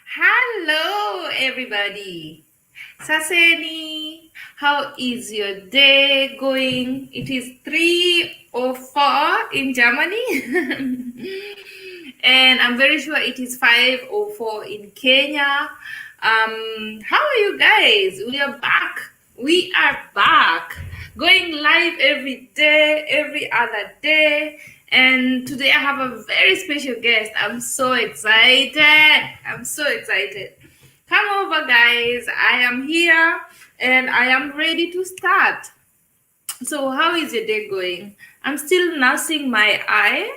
Hello, everybody. Saseni, how is your day going? It is 3:04 in Germany, and I'm very sure it is 5:04 in Kenya. How are you guys? We are back. We are back. Going live every day, every other day. And today I have a very special guest. I'm so excited. I'm so excited. Come over, guys. I am here and I am ready to start. So, how is your day going? I'm still nursing my eye,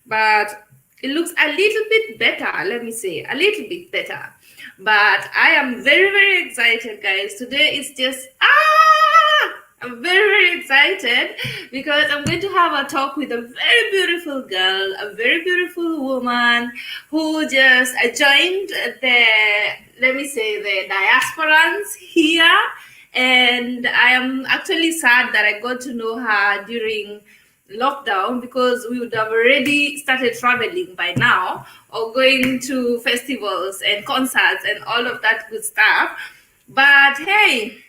but it looks a little bit better. Let me say, a little bit better. But I am very, very excited, guys. Today is just I'm very, very excited because I'm going to have a talk with a very beautiful girl, a very beautiful woman who just joined the, let me say, the diasporans here. And I am actually sad that I got to know her during lockdown because we would have already started traveling by now or going to festivals and concerts and all of that good stuff. But hey,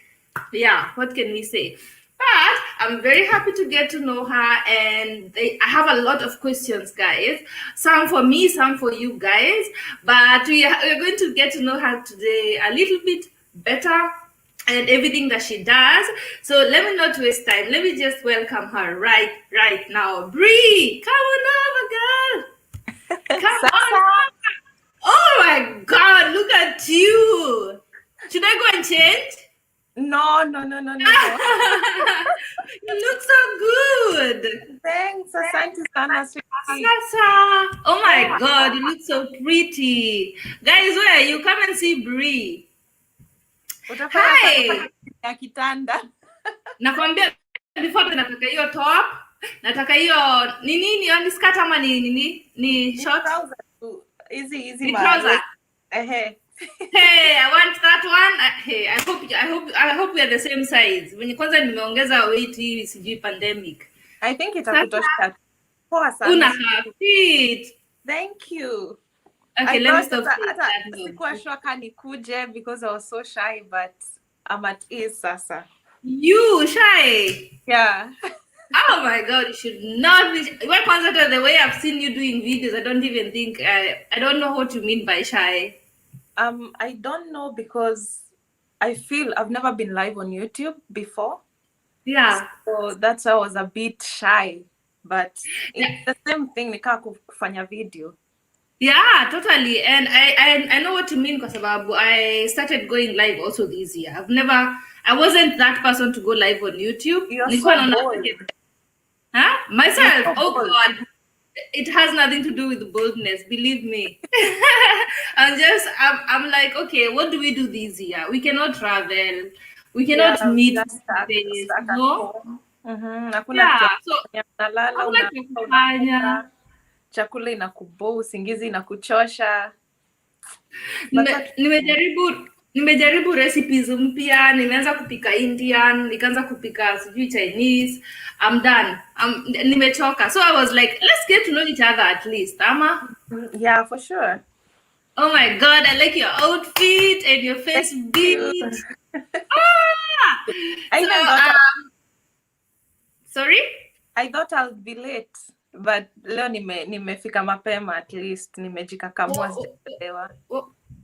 yeah, what can we say? But I'm very happy to get to know her, and I have a lot of questions, guys. Some for me, some for you guys. But we're going to get to know her today a little bit better and everything that she does. So let me not waste time. Let me just welcome her right now. Bree, come on over, girl. Come on over. Oh my God, look at you. Should I go and change? No. You look so good. Thanks, asante sana. Sasa. Oh my God, you look so pretty. Guys, where are you? Come and see Bree. Hi. Ya kitanda. Nakwambia before nataka hiyo top, nataka hiyo nini ni skirt ama ni short? Easy trouser. Hey, I want that one. Hey, I hope we are the same size. When kwanza nimeongeza weight hii sijui pandemic. I think itakutosha. Poa sana. Una fit. Thank you. Okay, let me stop. Sikuwa sure nikuje because I was so shy, but I'm at ease sasa. You shy? Yeah. Oh my God, you should not be. Well, consider the way I've seen you doing videos, I don't even think, I don't know what you mean by shy. I don't know because I feel I've never been live on YouTube before. Yeah. So that's why I was a bit shy. But it's the same thing, nika kufanya video. Yeah, totally. And I know what you mean because I started going live also this year. I wasn't that person to go live on YouTube. You're so bold. Huh? Myself? So oh bold. God. It has nothing to do with boldness, believe me. I'm like, okay, what do we do this year? We cannot travel. We cannot meet face, no? Yeah, so kufanya chakula inakubo, usingizi inakuchosha. Nimejaribu recipes mpya, nimeanza kupika Indian, nikaanza kupika sijui Chinese. I'm done. Nimechoka. So I was like, let's get to know each other at least, ama? Yeah, for sure. Oh my God, I like your outfit and your face beat. Sorry? I thought I'll be late, but leo nimefika mapema at least, nimejikakamua sijaelewa.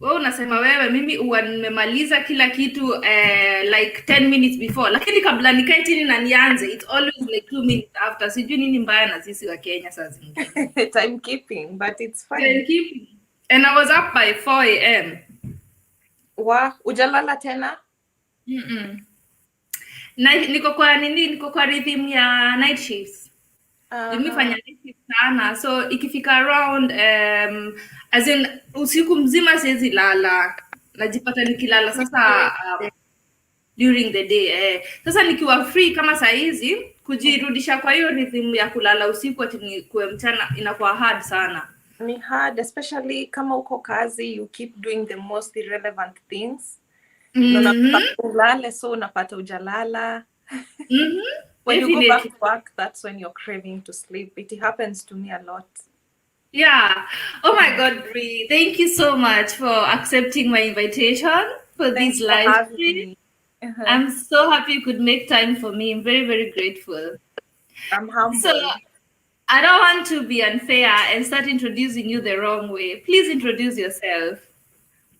Wewe unasema wewe, mimi huwa nimemaliza kila kitu like 10 minutes before, lakini kabla nikae chini na nianze it's always like 2 minutes after. Sijui nini mbaya na sisi wa Kenya saa zingine. Time keeping, but it's fine. Time keeping. And I was up by 4 a.m. Ujalala tena? Niko kwa rhythm ya night shifts. Nimefanya night shifts sana, so ikifika around as in usiku mzima siwezi lala, najipata nikilala sasa during the day. Sasa nikiwa free kama saa hizi kujirudisha kwa hiyo rhythm ya kulala usiku ati nikuwe mchana inakuwa hard sana. Ni hard, especially kama uko kazi, you keep doing the most irrelevant things. Ulale, so unapata ujalala. When you go back to work, that's when you're craving to sleep. It happens to me a lot. Yeah. Oh my God, Bree. Thank you so much for accepting my invitation for this Thanks for live having stream. me. Uh-huh. I'm so happy you could make time for me. I'm very, very grateful. I'm So humbled. I don't want to be unfair and start introducing you the wrong way. Please introduce yourself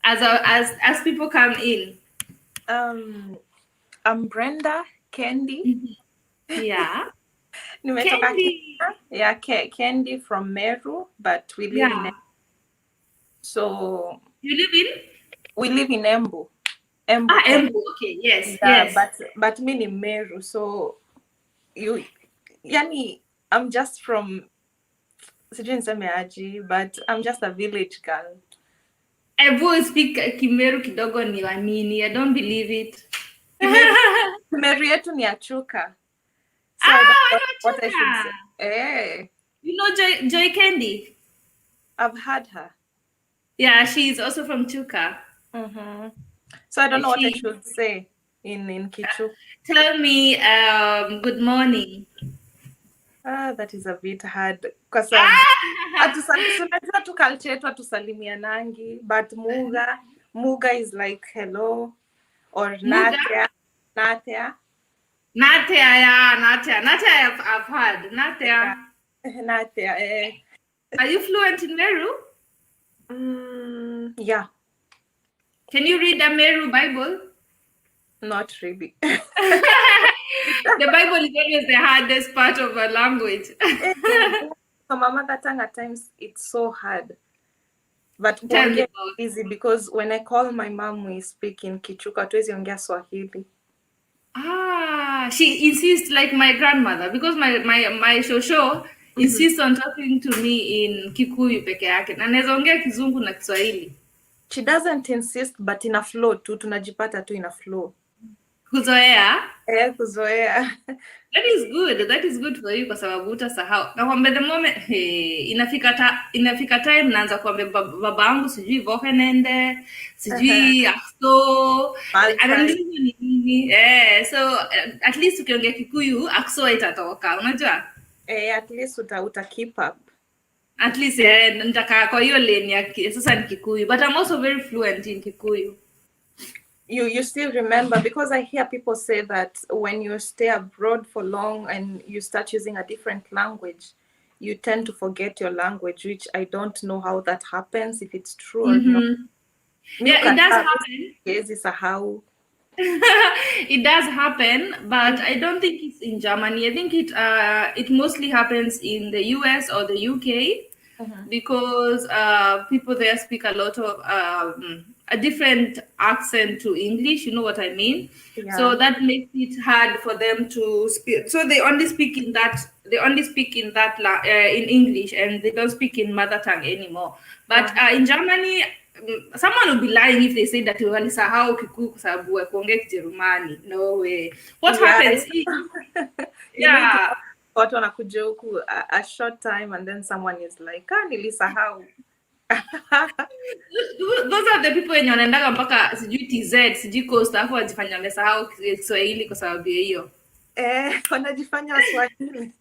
as people come in. Um, I'm Brenda Kendi. Mhm. Yeah. Nimetoka Candy. Kenya. Yeah, Kendi from Meru, but we live in Yeah. so You live in we live in Embu, Kenya. Embu. Okay. Yes. Yeah, Yes. but me ni Meru, so you yani I'm just from sijui niseme aje, but I'm just a village girl. Embu speak Kimeru kidogo ni wanini. I don't believe it. Kimeru, Kimeru yetu ni Achuka. So I don't Ah, know what I should Anachuka. say. Eh, You know Joy Candy? I've had her. Yeah, she's also from Chuka. Mm-hmm. So I don't know what I She should say in Kichu. tell me good morning. That is a bit hard kwa sababu Ah! tunajua tu culture yetu hatusalimianangi, but Muga is like hello or Muga? Natea. Natea, yeah, Natea. Natea I've heard. Yeah. Natea. Natea. Are you fluent in Meru? Yeah, Can you read the Meru Bible? not really. The Bible is always the hardest part of a language. So my mother tongue at times it's so hard. But Tell me kuongea about. easy because when I call my mom we speak in Kichuka, hatuwezi ongea Swahili. She insists like my grandmother because my shosho insists on talking to me in Kikuyu peke yake na naweza ongea Kizungu na Kiswahili. She doesn't insist but ina flow tu, tunajipata tu ina flow. Kuzoea. Kuzoea. That is good for you kwa sababu utasahau. Nakwambia the moment inafika time naanza kuambia baba yangu sijui vohenende, sijui akso, ananiuliza ni nini. So at least ukiongea Kikuyu akso itatoka, unajua? At least uta keep up. At least nitakaa kwa hiyo lane ya sasa ni Kikuyu, but I'm also very fluent in Kikuyu. You still remember, because I hear people say that when you stay abroad for long and you start using a different language, you tend to forget your language, which I don't know how that happens, if it's true or not. Yeah, it does happen. Yes, how it does happen, but I don't think it's in Germany. I think it mostly happens in the US or the UK because people there speak a lot of a different accent to English. You know what I mean? Yeah. So that makes it hard for them to speak. So they only speak in that. They only speak in that in English, and they don't speak in mother tongue anymore. But in Germany, someone would be lying if they say that walisahau Kikuyu kwa sababu ya kuongea Kijerumani. No way. What happens is, watu wanakuja huku a short time and then someone is like, nilisahau. Those are the people wenye wanaendaga mpaka sijui TZ, sijui Coast, alafu wajifanya wamesahau Kiswahili kwa sababu ya hiyo. Wanajifanya Waswahili.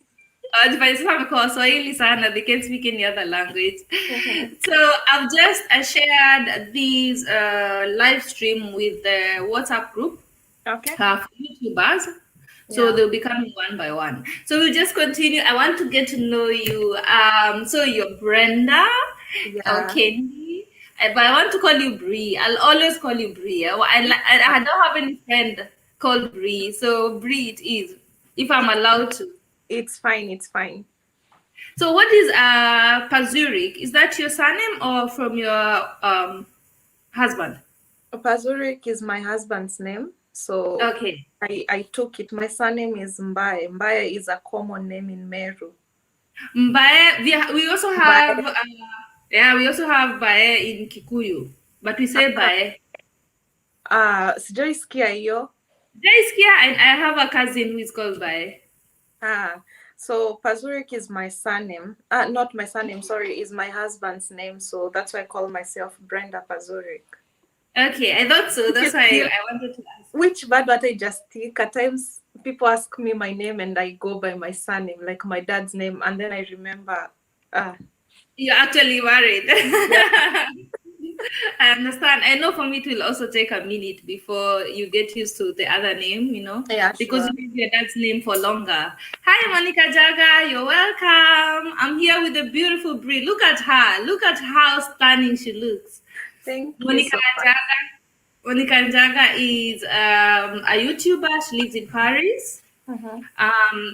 Sasa wamekuwa Waswahili sana, they can't speak any other language. So I've just shared this live stream with the WhatsApp group for YouTubers. So they'll be coming one by one. So we'll just continue. I want to get to know you. So you're Brenda, Kendi, but I want to call you Bree. I'll always call you Bree. I don't have any friend called Bree, so Bree it is, if I'm allowed to. It's fine. So what is Pazurik? Is that your surname or from your husband? Pazurik is my husband's name. So okay, I took it. My surname is Mbaye. Mbaye is a common name in Meru. Mbaye. We also have we also have Bae in Kikuyu, but we say Bae. Sijaisikia hiyo. And I have a cousin who is called Bae. So Pazurik is my surname. Not my surname, sorry, is my husband's name. So that's why I call myself Brenda Pazurik. Okay, I thought so. That's why I wanted to ask. Which bad what I just take. At times people ask me my name and I go by my surname, like my dad's name, and then I remember. You're actually worried. Yeah, I understand. I know for me it will also take a minute before you get used to the other name, yeah, because sure. you use your dad's name for longer. Hi, Monica Jaga. You're welcome. I'm here with the beautiful Brie. Look at her. Look at how stunning she looks. Thank you Monica so much. Jaga. Monica Jaga is a YouTuber. She lives in Paris. Mhm.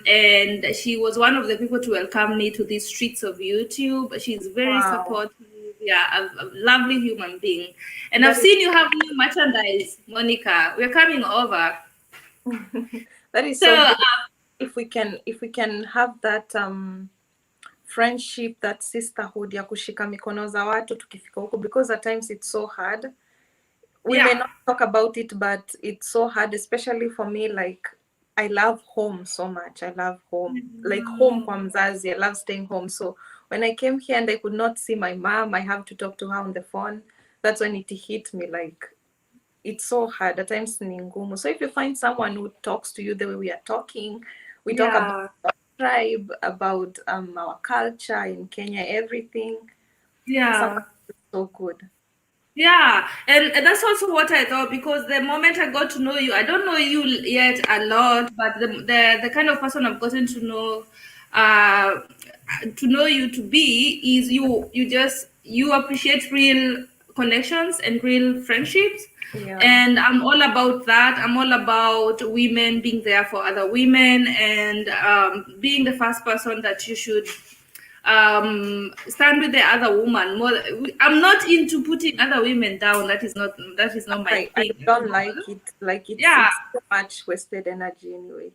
And she was one of the people to welcome me to the streets of YouTube. She's very Wow, supportive. Yeah, a lovely human being. And I've that is seen you have new merchandise, Monica. We're coming over. that is So, so good. If we can have that friendship, that sisterhood ya kushika mikono za watu tukifika huko, because at times it's so hard. We may yeah. not talk about it, but it's so hard, especially for me. Like, I love home so much. I love home, like home kwa mzazi. I love staying home. So when I came here and I could not see my mom, I have to talk to her on the phone. That's when it hit me. Like, it's so hard at times ni ngumu. So if you find someone who talks to you the way we are talking, we talk about Yeah. our tribe, about our culture in Kenya, everything. Yeah. Sometimes it's so good. Yeah, and that's also what I thought, because the moment I got to know you, I don't know you yet a lot, but the kind of person I've gotten uh, to know you to be is you appreciate real connections and real friendships, Yeah. and I'm all about that. I'm all about women being there for other women, and being the first person that you should stand with the other woman more. I'm not into putting other women down. That is not my I thing at don't all. like it. Like, Yeah, it's so much wasted energy anyway.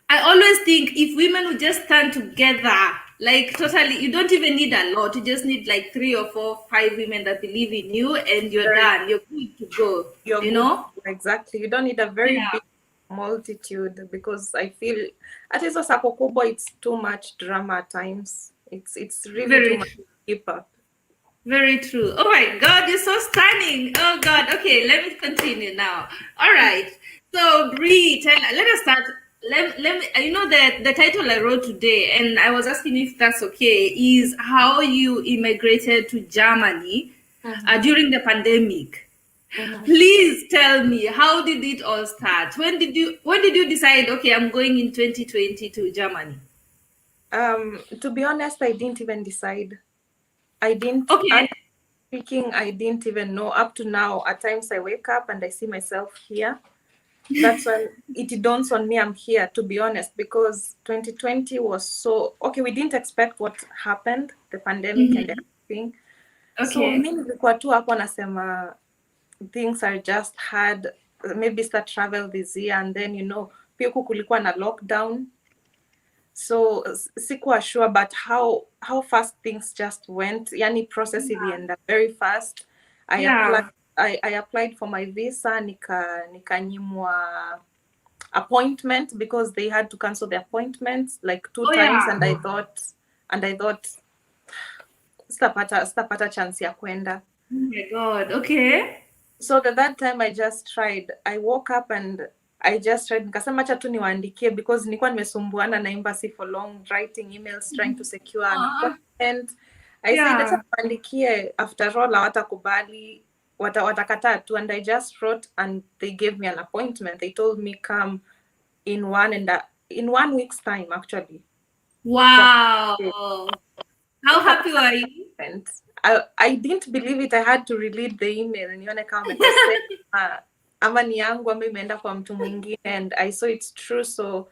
I always think if women would just stand together, like totally, you don't even need a lot. You just need like three or four, five women that believe in you, and you're Very, done. You're good to go. you're You good. know? Exactly. You don't need a very Yeah. big multitude, because I feel at least sako kubwa, it's too much drama at times. It's really too Very much true. to keep up. Very true. Oh my God, you're so stunning. Oh God. Okay, let me continue now. All right. So, Bree, let us start. Let me. You know that the title I wrote today, and I was asking if that's okay, is how you immigrated to Germany Mm-hmm. during the pandemic. Mm-hmm. Please tell me, how did it all start? When did you decide? Okay, I'm going in 2020 to Germany. To be honest, I didn't even decide. I didn't. Okay. Speaking, I didn't even know up to now. At times I wake up and I see myself here. That's when it dawns on me I'm here, to be honest, because 2020 was so okay. We didn't expect what happened, the pandemic and Mhm. everything. So Okay. mi nilikuwa tu hapo nasema things are just hard, maybe start travel this year, and then pia huku kulikuwa na lockdown. So sikuwa sure, but how fast things just went. Yani process ilienda very fast. I applied Yeah. I applied for my visa, nikanyimwa appointment because they had to cancel the appointments like two Oh times, yeah. and I thought sitapata chance ya kwenda. Oh my God. Okay. So the that time I just tried. I woke up and I just tried, nikasema acha tu niwaandikie, because nilikuwa nimesumbuana na embassy for long, writing emails trying to secure an Uh, appointment. I said acha yeah. niwaandikie, after all hawatakubali, watakataa tu, and I just wrote and they gave me an appointment. They told me come in 1 week's time, actually. From Wow. How happy were you? and I didn't believe it. I had to reread the email nione kama amekosea ama ni yangu ama imeenda kwa mtu mwingine, and I saw it's true. So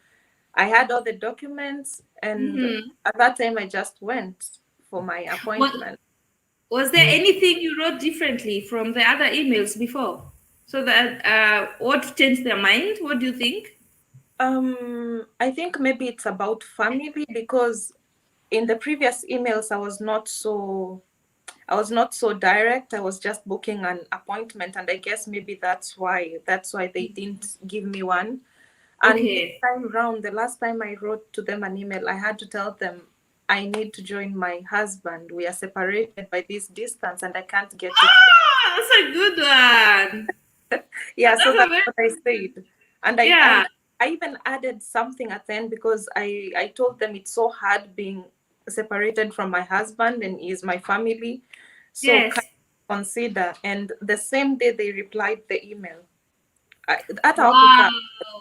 I had all the documents, and Mhm. at that time I just went for my Was, appointment. was there anything you wrote differently from the other emails before? So that what changed their mind? What do you think? I think maybe it's about family, because in the previous emails I was not so direct. I was just booking an appointment, and I guess maybe that's why they didn't give me one. And this Okay. time round, the last time I wrote to them an email, I had to tell them I need to join my husband. We are separated by this distance, and I can't get to. Ah, that's a good one. Yeah, so That's a that's very what I said, and I yeah. and I even added something at the end, because I told them it's so hard being separated from my husband and is my family. So Yes. consider. And the same day they replied the email. At our Wow.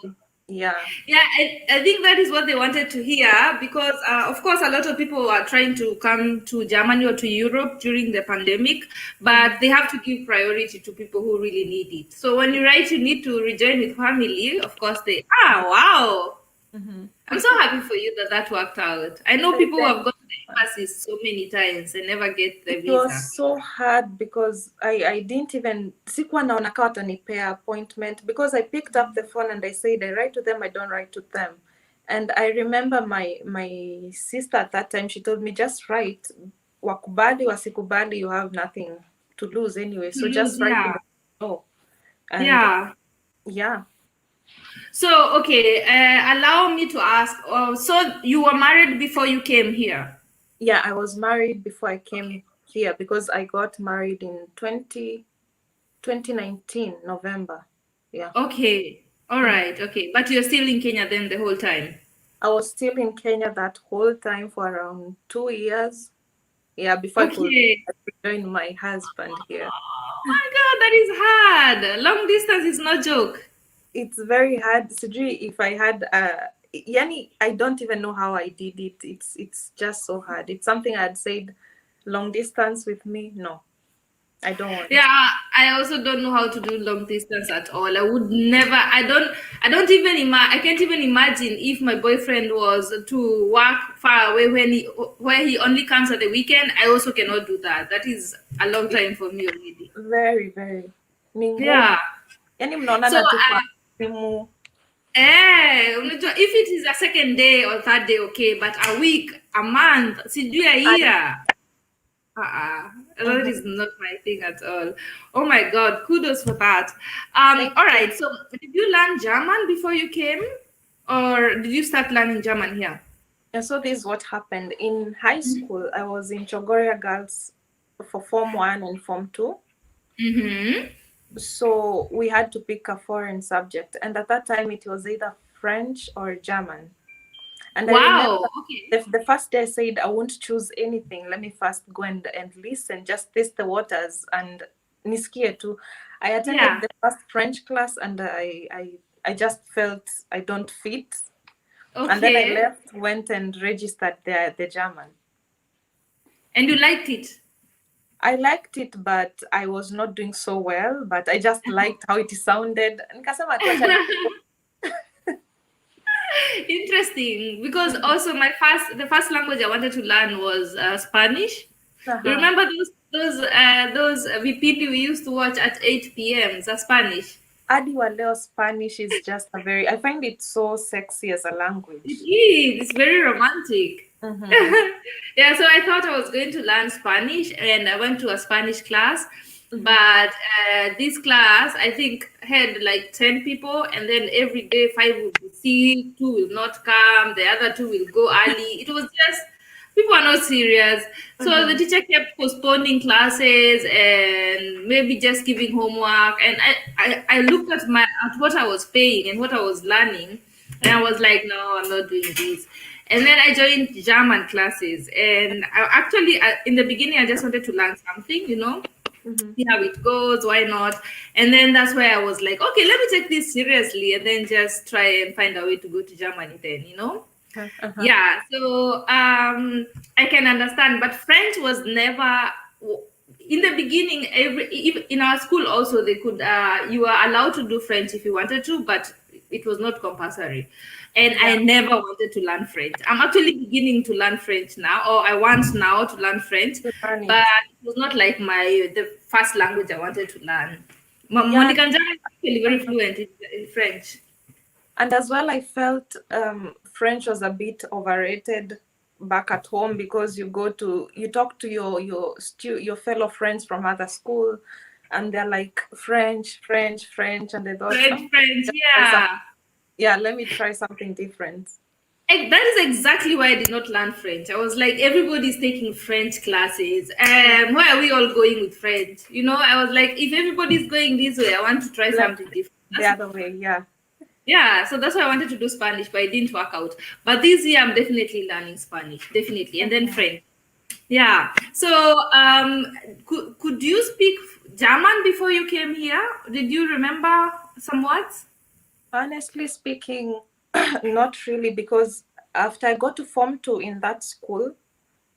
kuka. Yeah. Yeah, I think that is what they wanted to hear because, of course, a lot of people are trying to come to Germany or to Europe during the pandemic, but they have to give priority to people who really need it. So when you write, you need to rejoin with family. Of course, wow. Mm-hmm. I'm so happy for you that that worked out. I know people who have gone to the embassy so many times and never get the It visa. was so hard because I didn't even sikuwa naona kama watanipea appointment because I picked up the phone and I said I write to them, I don't write to them. And I remember my sister at that time, she told me just write, wakubali wasikubali, you have nothing to lose anyway, To so just lose, write to yeah. them. Oh, and Yeah. yeah. So, okay, allow me to ask. So, you were married before you came here? Yeah, I was married before I Okay. came here because I got married in 2019 November. Yeah. Okay. All right. Okay. But you're still in Kenya then the whole time? I was still in Kenya that whole time for around 2 years. Yeah, before Okay. I could join my husband here. Oh my God, that is hard. Long distance is no joke. It's very hard. Sijui if I had yani I don't even know how I did it. It's just so hard. It's something I'd said long distance with me. No, I don't Yeah, want. I also don't know how to do long distance at all. I would never, I don't even I can't even imagine if my boyfriend was to work far away where he only comes at the weekend. I also cannot do that. That is a long It's time for me already. very very ni ngumu. Yeah. Yani So, mnaonana tu kwa simu. unajua, if it is a second day or third day, okay, but a week, a month, sijui a year. That Mhm. is not my thing at all. Oh my God, kudos for that. Thank All you. right. So, did you learn German before you came, or did you start learning German here? And so this is what happened. In high school, I was in Chogoria Girls for Form 1 and Form 2. Mm-hmm. So we had to pick a foreign subject. And at that time, it was either French or German. And I Wow. remember Okay. the first day I said, I won't choose anything. Let me first go and listen, just taste the waters and nisikie too. I attended Yeah. the first French class and I just felt I don't fit. And then I Okay. left, went and registered the German. And you liked it? I liked it, but I was not doing so well. But I just liked how it sounded. Nikasema tu acha Interesting, because also the first language I wanted to learn was Spanish. You Aha. remember those vipindi we used to watch at 8 p.m. The Spanish. Hadi wa leo Spanish is just a very, I find it so sexy as a It language. is. It's very romantic. Mm-hmm. Yeah, so I thought I was going to learn Spanish, and I went to a Spanish class. Mm-hmm. But this class, I think, had like 10 people, and then every day, five would be sick, two will not come, the other two will go early. It was just, people are not serious. So the Mm-hmm. teacher kept postponing classes and maybe just giving homework. And I looked at what I was paying and what I was learning, and I was like, no, I'm not doing this. And then I joined German classes. And in the beginning, I just wanted to learn something, Mm-hmm. see how it goes, why not? And then that's where I was like, okay, let me take this seriously and then just try and find a way to go to Germany then. Uh-huh. Yeah, so I can understand, but French was never in the beginning. In our school also, they could you were allowed to do French if you wanted to, but it was not compulsory. And I Yeah. never wanted to learn French. I'm actually beginning to learn French now, or I want now to learn French, To learn but it. it was not like the first language I wanted to learn. Yeah. Monica Njama is actually very Uh-huh. fluent in French. And as well, I felt French was a bit overrated back at home because you talk to your fellow friends from other school, and they're like French, French, French, and they thought, French, oh, French, just try some, yeah. yeah, let me try something different. That is exactly why I did not learn French. I was like, everybody's taking French classes. Why are we all going with French? I was like, if everybody's going this way, I want to try Let something different. the other way, yeah. Yeah, so that's why I wanted to do Spanish, but it didn't work out. But this year, I'm definitely learning Spanish, definitely, and then Mhm. French. Yeah. So, could you speak German before you came here? Did you remember some words? Honestly speaking, not really, because after I got to Form 2 in that school,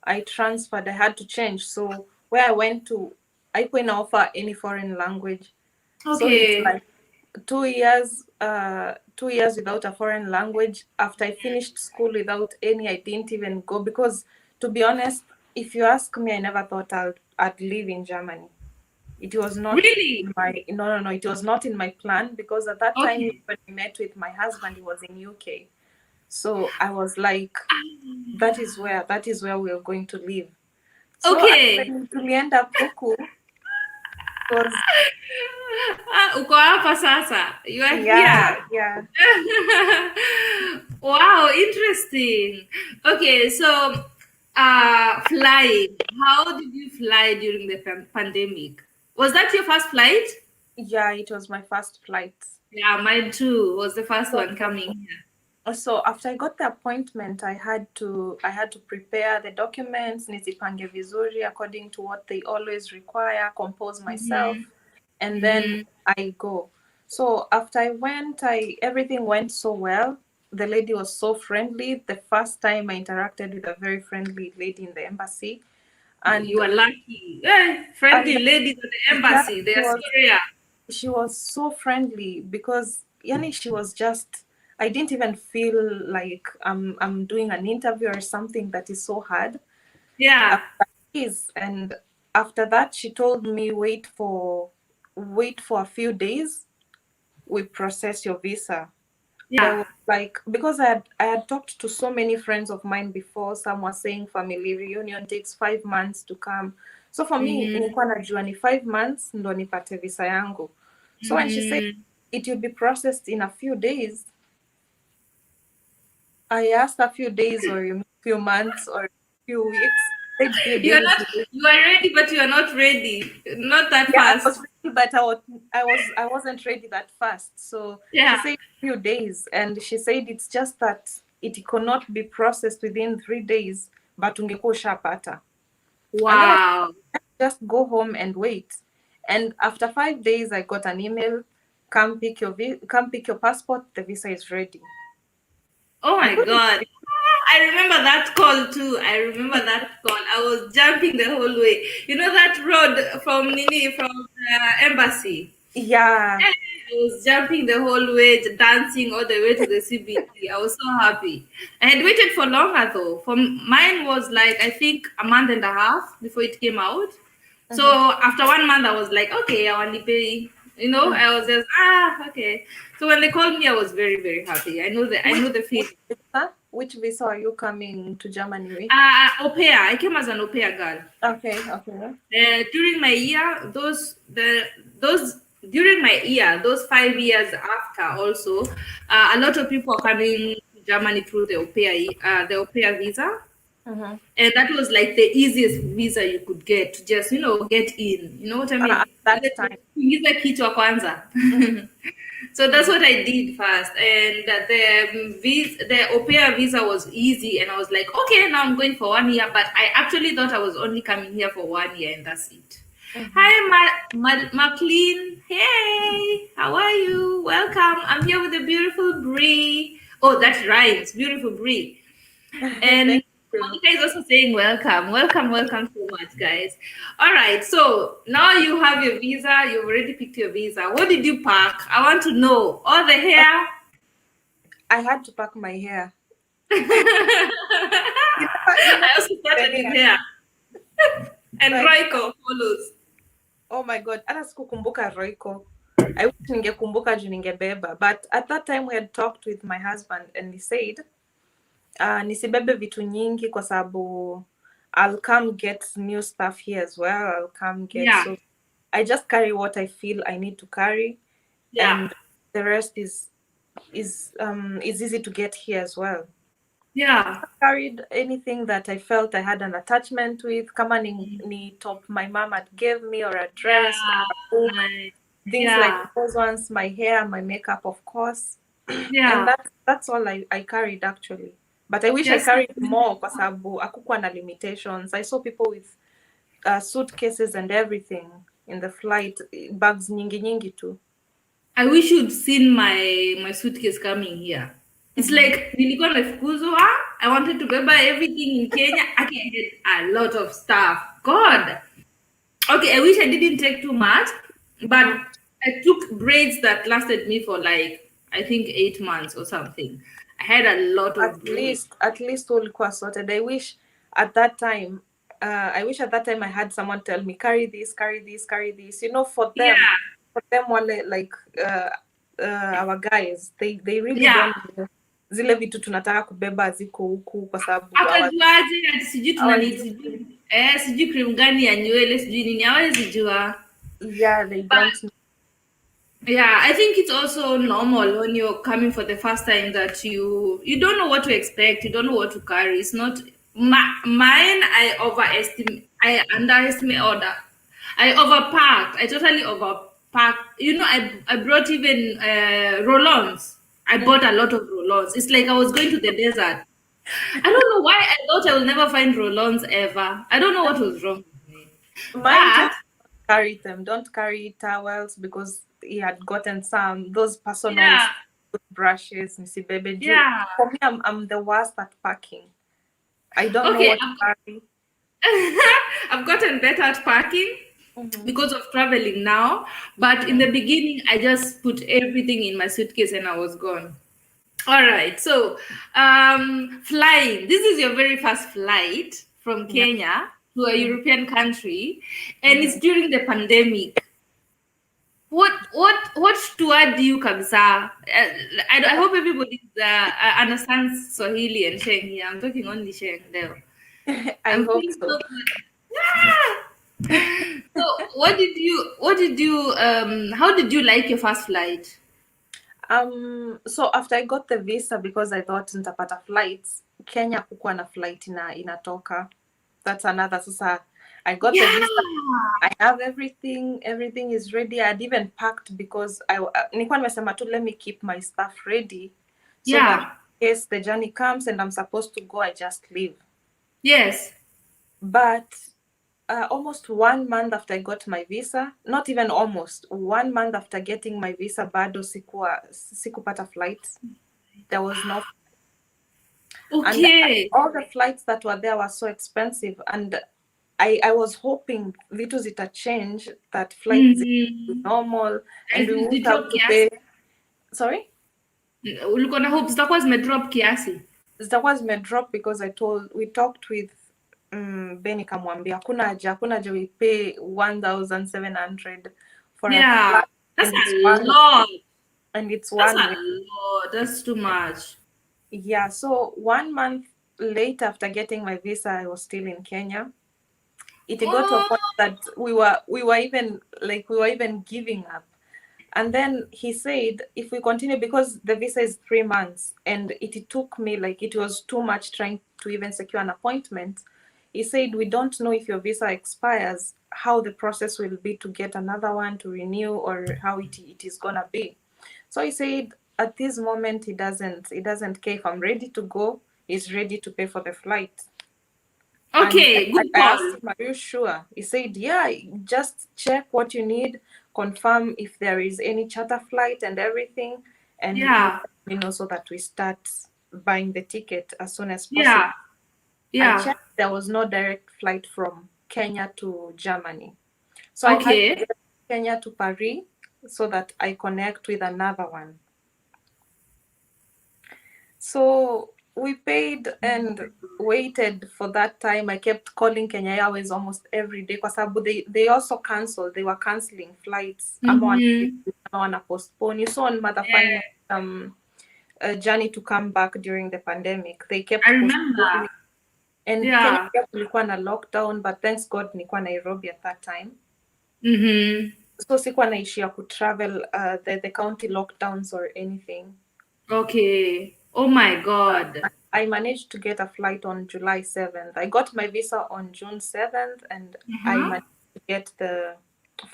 I transferred. I had to change. So where I went to, I couldn't offer any foreign language. So it's Okay. like 2 years, 2 years without a foreign language. After I finished school without any, I didn't even go because, to be honest, if you ask me, I never thought I'd live in Germany. It was not Really? in my no. It was not in my plan because at that time Okay. when I met with my husband, he was in UK. So I was like, that is where we're going to live. So I Okay. when tulienda huku was Uko hapa sasa. You are yeah, here. yeah. Wow, interesting. Okay, so flying. How did you fly during the pandemic? Was that your first flight? Yeah, it was my first flight. Yeah, mine too was the first So, one coming here. so after I got the appointment, I had to prepare the documents, nizipange vizuri according to what they always require, compose myself, and then Mm-hmm. I go. So after I went, I everything went so well. The lady was so friendly. The first time I interacted with a very friendly lady in the embassy, and You are lucky. Friendly and ladies at the yeah, embassy, they are so rare. she was so friendly because yani she was just I didn't even feel like I'm doing an interview or something that is so hard. Yeah, Is and after that she told me wait for a few days, we process your visa. And I yeah. was like, because I had talked to so many friends of mine before, some were saying family reunion takes 5 months to come. So for me, Mm-hmm. nilikuwa najua ni 5 months ndo nipate visa yangu. So when she said Mm-hmm. it will be processed in a few days, I asked a few days or a few months or a few weeks. Said few You're days. not, you are ready, but you are not ready. Not that Yeah, I was fast. ready, but I wasn't ready that fast. So she Yeah. said few days, and she said it's just that it could not be processed within 3 days, but ungekuwa ushapata. And then I Wow. just go home and wait. And after 5 days, I got an email. Come pick your passport. The visa is ready. Oh I my couldn't. God. I remember that call too. I remember that call. I was jumping the whole way. You know that road from Nini, from the embassy? Yeah. I was jumping the whole way, dancing all the way to the CBD. I was so happy. I had waited for longer though. For mine was like I think a month and a half before it came out. So Mhm, after 1 month, I was like, okay, I want to pay. mhm. I was just okay. So when they called me, I was very very happy. I Which know the which feeling. visa? Which visa are you coming to Germany with? Au pair. I came as an au pair girl. Okay, okay. During my year, those during my year, those 5 years after, also, a lot of people are coming to Germany through the au pair visa, Mhm. and that was like the easiest visa you could get to just get in. You know what I mean? At that time. Visa kichwa kwanza. Mhm, So that's mhm. what I did first, and the au pair visa was easy, and I was like, okay, now I'm going for 1 year. But I actually thought I was only coming here for 1 year, and that's it. Mhm. Hi, McLean. Hey, how are you? Welcome. I'm here with the beautiful Bree. Oh, that rhymes. Beautiful Bree. And Thank you. Monica is also saying welcome. Welcome, welcome so much, guys. All right, so now you have your visa. You've already picked your visa. What did you pack? I want to know. All the hair? I had to pack my hair. You I never also the started with hair. hair. And Like, Royco follows. oh my God, hata sikukumbuka Royco. I wish ningekumbuka juu ningebeba. But at that time we had talked with my husband and he said, nisibebe vitu nyingi kwa sababu I'll come get new stuff here as well. I'll come get Yeah, so I just carry what I feel I need to carry, yeah, and the rest is easy to get here as well. yeah. Carried anything that I felt I had an attachment with, kama ni top my mom had gave me, or a dress, or Yeah, a book, nice. things like Yeah. those ones, my hair, my makeup, of course. And Yeah. that's all I carried actually. But I wish I Yes. carried more kwa sababu hakukuwa na limitations. I saw people with suitcases and everything in the flight, bags nyingi nyingi too. I wish you'd seen my suitcase coming here. It's Mm-hmm. like nilikuwa nimefukuzwa. I wanted to buy everything in Kenya. I had a lot of stuff. God. Okay, I wish I didn't take too much, but Mm-hmm. I took braids that lasted me for like I think 8 months or something. I had a lot of braids. At least ulikuwa sorted. At that time I wish at that time I had someone tell me carry this, carry this, carry this. You know, Yeah, for them wale like our guys, they really yeah. don't know zile vitu tunataka kubeba ziko huku kwa sababu Atajuaje ati sijui tunani hawajui. sijui sijui cream gani ya nywele sijui nini hawezi jua. Yeah, they don't know. Yeah, I think it's also normal when you're coming for the first time that you don't know what to expect, you don't know what to carry. It's not mine. I underestimate order. I overpacked. I totally overpacked. You know, I brought even roll-ons. I bought a lot of roll-ons. It's like I was going to the desert. I don't know why I thought I will never find roll-ons ever. I don't know what was wrong with me. Mine But told carry them. Don't carry towels because he had gotten some those personal yeah, brushes. Nisibebe juu. yeah. For me, I'm the worst at packing. I don't know Okay, what to carry. I've gotten better at packing Mm-hmm. because of traveling now. But in the beginning, I just put everything in my suitcase and I was gone. All right. So, flying. This is your very first flight from Yeah. Kenya to a Mm-hmm. European country, and it's Mm-hmm. during the pandemic. What tour do you kabisa? I hope everybody understands Swahili and Sheng here. I'm talking only Sheng there. I I'm hope feeling so. so good. So how did you like your first flight? So after I got the visa, because I thought nitapata flights, Kenya kukuwa na flight inatoka. That's another. Sasa I got the Yeah. visa. I have everything. Everything is ready. I had even packed because nilikuwa nimesema tu let me keep my stuff ready so that Yeah. in case the journey comes and I'm supposed to go, I just leave. Yes. But almost 1 month after I got my visa, not even almost 1 month after getting my visa, bado sikupata flights. There was no, and Okay. all the flights that were there were so expensive, and I was hoping vitu zita change, that flights be Mm-hmm. normal and we won't Zilidrop have to kiasi. pay. Sorry, Ulikuwa na hope zitakuwa zimedrop kiasi. zitakuwa zimedrop because we talked with Benny kamwambia hakuna haja we pay 1,700 for a Yeah. flight, That's and it's a one lot. and it's That's one a way. lot. That's too much. Yeah, so 1 month later after getting my visa, I was still in Kenya. It got to a Oh, point that we were even giving up. And then he said, if we continue, because the visa is 3 months, and it took me, like, it was too much trying to even secure an appointment. He said, we don't know if your visa expires, how the process will be to get another one to renew, or how it is gonna be. So he said, at this moment, he doesn't care if I'm ready to go. He's ready to pay for the flight. And okay. Good I call. asked him, are you sure? He said, yeah, just check what you need, confirm if there is any charter flight and everything, and you Yeah. let me know so that we start buying the ticket as soon as possible. Yeah. I Yeah. checked, there was no direct flight from Kenya to Germany. So I had to Okay. get Kenya to Paris so that I connect with another one. So we paid and waited for that time. I kept calling Kenya Airways almost every day kwa sababu they also canceled. They were canceling flights. Ama Mm-hmm. wana postpone. You saw on Motherfine journey to come back during the pandemic. They I kept remember. postponing. And Kenya Yeah. pia kulikuwa na lockdown, but thanks God nilikuwa Nairobi at that time. Mm-hmm. So sikuwa naishia kutravel the county lockdowns or anything. Okay. Oh my God. I managed to get a flight on July 7th. I got my visa on June 7th, and I Uh-huh. managed to get the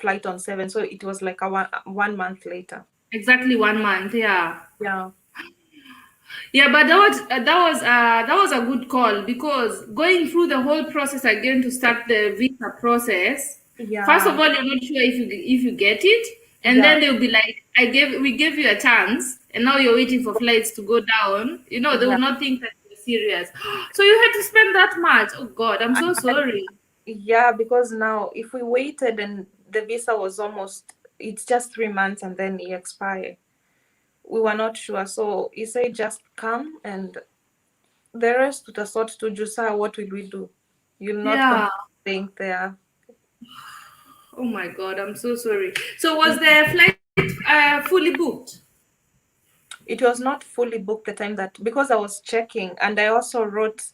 flight on 7th. So it was like a one month later. Exactly 1 month. Yeah. Yeah. Yeah, but that was a good call, because going through the whole process again to start the visa process. First of Yeah, all, you're not sure if you get it, and yeah, then they'll be like, we gave you a chance, and now you're waiting for flights to go down. They will yeah. not think that you're serious. So you had to spend that much. Oh God, I'm I so had, sorry. yeah, because now if we waited and the visa was almost, it's just 3 months and then it expire. We were not sure. So he said just come and the rest tutasort to Jusa, what will we do? You'll not Yeah. continue staying there. Oh my God, I'm so sorry. So was the flight fully booked? It was not fully booked the time that, because I was checking and I also wrote,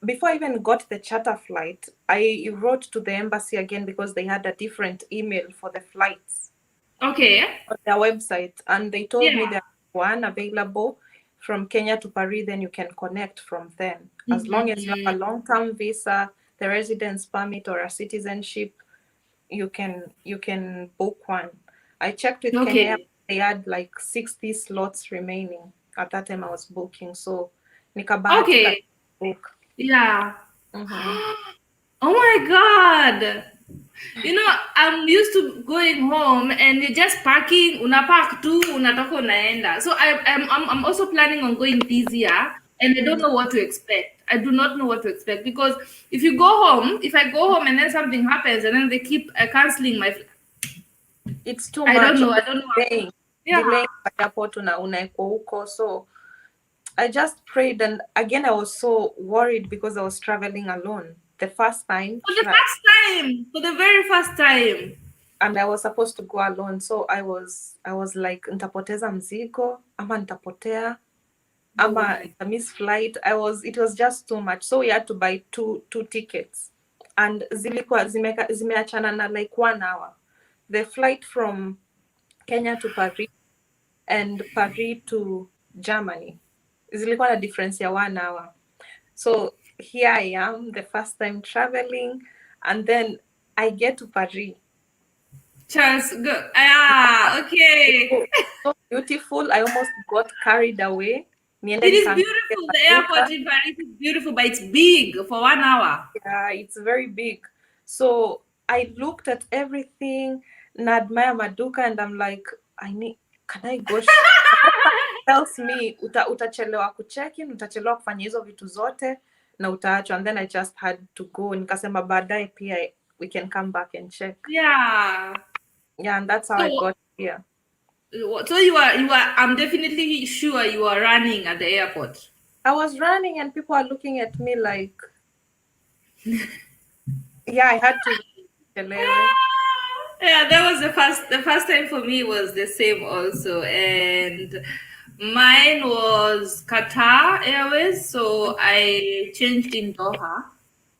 before I even got the charter flight, I wrote to the embassy again because they had a different email for the flights Okay. on their website, and they told me Yeah. there's one available from Kenya to Paris, then you can connect from then. As long as you have a Mhm. long-term visa, the residence permit or a citizenship, you can book one. I checked with Kenya, Okay. they had like 60 slots remaining at that time I was booking, so nikabahatika Okay. book. Yeah. Mm-hmm. Oh my God. I'm used to going home and you're just packing, unapack tu, unatoka unaenda. So I'm also planning on going this year, and I don't know what to expect. I do not know what to expect, because if I go home and then something happens and then they keep canceling It's too I don't much, know. I don't know. delaying Yeah. delaying kwa airport unaekwa huko, so I just prayed, and again I was so worried because I was traveling alone the first time For the first time, for the very first time. and I was supposed to go alone, so I was like nitapoteza mzigo ama nitapotea Oh ama my. a miss flight. It was just too much, so we had to buy two tickets, and zilikuwa zimeachana na like 1 hour. The flight from Kenya to Paris and Paris to Germany zilikuwa na difference ya 1 hour. So here I am, the first time traveling, and then I get to Paris. Charles, go. Ah, okay. So, so beautiful. I almost got carried away. Niende It is nikaangalia beautiful. The airport maduka. in Paris is beautiful, but it's big for 1 hour. Yeah, it's very big. So I looked at everything and admire maduka, and I'm like, can I go? Tells me utachelewa kucheck in, utachelewa kufanya hizo vitu zote na utaachwa, and then I just had to go. Nikasema baadaye pia we can come back and check. Yeah. Yeah, and that's how I So, got here. so you are. I'm definitely sure you are running at the airport. I was running and people are looking at me like, yeah, I had to chelewe. Yeah, that was the first time for me was the same also, and mine was Qatar Airways, so I changed in Doha.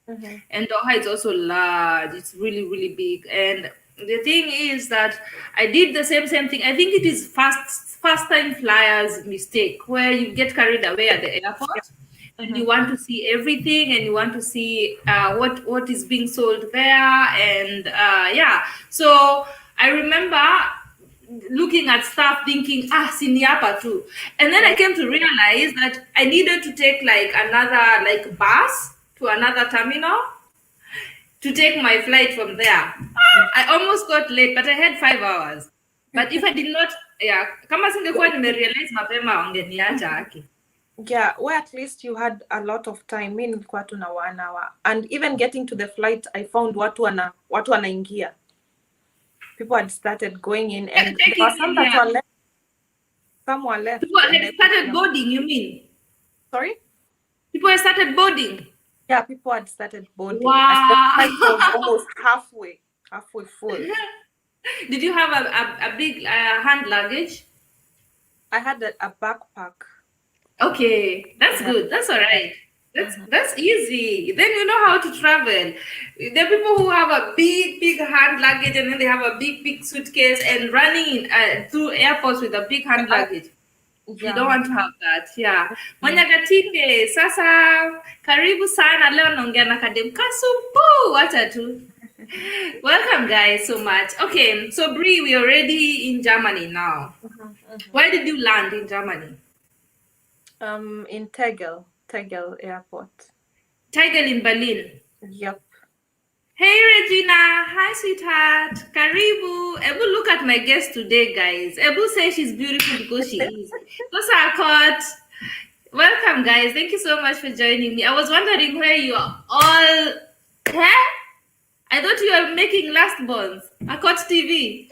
Mm-hmm. And Doha is also large. It's really, really big. And the thing is that I did the same thing. I think it is first time flyers mistake, where you get carried away at the Yeah. airport and Mm-hmm. you want to see everything, and you want to see what is being sold there, and yeah. So I remember looking at stuff thinking, siniapa too. And then I Yeah. came to realize that I needed to take like another like bus to another terminal to take my flight from there. I almost got late, but I had 5 hours. But if I did not, yeah, kama singekuwa nimerealize mapema wangeniacha haki. Yeah, well, at least you had a lot of time. Mi nilikuwa tu na 1 hour. And even getting to the flight, I found watu wanaingia. People had started going in, and there were Checking some in that here. were left. Some were left. People And had started boarding, you mean? sorry? People had started boarding. Yeah, people had started boarding. And the flight was Wow. almost halfway full. Did you have a big hand luggage? I had a backpack. Okay, that's Yeah. good. That's all right. That's Mhm. that's easy. Then you know how to travel. There are people who have a big hand luggage, and then they have a big suitcase and running through airports with a big hand Yeah. luggage. You don't Yeah. want to have that. Yeah. Mhm. Mwanyagatinde, sasa karibu sana, leo naongea na Kadem Kasupu. Wacha tu. Welcome guys so much. Okay, so Bree, we're already in Germany now. Mhm. Mhm. Where did you land in Germany? In Tegel Airport. Tiger in Berlin. Yep. Hey Regina, hi sweetheart, Karibu. Ebu, look at my guest today, guys. Ebu says she's beautiful because she is. Those are caught. Welcome, guys. Thank you so much for joining me. I was wondering where you are all. Huh? I thought you were making last bonds. I caught TV.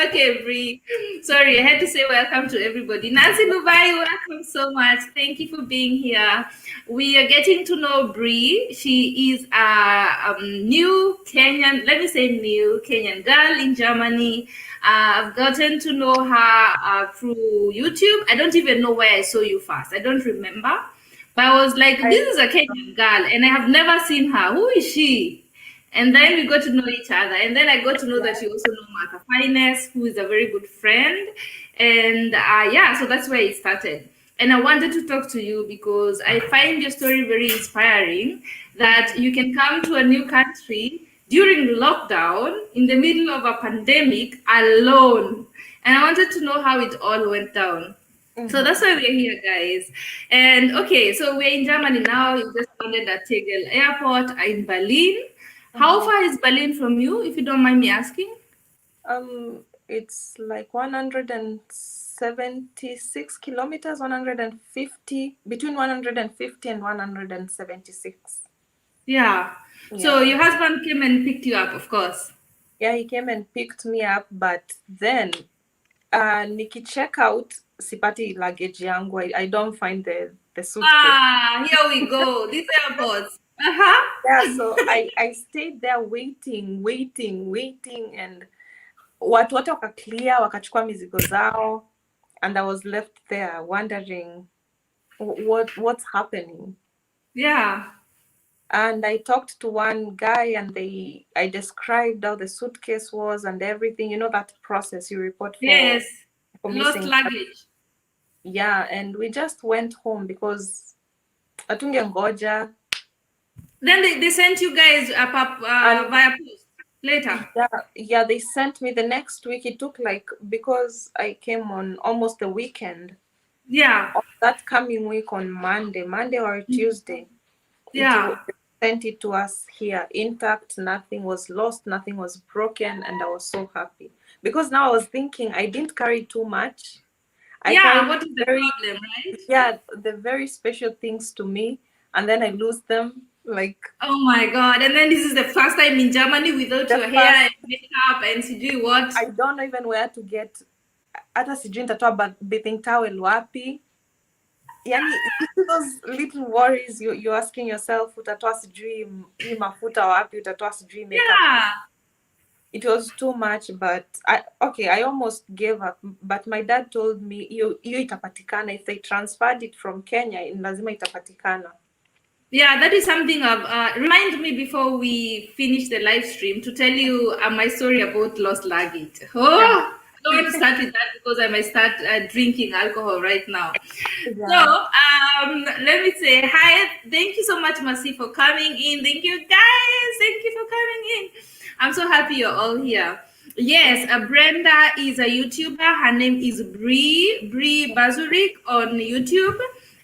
Okay, Bree. Sorry, I had to say welcome to everybody. Nancy Lubai, welcome so much. Thank you for being here. We are getting to know Bree. She is a new Kenyan, let me say new Kenyan girl in Germany. I've gotten to know her through YouTube. I don't even know where I saw you first. I don't remember. But I was like, this is a Kenyan girl, and I have never seen her. Who is she? And then we got to know each other. And then I got to know that you also know Martha Finest, who is a very good friend. And yeah, so that's where it started. And I wanted to talk to you because I find your story very inspiring, that you can come to a new country during lockdown in the middle of a pandemic alone. And I wanted to know how it all went down. So that's why we're here, guys. And okay, so we're in Germany now. You just landed at Tegel Airport in Berlin. How far is Berlin from you, if you don't mind me asking? It's like 176 kilometers, 150, between 150 and 176. Yeah. So your husband came and picked you up, of course. Yeah, he came and picked me up, but then nikicheck out sipati luggage yangu. I don't find the suitcase. Here we go. These airports. Uh-huh. Yeah, so I stayed there waiting, and watu wote wakaclear, wakachukua mizigo zao, and I was left there wondering what's happening. Yeah. And I talked to one guy, and I described how the suitcase was and everything. You know that process you report for. Yes. For Lost missing luggage. Yeah, and we just went home because atungengoja. Then they sent you guys via post later. Yeah, they sent me the next week. It took because I came on almost the weekend. Yeah. That coming week on Monday or Tuesday. Yeah. They sent it to us here intact. Nothing was lost, nothing was broken, and I was so happy. Because now I was thinking I didn't carry too much. What is the problem, right? Yeah, the very special things to me, and then I lose them. Oh my God. And then this is the first time in Germany without your hair and makeup and sijui what. I don't know even where to get. Hata sijui nitatoa bathing towel wapi. Yani, those little worries you're asking yourself, utatoa sijui hii mafuta wapi, utatoa sijui makeup. Yeah. It was too much, but I almost gave up. But my dad told me, hiyo itapatikana. If they transferred it from Kenya, lazima itapatikana. Yeah, that is something remind me before we finish the live stream to tell you my story about lost luggage. I don't want to start with that because I might start drinking alcohol right now. Yeah. So let me say hi. Thank you so much, Mercy, for coming in. Thank you, guys. Thank you for coming in. I'm so happy you're all here. Yes, Brenda is a YouTuber. Her name is Bree Pazurik on YouTube.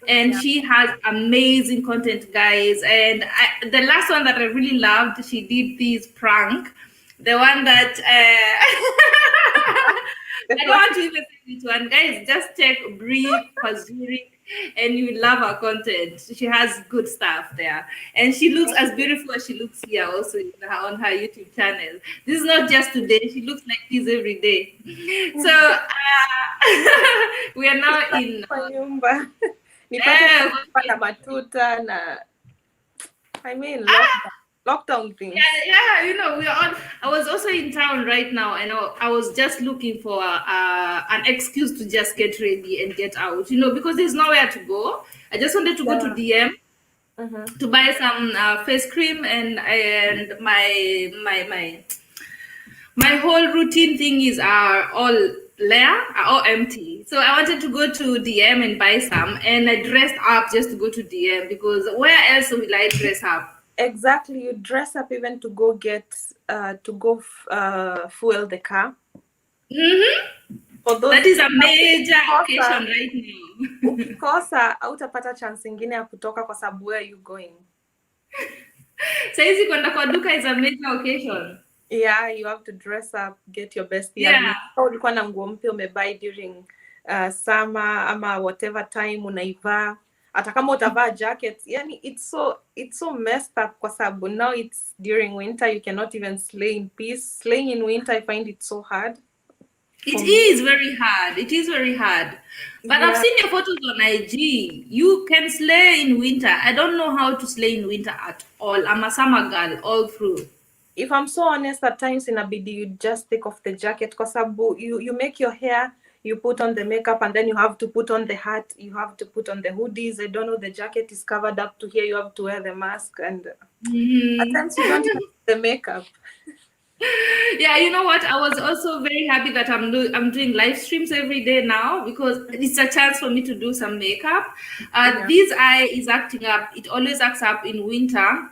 And she has amazing content, guys. And the last one that I really loved, she did this prank. The one that I don't want to even say which one, guys. Just check Bree Pazurik, and you will love her content. She has good stuff there, and she looks as beautiful as she looks here, also on her YouTube channel. This is not just today; she looks like this every day. So we are now in. Matuta na I mean lockdown thing. Yeah, you know, I was also in town right now, and I was just looking for an excuse to just get ready and get out, you know, because there's nowhere to go. I just wanted to go to DM to buy some face cream and my whole routine thing are all empty. So I wanted to go to DM and buy some, and I dressed up just to go to DM because where else will I dress up? Exactly, you dress up even to go get fuel the car. For those That is a major ukikosa, occasion right now. ukikosa hautapata chance ingine ya kutoka kwa sababu where are you going? Saizi kwenda kwa duka is a major occasion. Yeah, you have to dress up, get your best Yeah. ulikuwa na nguo mpya umebuy during summer ama whatever time unaivaa, hata kama utavaa jacket, yani it's so messed up kwa sababu now it's during winter, you cannot even slay in peace. Slaying in winter, I find it so hard. It is very hard. It is very hard. But I've seen your photos on IG. You can slay in winter. I don't know how to slay in winter at all. I'm a summer girl all through. If I'm so honest, at times inabidi you just take off the jacket kwa sababu you make your hair, you put on the makeup, and then you have to put on the hat, you have to put on the hoodies. I don't know, the jacket is covered up to here, you have to wear the mask, and at times you don't even the makeup. Yeah, you know what? I was also very happy that I'm doing live streams every day now because it's a chance for me to do some makeup. This eye is acting up. It always acts up in winter.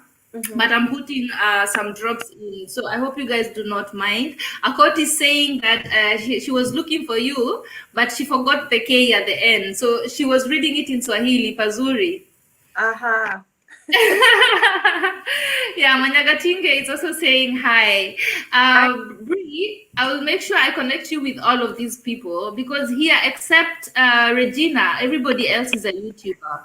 But I'm putting some drops in, so I hope you guys do not mind. Akot is saying that she was looking for you, but she forgot the K at the end, so she was reading it in Swahili. Pazuri. Aha. Yeah, Manyagatinge is also saying hi. Bree, I will make sure I connect you with all of these people because here, except Regina, everybody else is a YouTuber.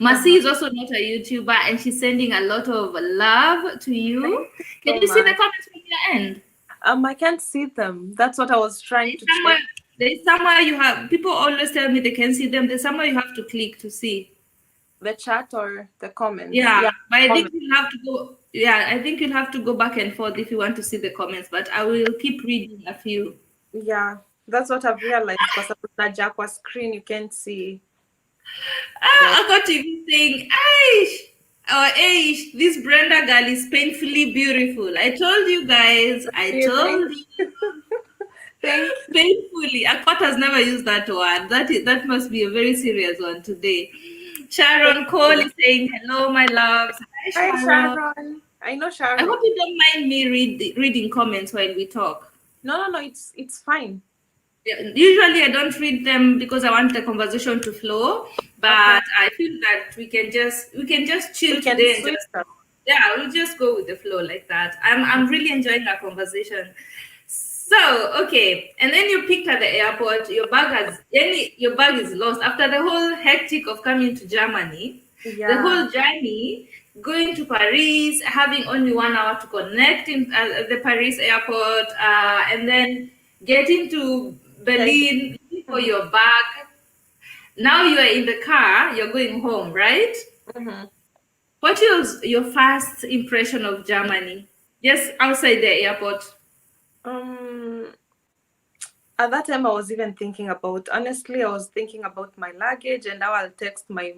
Masi is also not a YouTuber, and she's sending a lot of love to you. Can you see the comments from your end? I can't see them. That's what I was trying to check. There's somewhere you have, people always tell me they can see them. There's somewhere you have to click to see. The chat or the comments? Yeah, but I think you'll have to go. Yeah, I think you'll have to go back and forth if you want to see the comments. But I will keep reading a few. Yeah, that's what I've realized. Because on screen you can't see. I got TV saying, Aish, this Brenda girl is painfully beautiful. I told you guys. I told you. Painfully. Akot has never used that word. That must be a very serious one today. Sharon Cole is saying, hello, my loves. Hi, Sharon. I know Sharon. I hope you don't mind me reading comments while we talk. No, it's fine. Yeah, usually I don't read them because I want the conversation to flow, but I feel that we can just chill today and we'll just go with the flow like that. I'm really enjoying our conversation. So, okay, and then you picked at the airport, your bag is lost after the whole hectic of coming to Germany. Yeah. The whole journey, going to Paris, having only 1 hour to connect in the Paris airport, and then getting to Berlin for your bag. Now you are in the car, you're going home, right? Mm-hmm. What was your first impression of Germany? Just outside the airport. At that time, I was even thinking about, honestly, I was thinking about my luggage and how I'll text my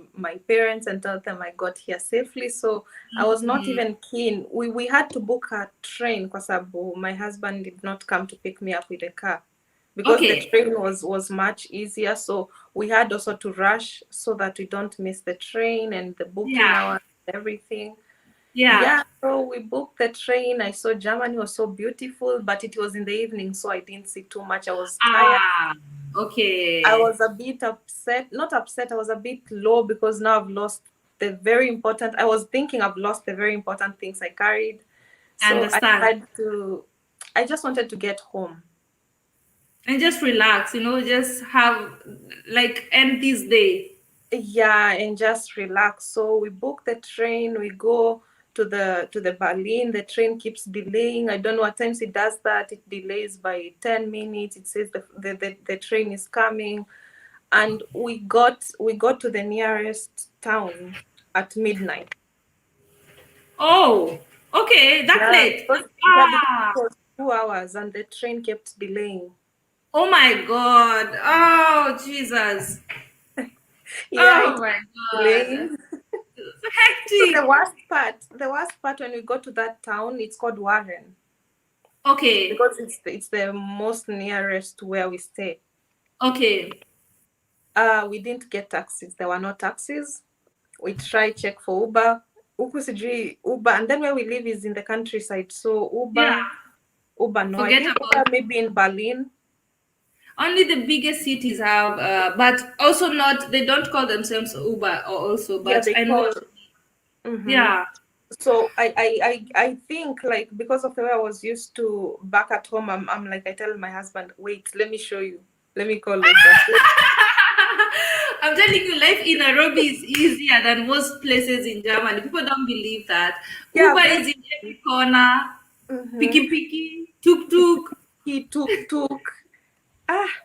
parents and tell them I got here safely. So I was not even keen. We had to book a train because my husband did not come to pick me up with a car because the train was much easier. So we had also to rush so that we don't miss the train and the booking hour and everything. Yeah, so we booked the train. I saw Germany was so beautiful, but it was in the evening, so I didn't see too much. I was tired. Okay. I was a bit upset. Not upset, I was a bit low because now I've lost the very important, I was thinking I've lost the very important things I carried. So I just wanted to get home. And just relax, just have, end this day. Yeah, and just relax. So we booked the train, we go to the Berlin. The train keeps delaying. I don't know, at times it does that. It delays by 10 minutes. It says the train is coming. And we got to the nearest town at midnight. Oh, okay, that's late. It was 2 hours and the train kept delaying. Oh my God. Oh, Jesus. Yeah, oh my God. Hectic. So the worst part when we got to that town, it's called Warren. Okay. Because it's the most nearest to where we stay. Okay. We didn't get taxis. There were no taxis. We tried check for Uber. Uber, and then where we live is in the countryside. So Uber no. I think Uber maybe in Berlin. Only the biggest cities have, but also not. They don't call themselves Uber or also. Yeah, But they I know call. what. Mm-hmm. Yeah. So I think like because of the way I was used to back at home, I'm like I tell my husband, wait, let me show you. Let me call Uber. I'm telling you, life in Nairobi is easier than most places in Germany. People don't believe that. Yeah, Uber very. is in every corner. Mm-hmm. Piki piki, tuk tuk. He took.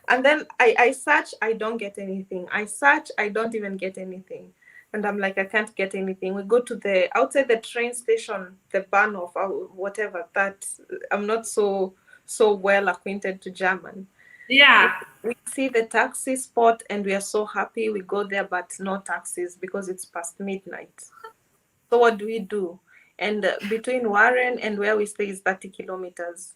And then I search, I don't get anything. I search, I don't even get anything. And I'm like, I can't get anything. We go to the outside the train station, the Bahnhof or whatever. That I'm not so well acquainted to German. Yeah. We see the taxi spot and we are so happy. We go there, but no taxis because it's past midnight. So what do? And between Warren and where we stay is 30 kilometers.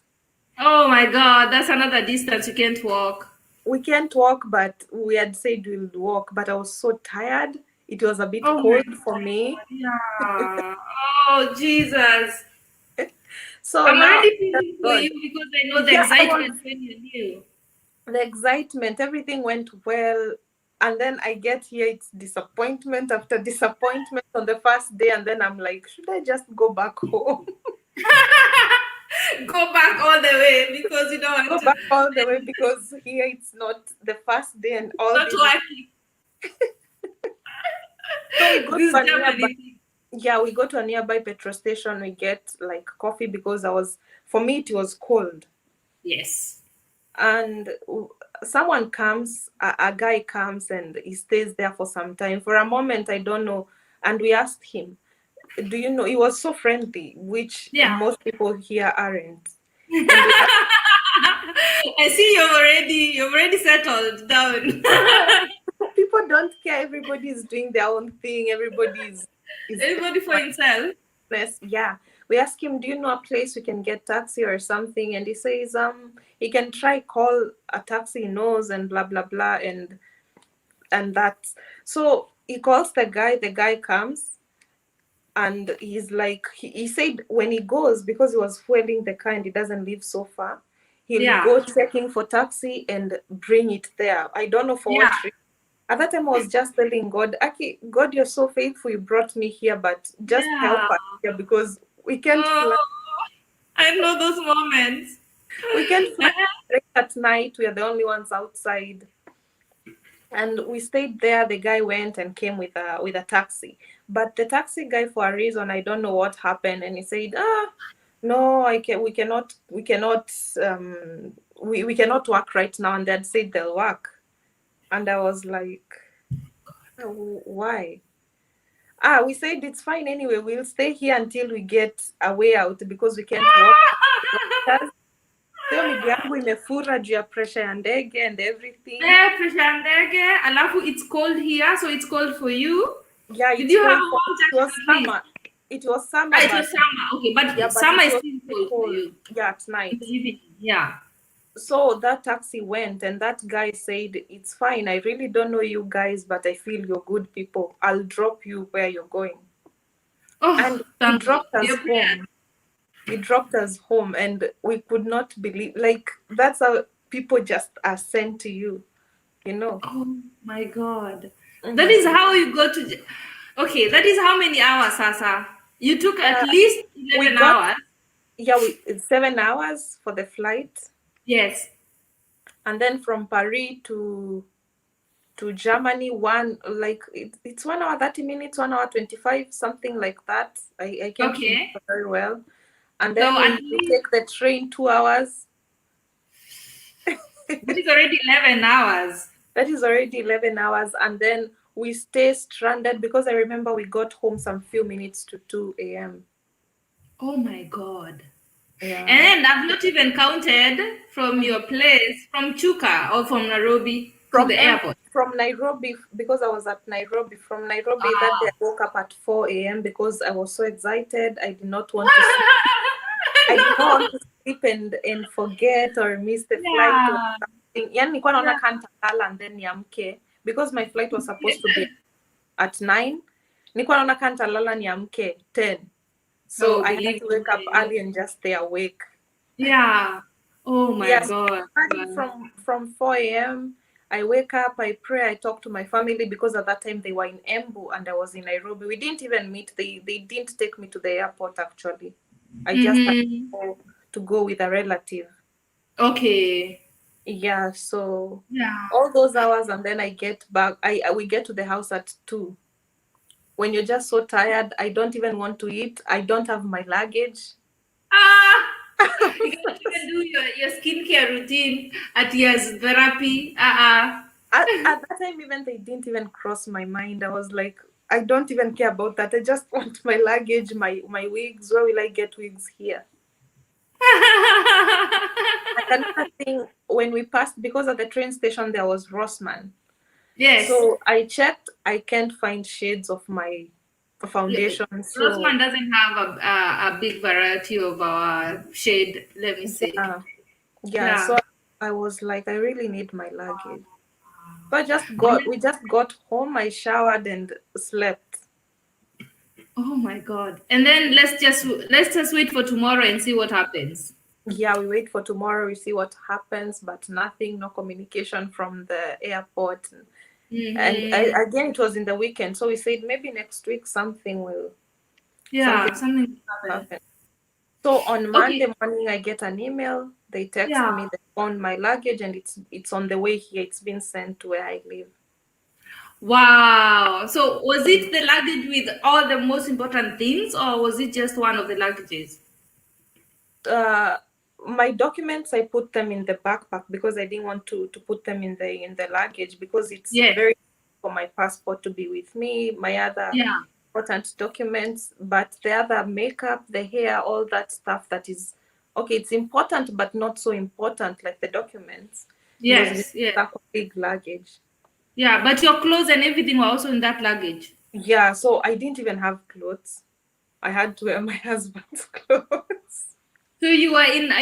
Oh my God, that's another distance you can't walk. We can't walk, but we had said we'll walk, but I was so tired. It was a bit Oh my cold for me. God, yeah. Oh Jesus. So I'm now, already thank feeling for God. you because I know the Yeah, I was excitement when you knew. the excitement, everything went well. And then I get here, it's disappointment after disappointment on the first day. And then I'm like, should I just go back home? Go back all the way because you don't Go want to. back all the way because here it's not the first day and It's all not this. working. So we go to This a nearby. Germany thing. Yeah, we go to a nearby petrol station. We get like coffee because for me, it was cold. Yes. And someone comes, a guy comes and he stays there for some time. For a moment, I don't know. And we asked him, do you know, he was so friendly, which Yeah. most people here aren't. And we asked, I see you've already settled down. yeah, people don't care. Everybody is doing their own thing. Everybody is Everybody for himself. mindless. Yeah. We ask him, do you know a place we can get taxi or something? And he says, he can try call a taxi he knows and blah blah blah and that. So he calls the guy comes and he's like he said when he goes, because he was fueling the car and he doesn't live so far, he'll Yeah. go checking for taxi and bring it there. I don't know for Yeah. what reason. At that time I was just telling God, Aki, God, you're so faithful, you brought me here, but just help Yeah. us here because we can't fly. Oh, I know those moments. We can't fly straight at night. We are the only ones outside. And we stayed there. The guy went and came with a taxi, but the taxi guy, for a reason I don't know what happened, and he said, no, we cannot work right now. And they had said they'll work, and I was like, why? We said it's fine anyway. We'll stay here until we get a way out because we can't walk. Sio miguu yangu imefura juu ya pressure ya ndege and everything. Pressure ndege, alafu it's cold here, so it's cold for you. Yeah, Did it's you have cold a for warm it was jacket at least? summer. It was summer, Ah, it but was summer. Okay, yeah, but but summer it is was still really cold for cold. you Yeah, at in night. the evening. Yeah. So that taxi went, and that guy said, "It's fine. I really don't know you guys, but I feel you're good people. I'll drop you where you're going." Oh, And he thank God. dropped us Your prayer. home. He dropped us home, and we could not believe. Like that's how people just are sent to you, you know. Oh my God. That is Mm-hmm. how you go to. Okay, that is how many hours, Sasa? You took at Uh, least we 11 got hours. it's 7 hours for the flight, Yes. and then from Paris to Germany, it's 1 hour 30 minutes, 1 hour 25, something like that. I can't remember Okay. very well. And So then at we least take the train 2 hours. that is already 11 hours. That is already 11 hours. And then we stay stranded because I remember we got home some few minutes to 2 a.m. Oh my God. Yeah. And I've not even counted from your place, from Chuka or from Nairobi to From the M airport. from Nairobi, because I was at Nairobi. From Nairobi that day Ah. I woke up at 4 a.m. because I was so excited. I did not want to sleep. I did not want to sleep and forget or miss the flight or Yeah. something. Yani nilikuwa naona Yeah. kantalala and then niamke because my flight was supposed to be at 9. Nilikuwa naona kantalala niamke 10. So Oh, I had believe to wake up me. early and just stay awake. Yeah. Oh my Yes, God. starting Wow. from 4 a.m. I wake up, I pray, I talk to my family because at that time they were in Embu and I was in Nairobi. We didn't even meet. They didn't take me to the airport actually. I just had Mm-hmm. to go with a relative. Okay. Yeah, so Yeah. all those hours and then I get back. We get to the house at 2. When you're just so tired, I don't even want to eat. I don't have my luggage. Ah, you cannot even do your skincare routine at your therapy. At that time, even they didn't even cross my mind. I was like, I don't even care about that. I just want my luggage, my wigs. Where will I get wigs here? And another thing, when we passed, because at the train station there was Rossmann. Yes. So I checked, I can't find shades of my foundation. So Rossmann doesn't have a big variety of shade, let me say. yeah, yeah. Yeah. So I was like, I really need my luggage. So we just got home, I showered and slept. Oh my God. And then let's just wait for tomorrow and see what happens. Yeah, we wait for tomorrow, we see what happens, but nothing, no communication from the airport. And Mm-hmm. again, it was in the weekend, so we said maybe next week something Yeah, something will happened. happen. So on Okay. Monday morning, I get an email. They text Yeah. me, they found my luggage, and it's on the way here. It's been sent to where I live. Wow. So was it the luggage with all the most important things, or was it just one of the luggages? uh, my documents, I put them in the backpack because I didn't want to put them in the luggage because it's Yes. very for my passport to be with me, my other Yeah. important documents, but the other makeup, the hair, all that stuff that is okay, it's important but not so important like the documents. It was in Yes. Yes. a big luggage. Yeah. But your clothes and everything were also in that luggage. Yeah, so I didn't even have clothes. I had to wear my husband's clothes. So you were in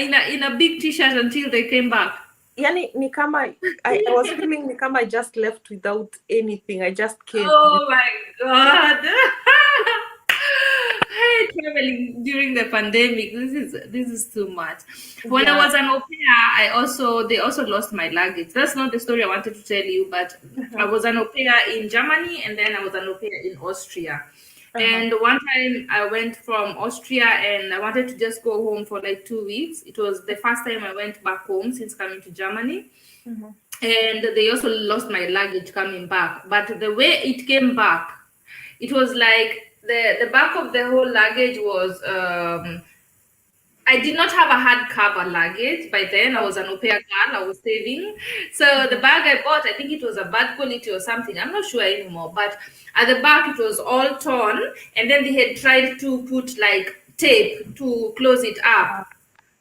a big t-shirt until they came back. Yani ni kama I was feeling ni kama I just left without anything. I just came. Oh my God. Hey, traveling during the pandemic. This is too much. When I Yeah. was an au pair, they also lost my luggage. That's not the story I wanted to tell you, but I Uh-huh. was an au pair in Germany and then I was an au pair in Austria. Uh-huh. And one time I went from Austria and I wanted to just go home for like 2 weeks. It was the first time I went back home since coming to Germany, Mhm. and they also lost my luggage coming back, but the way it came back, it was like the back of the whole luggage was I did not have a hardcover luggage by then. I was an au pair girl. I was saving. So the Mhm. bag I bought, I think it was a bad quality or something. I'm not sure anymore. But at the back, it was all torn. And then they had tried to put like tape to close it up.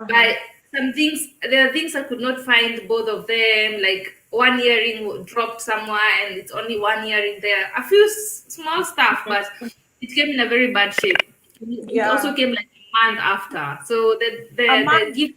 Uh-huh. But there are things I could not find both of them. Like one earring dropped somewhere and it's only one earring there. A few small stuff, but it came in a very bad shape. It also Yeah. came like a month after. So A the month. gift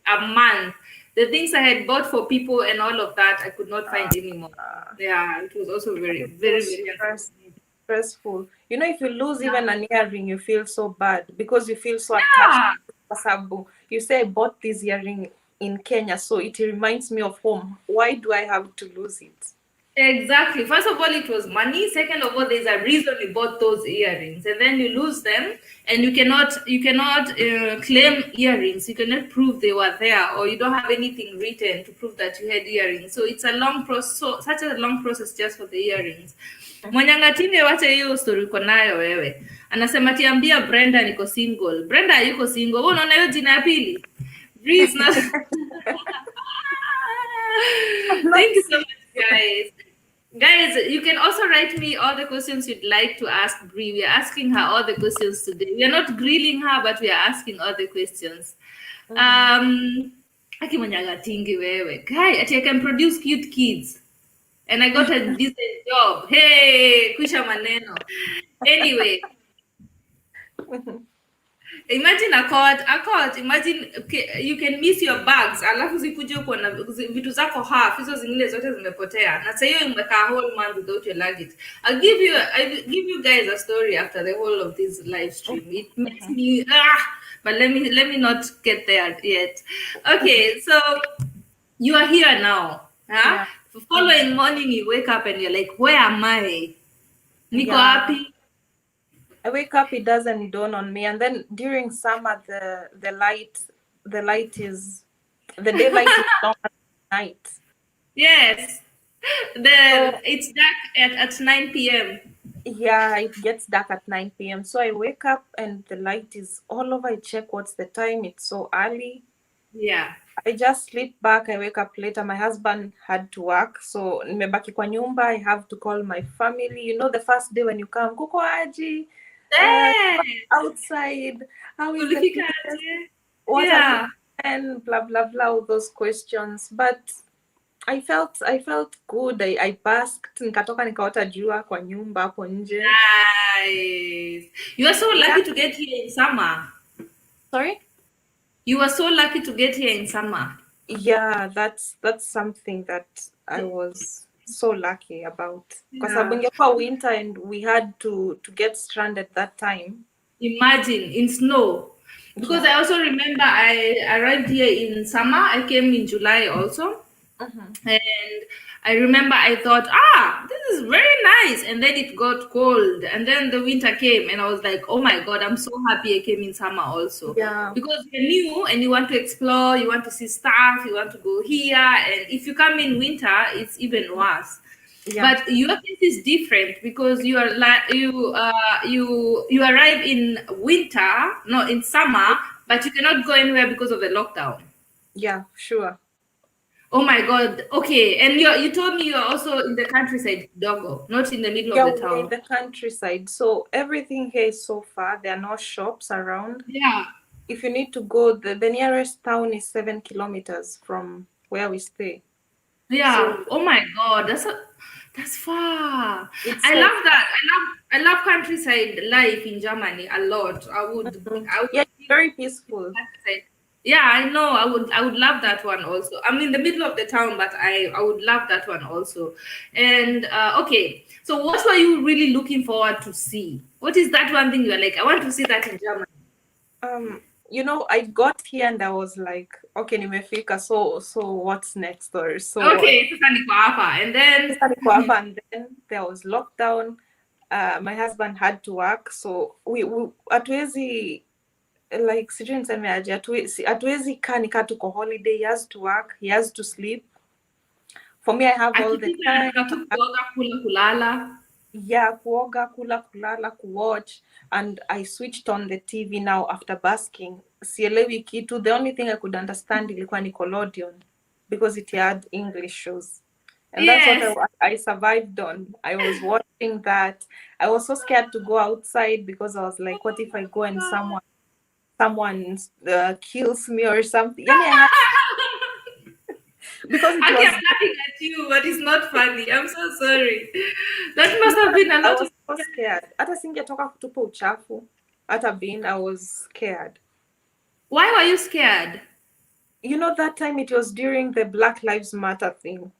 a month. The things I had bought for people and all of that I could not Uh, find anymore. Yeah, it was also very, it's so very, very unfortunate. stressful. You know, if you lose Yeah. even an earring, you feel so bad because you feel so attached Yeah. to Sabu. You say, I bought this earring in Kenya, so it reminds me of home. Why do I have to lose it? Exactly. First of all, it was money. Second of all, there's a reason you bought those earrings, and then you lose them, and you cannot claim earrings. You cannot prove they were there, or you don't have anything written to prove that you had earrings. So it's a long process. So, such a long process just for the earrings. Mwanyangatinde, wacha hiyo story uko nayo wewe. Anasema tiambia Brenda niko single. Brenda yuko single. Wewe unaona hiyo jina ya pili? Bree is not. I'm not Thank you so sick. much, guys. Guys, you can also write me all the questions you'd like to ask Brie. We are asking her all the questions today. We are not grilling her, but we are asking all the questions. Mhm. Um, Akimanyaga wewe. Guy, ati I can produce cute kids. And I got a decent job. Hey, kwisha maneno. Anyway, Imagine a court, imagine okay, you can miss your bags alafu zikuje uko na vitu zako half, hizo zingine zote zimepotea na sasa hiyo imekaa whole month without your luggage. I'll give you guys a story after the whole of this live stream. It makes me but let me not get there yet. Okay, so you are here now, huh? Yeah. Following morning you wake up and you're like, where am I? Niko Yeah. wapi? I wake up, it doesn't dawn on me, and then during summer, the daylight is long at night. Yes. So It's dark at 9 p.m. yeah, it gets dark at 9 p.m. So I wake up and the light is all over. I check what's the time. It's so early. Yeah. I just sleep back. I wake up later. My husband had to work, so nimebaki kwa nyumba. I have to call my family. You know, the first day when you come, kuko aji, Eh, outside. How is the ulifika place? aje? What have Yeah. you done? Blah blah blah. All those questions, but I felt good. I basked. Nikatoka nikaota jua kwa nyumba hapo nje. Nice. You are so Yeah. lucky to get here in summer. Sorry. You are so lucky to get here in summer. Yeah, that's something that I was so lucky about. Kwa sababu Yeah. ingekuwa winter and we had to get stranded that time. Imagine in snow. Because I also remember I arrived here in summer. I came in July also. And I remember I thought, this is very nice. And then it got cold. And then the winter came, and I was like, oh my God, I'm so happy I came in summer also. Yeah. Because you're new and you want to explore, you want to see stuff, you want to go here. And if you come in winter, it's even worse. Yeah. But your case is different because you are like you arrive in winter, no, in summer, but you cannot go anywhere because of the lockdown. Yeah, sure. Oh my God. Okay. And you told me you're also in the countryside, Dogo, not in the middle Yeah, of the we're in town. the countryside. So everything here is so far. There are no shops around. Yeah. If you need to go, the nearest town is 7 kilometers from where we stay. Yeah. So Oh my God. That's far. it's I so love that. I love countryside life in Germany a lot. I would yeah, it's very peaceful. countryside. Yeah, I know. I would love that one also. I'm in the middle of the town, but I would love that one also. And okay, so what were you really looking forward to see? What is that one thing you're like, I want to see that in Germany? You know, I got here and I was like, okay, nimefika, so what's next? Or so Okay, sasa niko hapa. And then and then there was lockdown. My husband had to work, so we hatuwezi like sijui niseme aje, hatuwezi kaa nikaa tuko holiday. He has to work, he has to sleep. For me, I have all the akifika time. anataka tu kuoga, kula, kulala. Yeah, kuoga, kula, kulala, kuwatch, and I switched on the TV now after basking. Sielewi kitu. The only thing I could understand ilikuwa Nickelodeon because it had English shows. And that's Yes. what I survived on. I was watching that. I was so scared to go outside because I was like, what if I go and someone kills me or something? Yani I had, because it Okay, was I'm laughing at you, but it's not funny. I'm so sorry. That must have been a I lot was of. so scared. Hata singetoka kutupa uchafu. Hata being, I was scared. Why were you scared? You know, that time it was during the Black Lives Matter thing.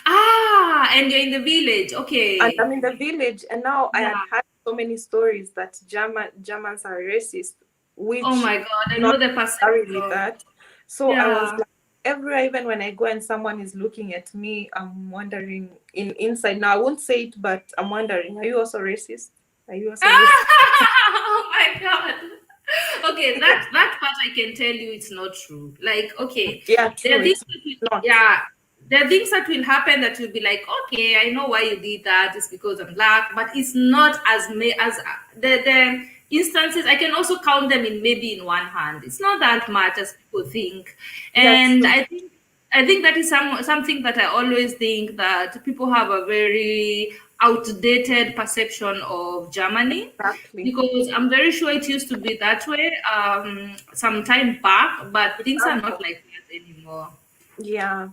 And you're in the village. Okay. And I'm in the village, and now I Yeah. had heard so many stories that Germans are racist, which Oh my God, I not know the necessarily perception. that. So I was Yeah. like, everywhere, even when I go and someone is looking at me, I'm wondering inside. Now I won't say it, but I'm wondering, are you also racist? Are you also racist? Oh my God. Okay, that part I can tell you it's not true. Like, okay, Yeah, there true. are things It's that will, not. yeah, there are things that will happen that will be like, okay, I know why you did that. It's because I'm black, but it's not as the instances. I can also count them in maybe in one hand. It's not that much as people think, Yeah, and true. I think that is something that I always think that people have a very outdated perception of Germany, Exactly. because I'm very sure it used to be that way some time back, but things are not like that anymore. Yeah.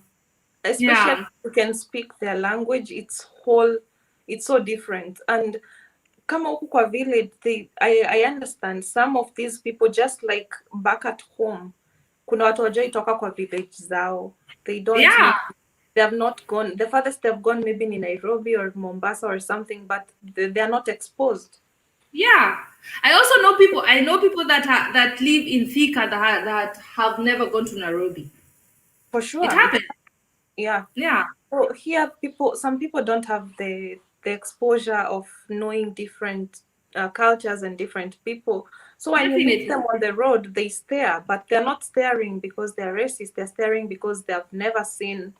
Especially Yeah. if you can speak their language, it's so different. And kama huku kwa village, I understand some of these people, just like back at home, kuna watu wajai toka kwa village zao, they don't know, Yeah, they have not gone, the farthest they've gone maybe in Nairobi or Mombasa or something, but they are not exposed. yeah. I also know people. I know people that live in Thika that have never gone to Nairobi. For It sure, happens. yeah. Yeah, So here, some people don't have the exposure of knowing different cultures and different people. So when you meet them definitely. on the road, they stare, but they're not staring because they're racist. They're staring because they've never seen,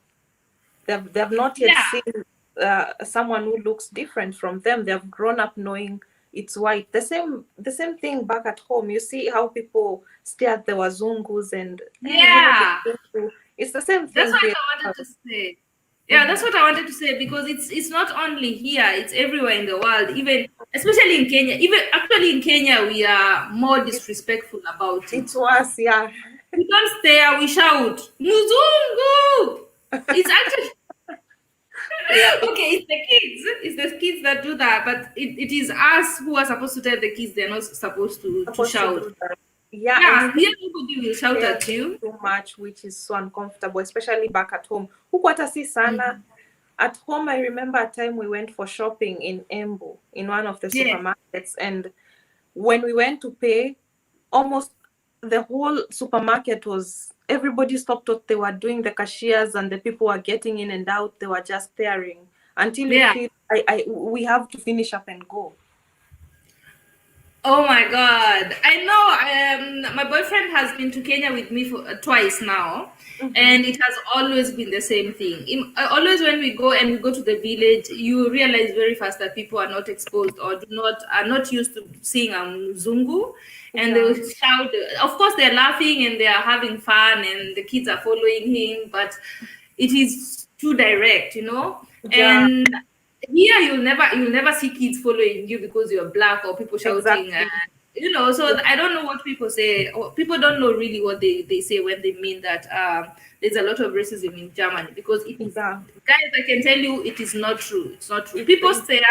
they've not yet Yeah, seen someone who looks different from them. They've grown up knowing it's white. The same thing back at home. You see how people stare at the wazungus and you know the yeah. Zungu. It's the same That's thing what here. I wanted to say. Yeah, that's Mhm. what I wanted to say because it's not only here; it's everywhere in the world. Even especially in Kenya. Even actually in Kenya, we are more disrespectful about it. It's worse, yeah. We don't stare, we shout, Muzungu! It's actually Yeah, okay, it's the kids. It's the kids that do that, but it is us who are supposed to tell the kids they're not supposed to supposed to shout. do that. Yeah, and Yeah, stay here nobody will shout there at you. too much, which is so uncomfortable, especially back at home. Huku hata si sana. Mhm. At home, I remember a time we went for shopping in Embu, in one of the Yeah. supermarkets, and when we went to pay, almost the whole supermarket was, everybody stopped what they were doing, the cashiers and the people were getting in and out, they were just staring until you Yeah. feel we have to finish up and go. Oh my God. I know my boyfriend has been to Kenya with me for twice now, Mm-hmm. and it has always been the same thing. Always when we go and we go to the village, you realize very fast that people are not exposed or are not used to seeing a Mzungu, and they will Yeah, shout. Of course, they're laughing and they are having fun, and the kids are following him, but it is too direct, yeah, and here you'll never see kids following you because you're black or people shouting exactly. so Yeah, I don't know what people say, or people don't know really what they say when they mean that there's a lot of racism in Germany, because it is, yeah. guys, I can tell you it is not true. It's not true. It's People it's stare,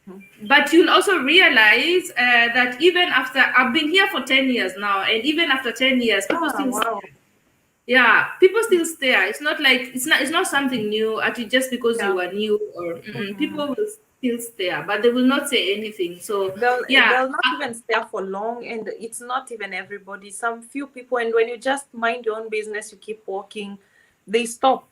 not. but you'll also realize that even after I've been here for 10 years now, and even after 10 years people Ah, still, wow. yeah, people still stare. It's not like it's not something new at you just because Yeah. you are new, or Mhm. people will still stare, but they will not say anything. So They'll yeah, they'll not even stay for long, and it's not even everybody. Some few people, and when you just mind your own business, you keep walking, they stop.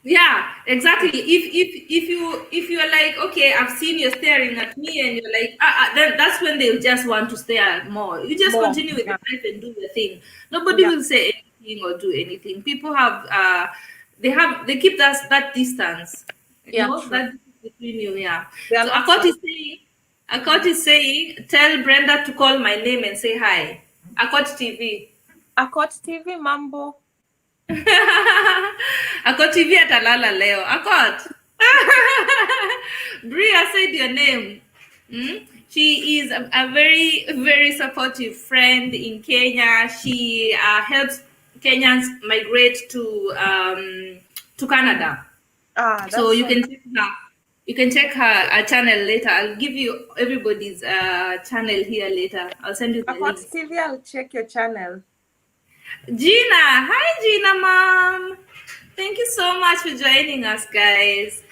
yeah, exactly. If you're like, okay, I've seen you staring at me, and you're like, then that's when they'll just want to stare more. You just More. continue with Yeah. your life and do your thing. Nobody Yeah. will say anything or do anything. People have they keep that distance, Yeah. True. that distance between you. Yeah. They are So not so. Akot is saying, tell Brenda to call my name and say hi. Akot TV. Akot TV Mambo. Akot TV atalala leo. Akot. Bria said your name. She is a very, very supportive friend in Kenya. She helps Kenyans migrate to Canada. Ah, So that's you so. can check her. You can check her channel later. I'll give you everybody's channel here later. I'll send you the Akot link. TV, I'll check your channel. Gina, hi Gina, mom. Thank you so much for joining us, guys.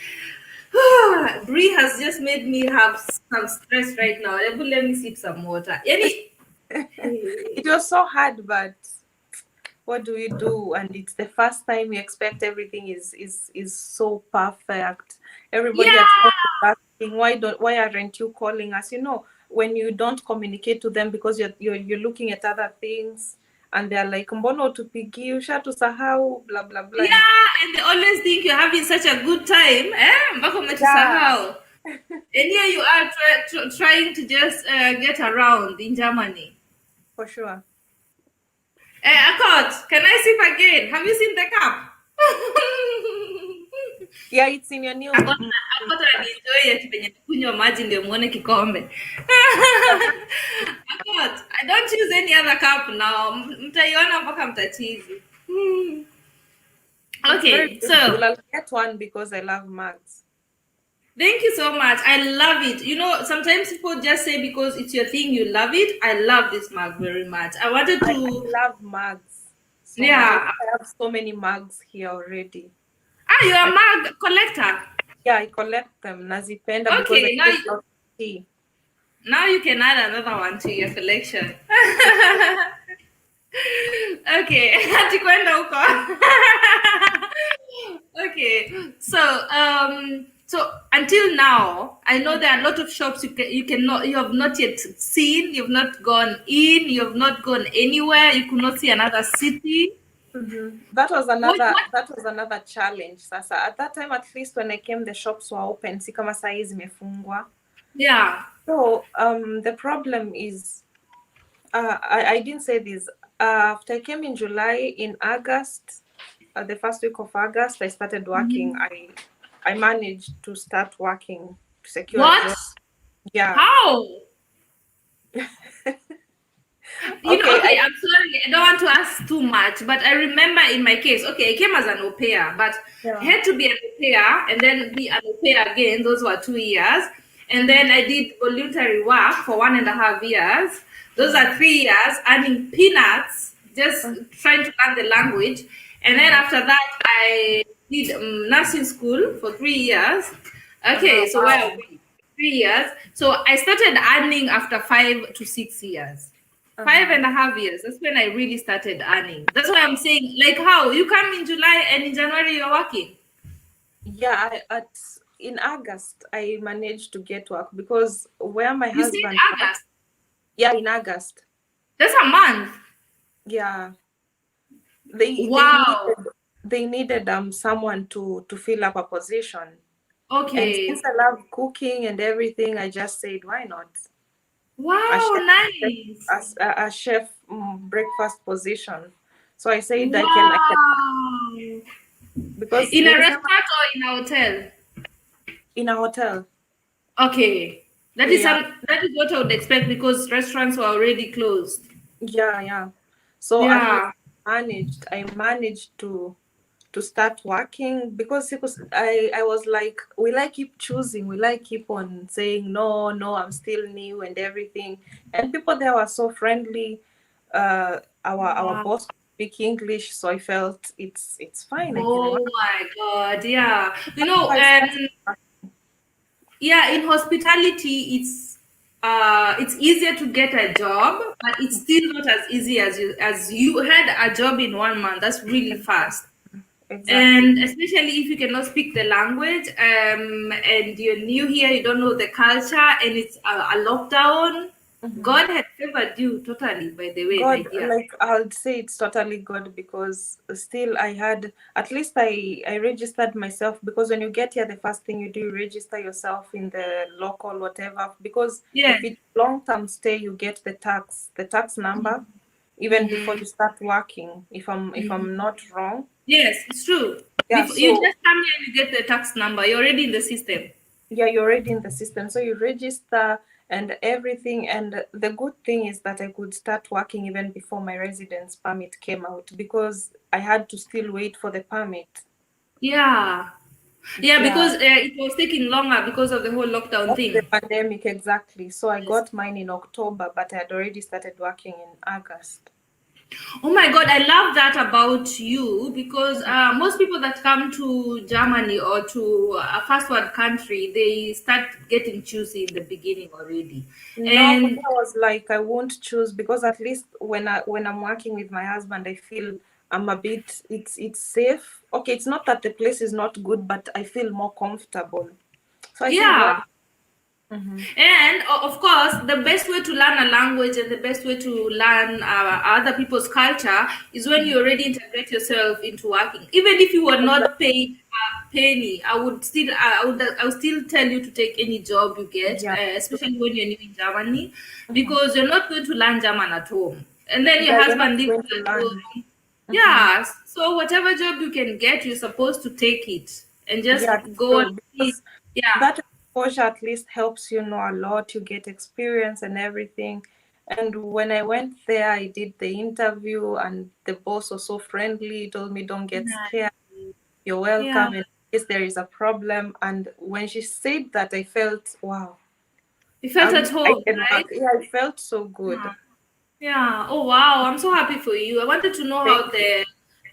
Bree has just made me have some stress right now. Let me sip some water. It was so hard, but what do we do? And it's the first time we expect everything is so perfect. Everybody at Yeah, home is asking, why aren't you calling us? When you don't communicate to them because you're looking at other things, and they're like, mbono utupigi, ushatusahau, blah blah blah. And yeah, and they always think you're having such a good time. Mpaka yeah, umetusahau. And here you are trying to just get around in Germany. for sure. Akot, can I sip again? Have you seen the cup? Yeah, it's in your new Akot anienjoy ati penye kunywa maji ndio muone kikombe. Akot, I don't choose any other cup now. Mtaiona mpaka mtachizi. It's very Okay, so beautiful. I'll get one because I love mugs. Thank you so much. I love it. You know, sometimes people just say because it's your thing, you love it. I love this mug very much. I wanted I to, love mugs so much. I yeah. think I have so many mugs here already. Ah, you're a I, mug collector. yeah, I collect them. Nazipenda because I Okay, use a lot of tea. now you can add another one to your collection. Okay, hatukwenda huko. Okay, so until now, I know there are a lot of shops you have not yet seen. You've not gone in. You have not gone anywhere. You could not see another city. That was What? another What? challenge. Sasa at that time, at least when I came, the shops were open. Si kama saa hii zimefungwa. Yeah. So the problem is, I didn't say this. After I came in July, in August, the first week of August, I started working. I managed to start working to secure a What? job. Yeah. How? You know, Okay. okay, I'm sorry, I don't want to ask too much, but I remember in my case, okay, I came as an au pair, but I Yeah. had to be an au pair and then be an au pair again. Those were 2 years. And then I did voluntary work for 1.5 years. Those are 3 years, earning peanuts, just trying to learn the language. And then after that, I did nursing school for 3 years. Okay, so where are Wow. we? 3 years. So I started earning after 5 to 6 years. 5.5 years. That's when I really started earning. That's why I'm saying, like, how you come in July and in January you're working. Yeah, in August I managed to get work because where my You said husband August. works. Yeah, in August. That's a month. Yeah, they Wow. needed someone to fill up a position. And since Okay. I love cooking and everything, I just said, why not? A Wow. chef, Nice. a chef breakfast position. So I said I can Wow. because In a nilisema restaurant or in a hotel? in a hotel. Okay. Yeah, That is what I would expect because restaurants were already closed. yeah. So at least Yeah. I managed to start working because I was like, will I keep choosing? Will I keep on saying no, I'm still new and everything? And people there were so friendly. Our Wow. boss speak English, so I felt it's fine. I can Oh work. my God. Yeah. You That's know, why I started. yeah, in hospitality it's easier to get a job, but it's still not as easy as you had a job in 1 month. That's really fast. Exactly. And especially if you cannot speak the language, and you're new here, you don't know the culture, and it's a lockdown. Mhm. God had favored you totally, by the way, my God, dear. like I would say it's totally God because still I had at least I registered myself because when you get here the first thing you do you register yourself in the local whatever because Yes. if it's long term stay you get the tax number even before Mm-hmm. you start working if I'm not wrong. Yes, it's true. Yeah, Before you so just come here and you get the tax number, you're already in the system. yeah, you're already in the system. So you register and everything. And the good thing is that I could start working even before my residence permit came out because I had to still wait for the permit. Yeah. Yeah, Yeah, because it was taking longer because of the whole lockdown of the thing. pandemic, exactly. So I Yes. got mine in October, but I had already started working in August. Oh my God, I love that about you because most people that come to Germany or to a first world country, they start getting choosy in the beginning already. No, for me, And I was like, I won't choose because at least when I'm working with my husband, I feel I'm a bit it's safe. Okay, it's not that the place is not good, but I feel more comfortable. So I said, why? yeah, Mm-hmm. and of course, the best way to learn a language and the best way to learn other people's culture is when you already integrate yourself into working. Even if you were not paid a penny, I would still tell you to take any job you get, Yeah. especially when you're new in Germany, Mm-hmm. because you're not going to learn German at home, and then your Yeah, you're not husband lives going to at learn. home. Mm-hmm. Yeah, so whatever job you can get, you're supposed to take it and just Yeah, go and true. see. Because Yeah. that exposure at least helps you know a lot. You get experience and everything. And when I went there, I did the interview, and the boss was so friendly. He told me, "Don't get scared. You're Yeah. welcome." yes, there is a problem. And when she said that, I felt, wow, You felt at I home, can right? work. Yeah, I felt so good. Yeah. Oh wow, I'm so happy for you. I wanted to know Thank how you.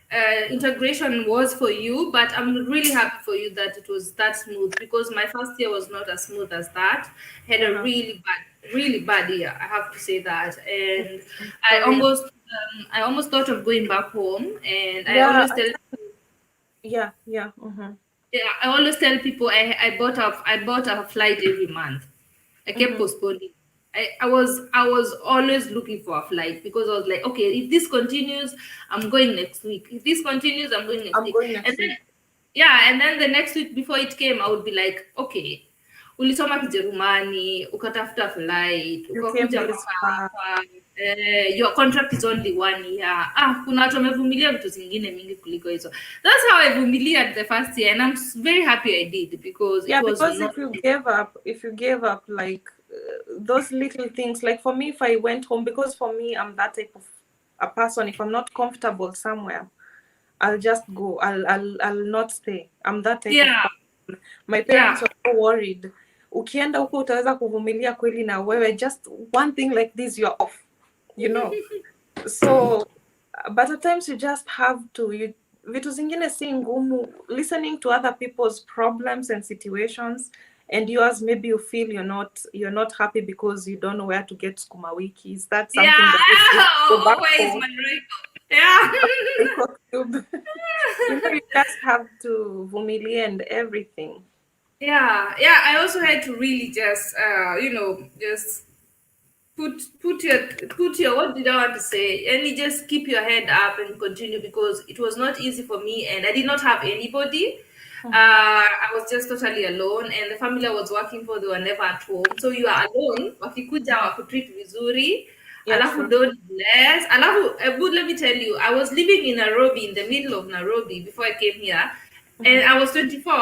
the integration was for you, but I'm really happy for you that it was that smooth, because my first year was not as smooth as that. I had a Uh-huh. really bad year. I have to say that, and I'm I sorry. almost I almost thought of going back home, and I Yeah, always tell yeah, yeah. Mm-hmm. yeah, I always tell people I bought a flight every month. I kept Mm-hmm. postponing. I was always looking for a flight, because I was like, okay, if this continues, I'm going next week. If this continues, I'm going next I'm week. going And next then week. yeah, and then the next week before it came, I would be like, okay, ulisoma Kijerumani, ukatafuta flight, You came ukakuja this mpaka far. hapa, your contract is only 1 year. Kuna watu wamevumilia vitu zingine mingi kuliko hizo. That's how I vumilia the first year, and I'm very happy I did, because it Yeah, was because not. if you gave up, like those little things, like for me, if I went home, because for me, I'm that type of a person. If I'm not comfortable somewhere, I'll just go. I'll not stay. I'm that type of Yeah, person. My parents yeah. were so worried. Ukienda huko utaweza kuvumilia kweli na wewe, just one thing like this, you're off, you know. So but at times you just have to, vitu zingine si ngumu, listening to other people's problems and situations, and yours, maybe you feel you're not happy because you don't know where to get sukuma wiki. Is that something Yeah, that you go back where is home? my Rico? Yeah. Rico cube. You just have to vumilia and everything. Yeah, yeah. I also had to really just, just put your what did I want to say? And you just keep your head up and continue, because it was not easy for me, and I did not have anybody. Mm-hmm. I was just totally alone, and the family I was working for, they were never at home. So you are alone. Wakikuja wakutreat vizuri. Yeah, Alafu true. don't bless. Alafu, but let me tell you, I was living in Nairobi, in the middle of Nairobi, before I came here, and Mm-hmm. I was 24.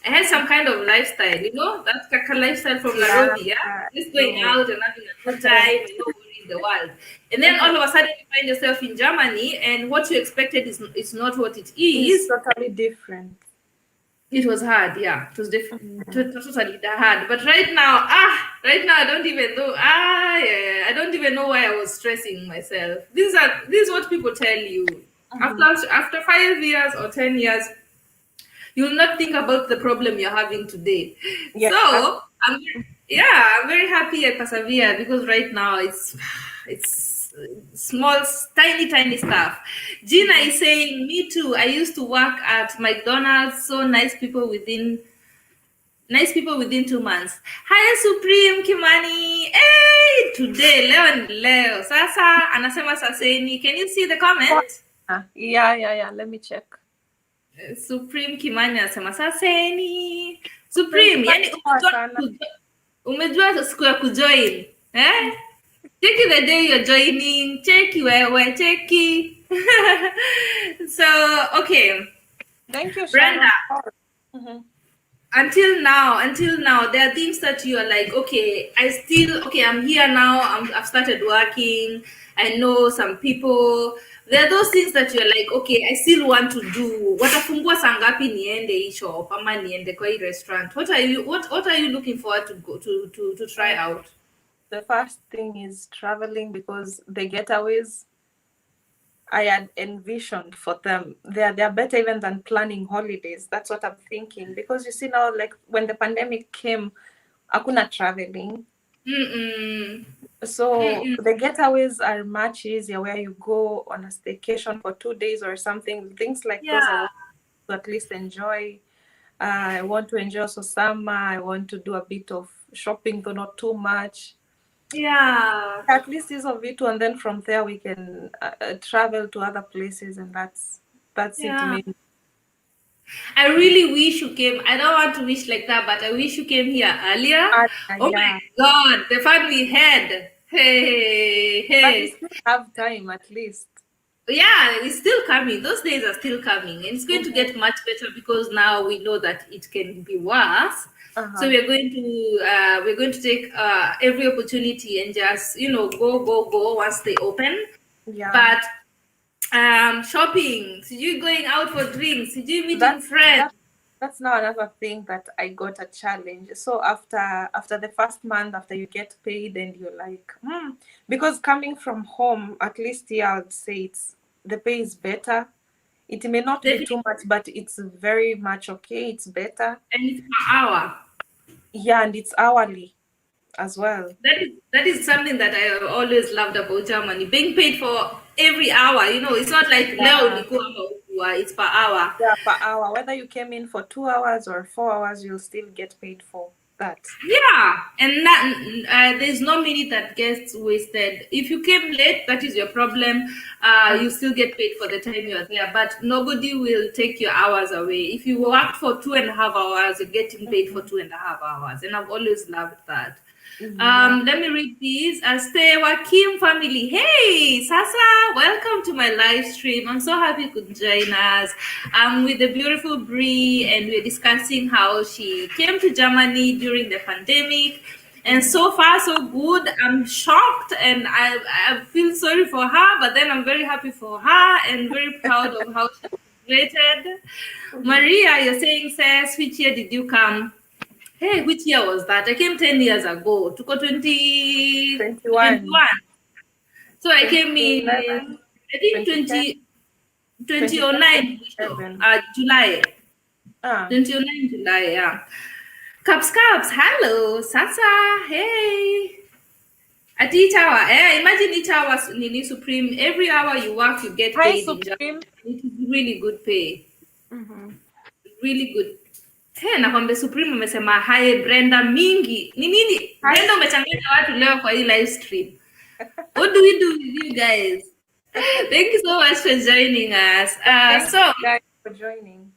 I had some kind of lifestyle, that kaka lifestyle from Yeah, Nairobi, yeah? Just going true. out and having a good time and no worry in the world. And then all of a sudden you find yourself in Germany, and what you expected is not what it It's is. totally different. It was hard, yeah. It was different. Mm-hmm. It was totally hard. But right now I don't even know. Yeah, I don't even know why I was stressing myself. This is what people tell you. Mm-hmm. After 5 years or 10 years, you will not think about the problem you're having today. Yeah, So I'm very happy I persevered, because right now it's small, tiny stuff. Gina mhm. is saying, me too. I used to work at McDonald's. So nice people within 2 months. Hi Supreme Kimani. Hey, today leo ni leo. Sasa anasema saseni. Can you see the comment? Yeah. Let me check. Supreme Kimani anasema saseni. Supreme Supreme, yani poa sana. umejua siku ya kujoin. Eh? Cheki the day you're joining. Cheki wewe, cheki. So, okay. Thank you, Brenda, Sharon. Mm-hmm. until now, there are things that you are like, okay, I'm here now. I've started working. I know some people. There are those things that you're like, okay, I still want to do. Watafungua saa ngapi niende hii shop ama niende kwa hii restaurant? What are you looking forward to go to try out? The first thing is traveling, because the getaways I had envisioned for them, they're better even than planning holidays. That's what I'm thinking. Because you see now, like when the pandemic came, hakuna traveling. Mm-mm. So Mm-mm. the getaways are much easier, where you go on a staycation for 2 days or something. Things like those I Yeah. want to at least enjoy. I want to enjoy also summer. I want to do a bit of shopping, though not too much. Yeah. At least hizo vitu, and then from there we can travel to other places, and that's it Yeah. maybe. I really wish you came. I don't want to wish like that, but I wish you came here earlier. Oh my Yeah, God, the fun we had. Hey, but we hey. still have time at least. Yeah, it's still coming. Those days are still coming, and it's going to Mhm. get much better, because now we know that it can be worse. So Uh-huh. we're going to take every opportunity and just go once they open. Yeah, But shopping, you going out for drinks, you meeting that's friends. That's now another thing that I got a challenge. So after the first month, after you get paid and you're like, because coming from home, at least here I'd say it's the pay is better. It may not be Definitely. too much, but it's very much okay. It's better. And it's per hour. Yeah, and it's hourly as well. That is something that I have always loved about Germany. Being paid for every hour. It's not like leo Yeah, ni kuwa, it's per hour. yeah, per hour. Whether you came in for 2 hours or 4 hours, you'll still get paid for that. Yeah, and there's no minute that gets wasted. If you came late, that is your problem. You still get paid for the time you are there, but nobody will take your hours away. If you worked for 2.5 hours, you're getting paid for 2.5 hours, and I've always loved that. Yeah. Let me read these. Stay Kim family. Hey, Sasa, welcome to my live stream. I'm so happy you could join us. I'm with the beautiful Bree, and we're discussing how she came to Germany during the pandemic. And so far, so good. I'm shocked and I feel sorry for her, but then I'm very happy for her and very proud of how she graduated. Maria, you're saying, Says, which year did you come? Hey, which year was that? I came 10 years ago. Took 21, 2021. So I came in, 2011, I think 2010, 2010, 2009, seven. July. Ah, 2009 July, yeah. Cups, hello. Sasa, hey. At each hour, imagine each hour Nini Supreme. Every hour you work, you get hi paid in Japan. Supreme. It is really good pay. Mhm. Really good. Hey, nakwambia Supreme umesema hi Brenda mingi. Ni nini? Hi Brenda umechanganya watu leo kwa hii live stream. What do we do with you guys? Thank you so much for joining us. Thank So you guys for joining.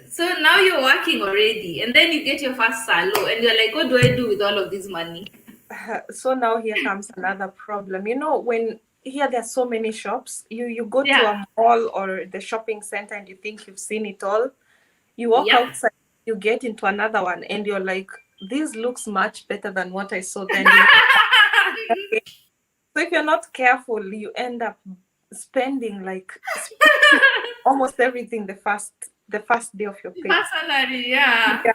so now you're working already, and then you get your first salo, and you're like, what do I do with all of this money? So now here comes another problem. When here there are so many shops, you go to Yeah. a mall or the shopping center and you think you've seen it all. You walk Yep. outside, you get into another one, and you're like, this looks much better than what I saw then. So if you're not careful, you end up spending like almost everything the first day of your pay. First salary, yeah. Yeah.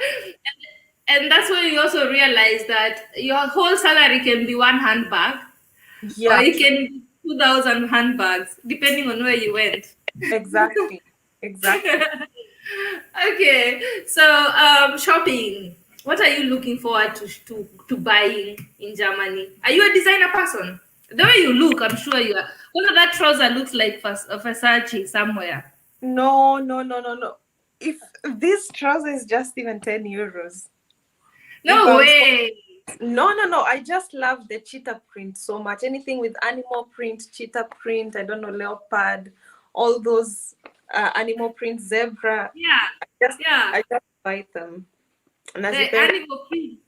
And that's when you also realize that your whole salary can be one handbag, or Yeah, it can be 2,000 handbags, depending on where you went. exactly. Exactly. Okay, so shopping. What are you looking forward to buying in Germany? Are you a designer person? The way you look, I'm sure you are. Whether that trouser looks like Versace somewhere. No, no, no, no, no. If this trouser is just even 10 euros. If No I was way. No, no, no. I just love the cheetah print so much. Anything with animal print, cheetah print, I don't know, leopard, all those animal print, zebra. Yeah, I just yeah. I just buy them. The Nazipenda. animal print.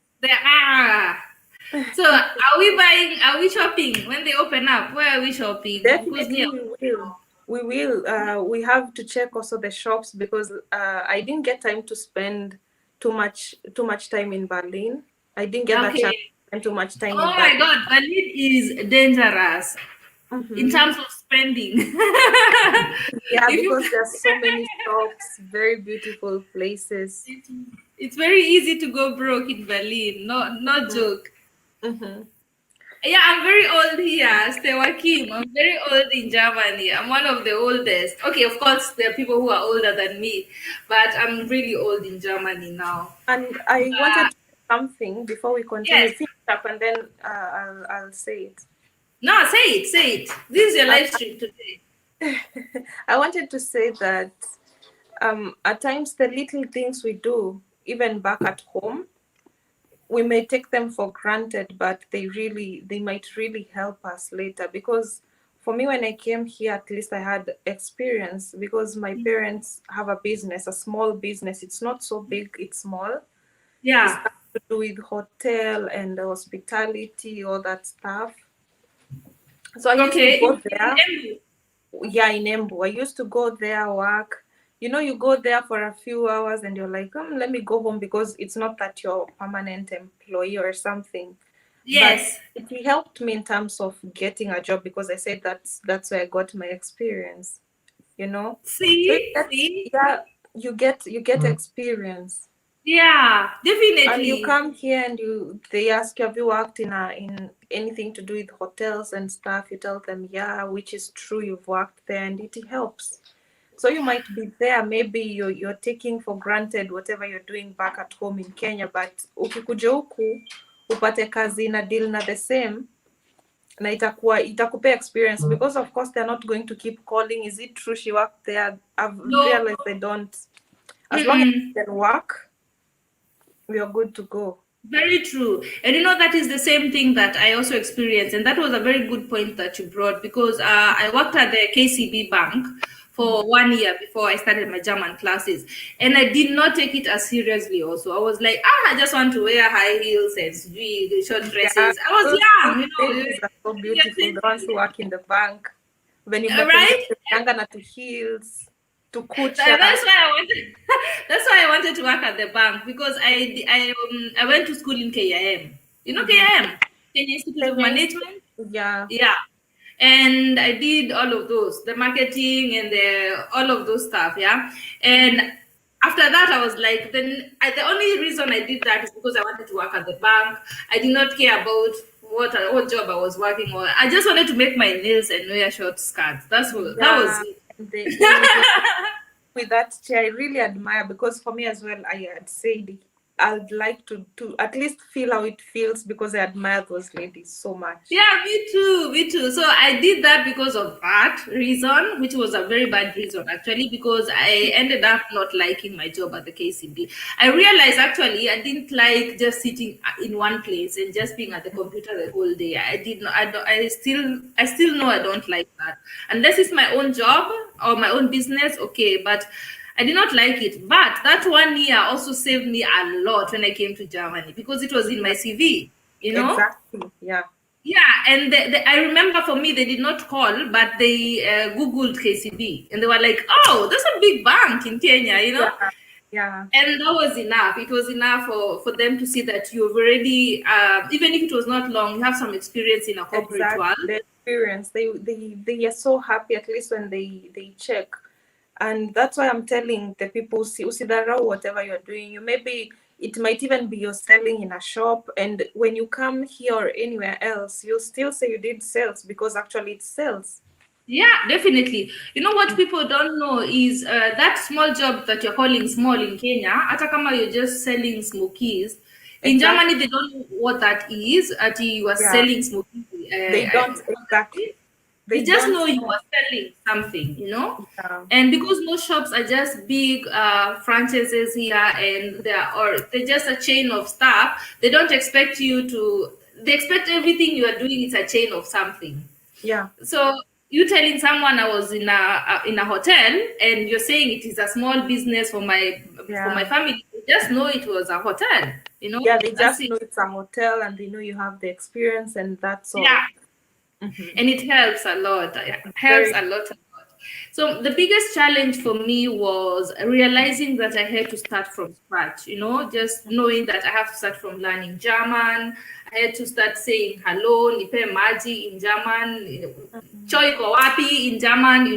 So are we shopping when they open up? Where are we shopping? Because Definitely near. we will. We will. We have to check also the shops because I didn't get time to spend too much time in Berlin. I didn't get that chance Okay. to spend too much time in Oh my Berlin. God, Berlin is dangerous in Mhm. terms of spending. Yeah, If you because there are so many shops, very beautiful places. it's, it's very easy to go broke in Berlin. No joke. Mm-hmm. Yeah, I'm very old here, Stewa Kim. I'm very old in Germany. I'm one of the oldest. Okay, of course, there are people who are older than me, but I'm really old in Germany now. And I wanted to say something before we continue. Yes. Finish up, and then I'll say it. No, say it. This is your I, live stream today. I wanted to say that at times the little things we do, even back at home, we may take them for granted, but they might really help us later. Because for me, when I came here, at least I had experience because my parents have a business, a small business. It's not so big, it's small. It's Yeah. got to do with hotel and hospitality, all that stuff. So I used to Okay. go In there. Embu. Yeah, in Embu. I used to go there, work. You go there for a few hours and you're like, let me go home because it's not that you're a permanent employee or something. But Yes. it helped me in terms of getting a job because I said that's where I got my experience. So See? See? yeah, you get experience. Yeah, And you definitely. come here and they ask you, have you worked in anything to do with hotels and stuff? You tell them, yeah, which is true, you've worked there, and it helps. So you might be there, maybe you're taking for granted whatever you're doing back at home in Kenya, but ukikuja huku upate kazi na deal na the same, na itakupea experience, because of course they're not going to keep calling, is it true she worked there? I've No. realized they don't. As long as Mm-mm. you can work, we are good to go. Very true. And that is the same thing that I also experienced. And that was a very good point that you brought, because I worked at the KCB Bank for 1 year before I started my German classes. And I did not take it as seriously also. I was like, I just want to wear high heels and short Yeah, dresses. I was those young, ladies are so beautiful, the ones who work in the bank. Venye mnatembea right? mkianga na to heels, to kucha. That's why I wanted. That's why I wanted to work at the bank, because I went to school in KIM. You know Mhm. KIM, Kenya Institute of Kenya Management. yeah, Yeah, and I did all of those, the marketing and the all of those stuff. Yeah, and after that, I was like, the only reason I did that is because I wanted to work at the bank. I did not care about what job I was working on. I just wanted to make my nails and wear short skirts. That was yeah. it. And they with that chair, I really admire, because for me as well, I had said I'd like to at least feel how it feels, because I admire those ladies so much. Yeah, me too, me too. So I did that because of that reason, which was a very bad reason actually, because I ended up not liking my job at the KCB. I realized actually I didn't like just sitting in one place and just being at the computer the whole day. I did not. I don't. I still know I don't like that. Unless it's my own job or my own business, okay. But I did not like it. But that 1 year also saved me a lot when I came to Germany, because it was in my Yeah, CV. You know. exactly. Yeah, Yeah, and I remember for me, they did not call, but they Googled KCB, and they were like, "Oh, that's a big bank in Kenya," yeah, yeah. And that was enough. It was enough for them to see that you've already, even if it was not long, you have some experience in a corporate Exactly. world. The experience. They are so happy, at least when they check. And that's why I'm telling the people, see usidharau whatever you're doing. You maybe it might even be you're selling in a shop, and when you come here or anywhere else, you'll still say you did sales, because actually it's sales. Yeah, definitely. You know what people don't know is that small job that you're calling small in Kenya, hata kama you're just selling smokies. In Exactly. Germany, they don't know what that is. At you are Yeah. selling smokies. They don't What that exactly. is. They They just don't know you know. are selling something. Yeah. And because most shops are just big franchises here, and they're just a chain of stuff, they don't expect you to. They expect everything you are doing is a chain of something. Yeah. So you telling someone I was in a hotel, and you're saying it is a small business for my Yeah. family, they just know it was a hotel. Yeah. They That's just it. know it's a hotel, and they know you have the experience, and that's Yeah, all. Hmm. and it helps a lot. It helps Very. a lot. So the biggest challenge for me was realizing that I had to start from scratch, just knowing that I have to start from learning German. I had to start saying hello, nipe maji in German, Mhm. choi ko wapi in German.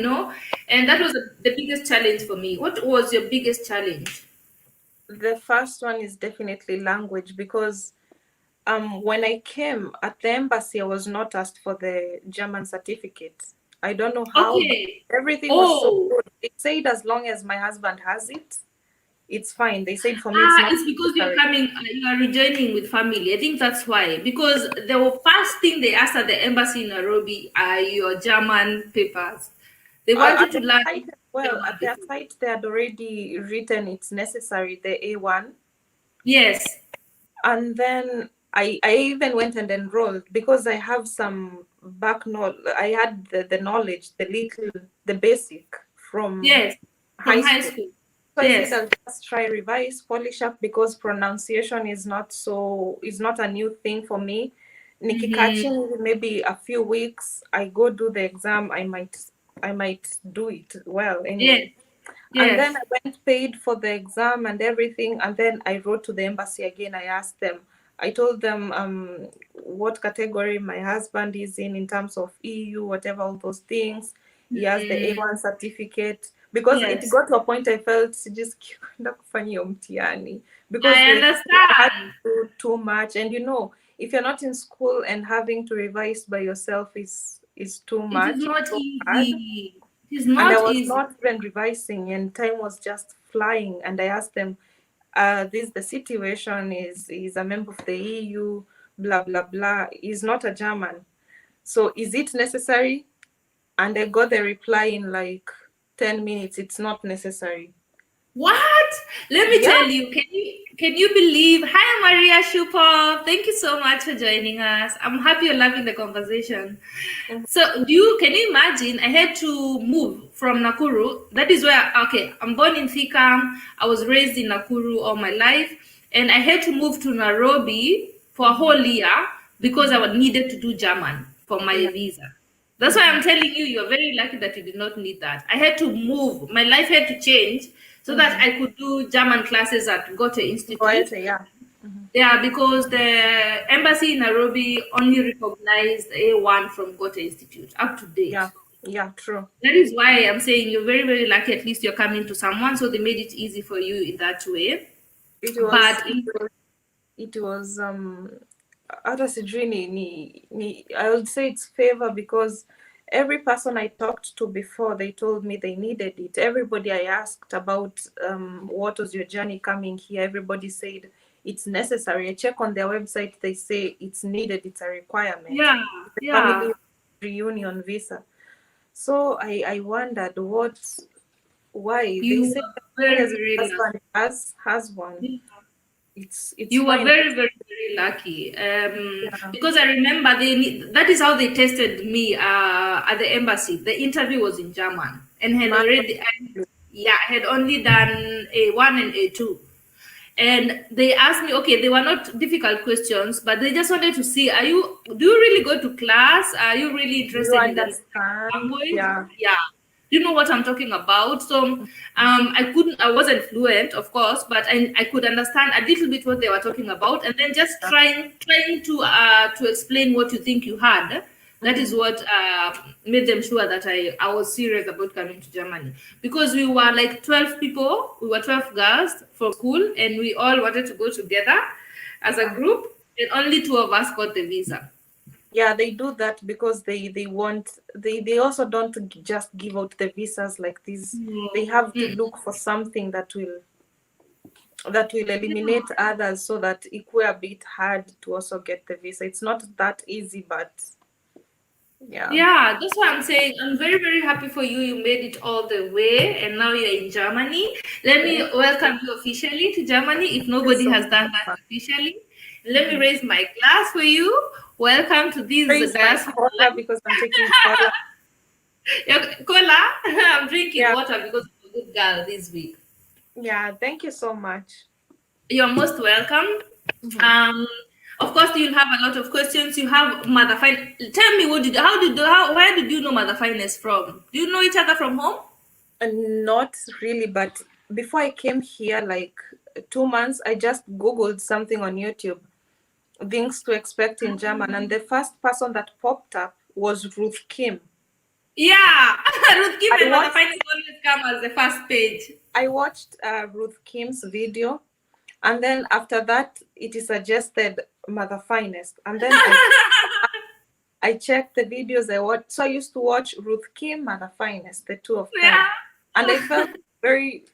And that was the biggest challenge for me. What was your biggest challenge? The first one is definitely language, because when I came at the embassy, I was not asked for the German certificate. I don't know how, but Okay. everything was so Oh, good. They said as long as my husband has it, it's fine. They said for me it's not it's because necessary. you are rejoining with family. I think that's why. Because the first thing they asked at the embassy in Nairobi are your German papers. They want you At to their learn site as well, German at their before. site they had already written it's necessary, the A1. Yes. And then I even went and enrolled, because I have some I had the knowledge, the basic from Yes. high From high school. school. So I said Yes. I'll just try revise, polish up, because pronunciation is not a new thing for me. Nikikaa Mm-hmm. chini maybe a few weeks, I go do the exam, I might do it well Yes. anyway. And then Yes. I went, paid for the exam and everything, and then I wrote to the embassy again. I asked them, I told them what category my husband is in terms of EU, whatever, all those things. He has the Mm-hmm. A1 certificate. because it Yes, got to a point I felt sijisikii kufanya hiyo mtihani because I like I had understand. to do too much, and if you're not in school and having to revise by yourself is too It is much, not so hard. easy. It is And I not was easy. not even revising, and time was just flying. And I asked them, this the situation is a member of the EU, blah blah blah. He's not a German, so is it necessary? And I got the reply in like 10 minutes. It's not necessary. What? Let me Yeah. tell you. Can you believe? Hi, Maria Shupov. Thank you so much for joining us. I'm happy you're loving the conversation. Mhm. So, can you imagine? I had to move from Nakuru. That is where, okay, I'm born in Thika. I was raised in Nakuru all my life, and I had to move to Nairobi for a whole year because I needed to do German for my Yeah. visa. That's why Mm-hmm. I'm telling you, you're very lucky that you did not need that. I had to move. My life had to change so that Mm-hmm. I could do German classes at Goethe Go ahead. Institute. Yeah. Mm-hmm. Yeah, because the embassy in Nairobi only recognized A1 from Goethe Institute up to date. Yeah. Yeah. True. That is why I'm saying you're very, very lucky. At least you're coming to someone, so they made it easy for you in that way. It was. But It was. It was. Hata sijui I would say it's favor because every person I talked to before, they told me they needed it. Everybody I asked about what was your journey coming here, everybody said it's necessary. I check on their website, they say it's needed, it's a requirement. yeah, The yeah, family reunion visa. So I wondered why they you say were as long very, as your very husband has one, lucky. it's You were fine. very, very, very lucky. Yeah. Because I remember that is how they tested me at the embassy. The interview was in German, and I had only done A1 and A2. And they asked me, okay, they were not difficult questions, but they just wanted to see, do you really go to class? Are you really You interested in the understand? language? Yeah. Yeah. Do you know what I'm talking about? So I wasn't fluent, of course, but I could understand a little bit what they were talking about, and then just trying to explain what you think you had. That is Mm-hmm. what made them sure that I was serious about coming to Germany, because we were like 12 people. We were 12 girls for school, and we all wanted to go together as a group, and only two of us got the visa. Yeah, they do that because they want they also don't just give out the visas like this. They have to Mm. look for something that will eliminate others so that it will a bit hard to also get the visa. It's not that easy, but yeah. Yeah, that's what I'm saying. I'm very, very happy for you. You made it all the way, and now you're in Germany. Let me Thank welcome you officially to Germany if you nobody so has done that much. officially. Let me raise my glass for you. Welcome to this Raise my glass with cola life. because I'm taking cola. Yeah, Cola, I'm drinking Yeah, water because I'm a good girl this week. yeah. Thank you so much. You're most welcome. Mhm. Um, of course, you'll have a lot of questions. You have Mother Fine. Tell me, where did you know Mother Finest from? Do you know each other from home? Not really, but before I came here, like 2 months, I just Googled something on YouTube, things to expect in German, and the first person that popped up was Ruth Kim. Yeah, Ruth Kim I and Mother watched Finest always come as the first page. I watched Ruth Kim's video, and then after that, it is suggested Mother Finest, and then I checked the videos I watched. So I used to watch Ruth Kim, Mother Finest, the two of them, Yeah. and I felt very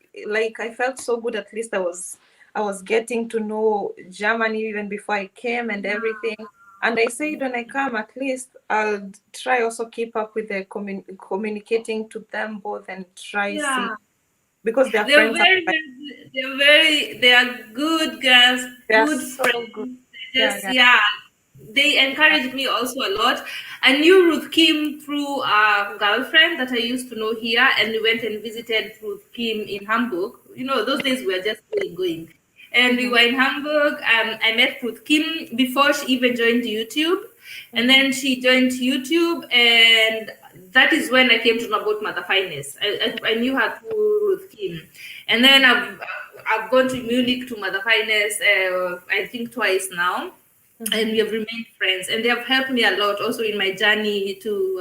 I felt so good. At least I was getting to know Germany even before I came and everything. And I said when I come, at least I'll try also keep up with the communicating to them both and try see Yeah. because their They're friends are very, like they are good girls, they are good so good. friends. Yeah, Just, yeah, they encouraged me also a lot. I knew Ruth Kim through a girlfriend that I used to know here, and we went and visited Ruth Kim in Hamburg. Those days we were just going. And we yeah. were in Hamburg. I met Ruth Kim before she even joined YouTube. And Mhm. then she joined YouTube, and that is when I came to know about Mother Finest. I knew her through Ruth Kim. And then I've gone to Munich to Mother Finest, I think twice now, and Mhm. we have remained friends, and they have helped me a lot also in my journey to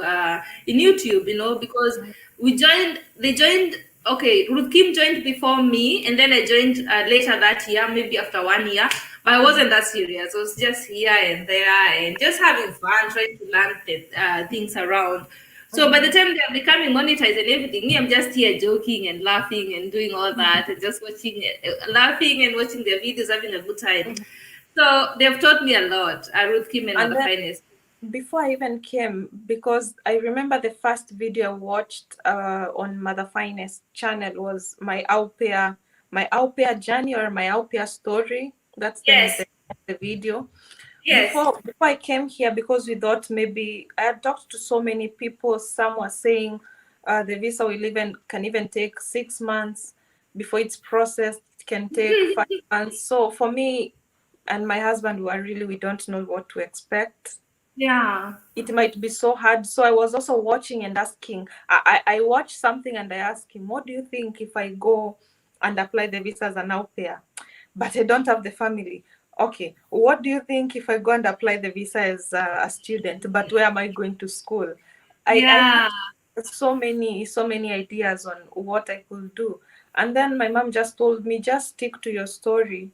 in YouTube, because they joined okay, Ruth Kim joined before me, and then I joined later that year, maybe after 1 year. But I wasn't that serious. I was just here and there and just having fun, trying to learn the, things around. So by the Mhm. time they're becoming monetized and everything, me, I'm just here joking and laughing and doing all that and just watching, laughing and watching their videos, having a good time. Mhm. So they've taught me a lot. Ruth Kim and And Mother then Finest. before I even came, because I remember the first video I watched on Mother Finest channel was my au pair journey or my au pair story. That's Yes, the video. yes, Before I came here, because we thought maybe I had talked to so many people. Some were saying the visa will even can even take 6 months before it's processed. It can take 5 months. So for me and my husband, we don't know what to expect. yeah, It might be so hard. So I was also watching and asking. I watched something and I asked him, what do you think if I go and apply the visa as an au pair, but I don't have the family? Okay, what do you think if I go and apply the visa as a student, but where am I going to school? I yeah, had so many ideas on what I could do. And then my mom just told me, just stick to your story,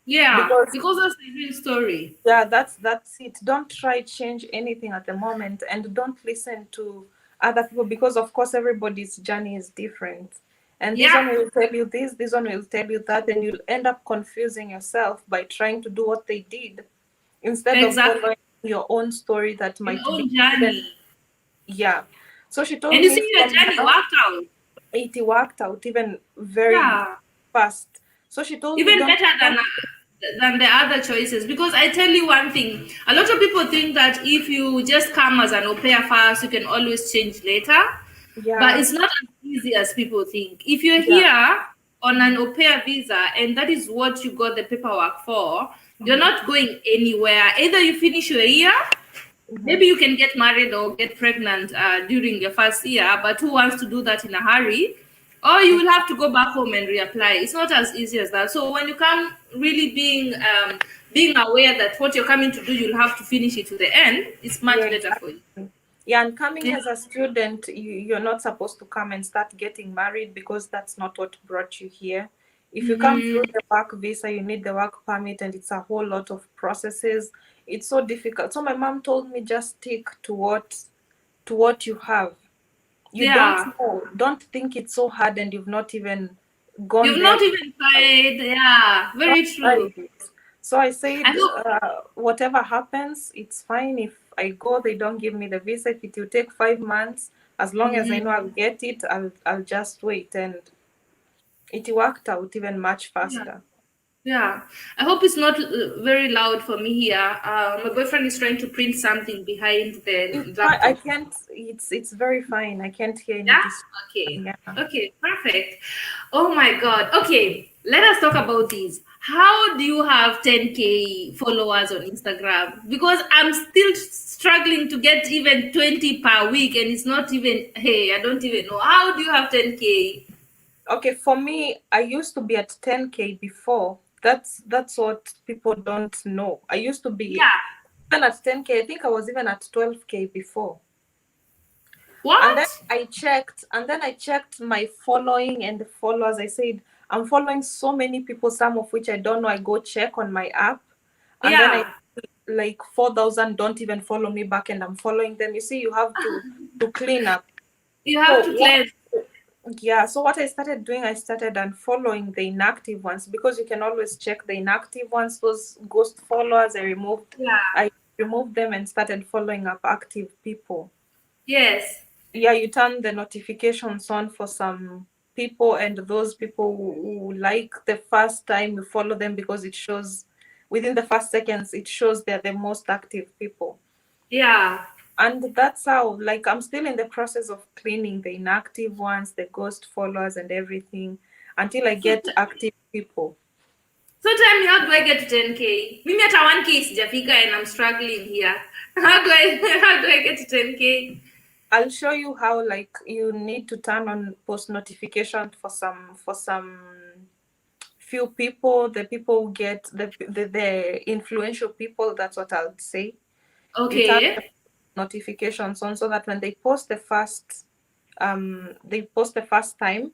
yeah. because Because that's the real story. yeah, that's it. Don't try change anything at the moment, and don't listen to other people, because of course everybody's journey is different. And this Yeah, one will tell you this one will tell you that, and you'll end up confusing yourself by trying to do what they did instead of exactly. following your own story that Your might be own even, journey. yeah. So she And told you me see your from journey now worked out. it worked out even very Yeah. fast. So she told me Even don't better don't than the other choices. Because I tell you one thing, a lot of people think that if you just come as an au pair first, you can always change later. But yeah, it's not as easy as people think. If you're yeah. here on an Mhm, au pair visa and that is what you got the paperwork for, you're mhm, not going anywhere. Either you finish your year, mhm. maybe you can get married or get pregnant during your first year, but who wants to do that in a hurry? Or you will have to go back home and reapply. It's not as easy as that. So when you come really being aware that what you're coming to do, you'll have to finish it to the end, it's Yeah, much better for you. exactly. Yeah, and coming Yeah. as a student, you're not supposed to come and start getting married, because that's not what brought you here. If you come through Hmm. the work visa, you need the work permit, and it's a whole lot of processes. It's so difficult. So my mom told me, just stick to what you have. You don't Yeah. know. Don't think it's so hard and you've not even gone You've there. not even tried. Yeah. Not Very true. tried it. So I I said, hope. whatever happens, it's fine. If I go, they don't give me the visa. If it will take 5 months, as long as I know Mhm. I'll get it, I'll just wait. And it worked out even much Yeah. faster. Yeah, I hope it's not very loud for me here. My boyfriend is trying to print something behind It's the fine. I laptop. can't. It's very fine. I can't hear any Yeah? distraction. Okay. Yeah. Okay, perfect. Oh my God. Okay, let us talk about this. How do you have 10K followers on Instagram? Because I'm still struggling to get even 20 per week, and it's not even, hey, I don't even know. How do you have 10K? Okay. For me, I used to be at 10K before. That's what people don't know. I used to be Yeah. even at 10K. I think I was even at 12K before. And then What? I checked my following and the followers. I said, I'm following so many people, some of which I don't know. I go check on my app, and then I Yeah. like 4,000 don't even follow me back, and I'm following them. You see, you have to clean up. You have So to what? cleanse. Yeah. So what I started doing, I started unfollowing the inactive ones, because you can always check the inactive ones. Those ghost followers, Yeah. I removed them and started following up active people. Yes. Yeah, you turn the notifications on for some people, and those people who like the first time you follow them, because it shows within the first seconds, it shows they're the most active people. Yeah. And that's how, like, I'm still in the process of cleaning the inactive ones, the ghost followers, and everything, until I So, get active people. so tell me, how do I get to 10K? Mimi hata 1K sijafika and I'm struggling here. How do I how do I get to 10K? I'll show you how, like, you need to turn on post notification for some few people, the people who get the influential people. That's what I'll say. You turn the Okay. notifications on, so that when they post the first time,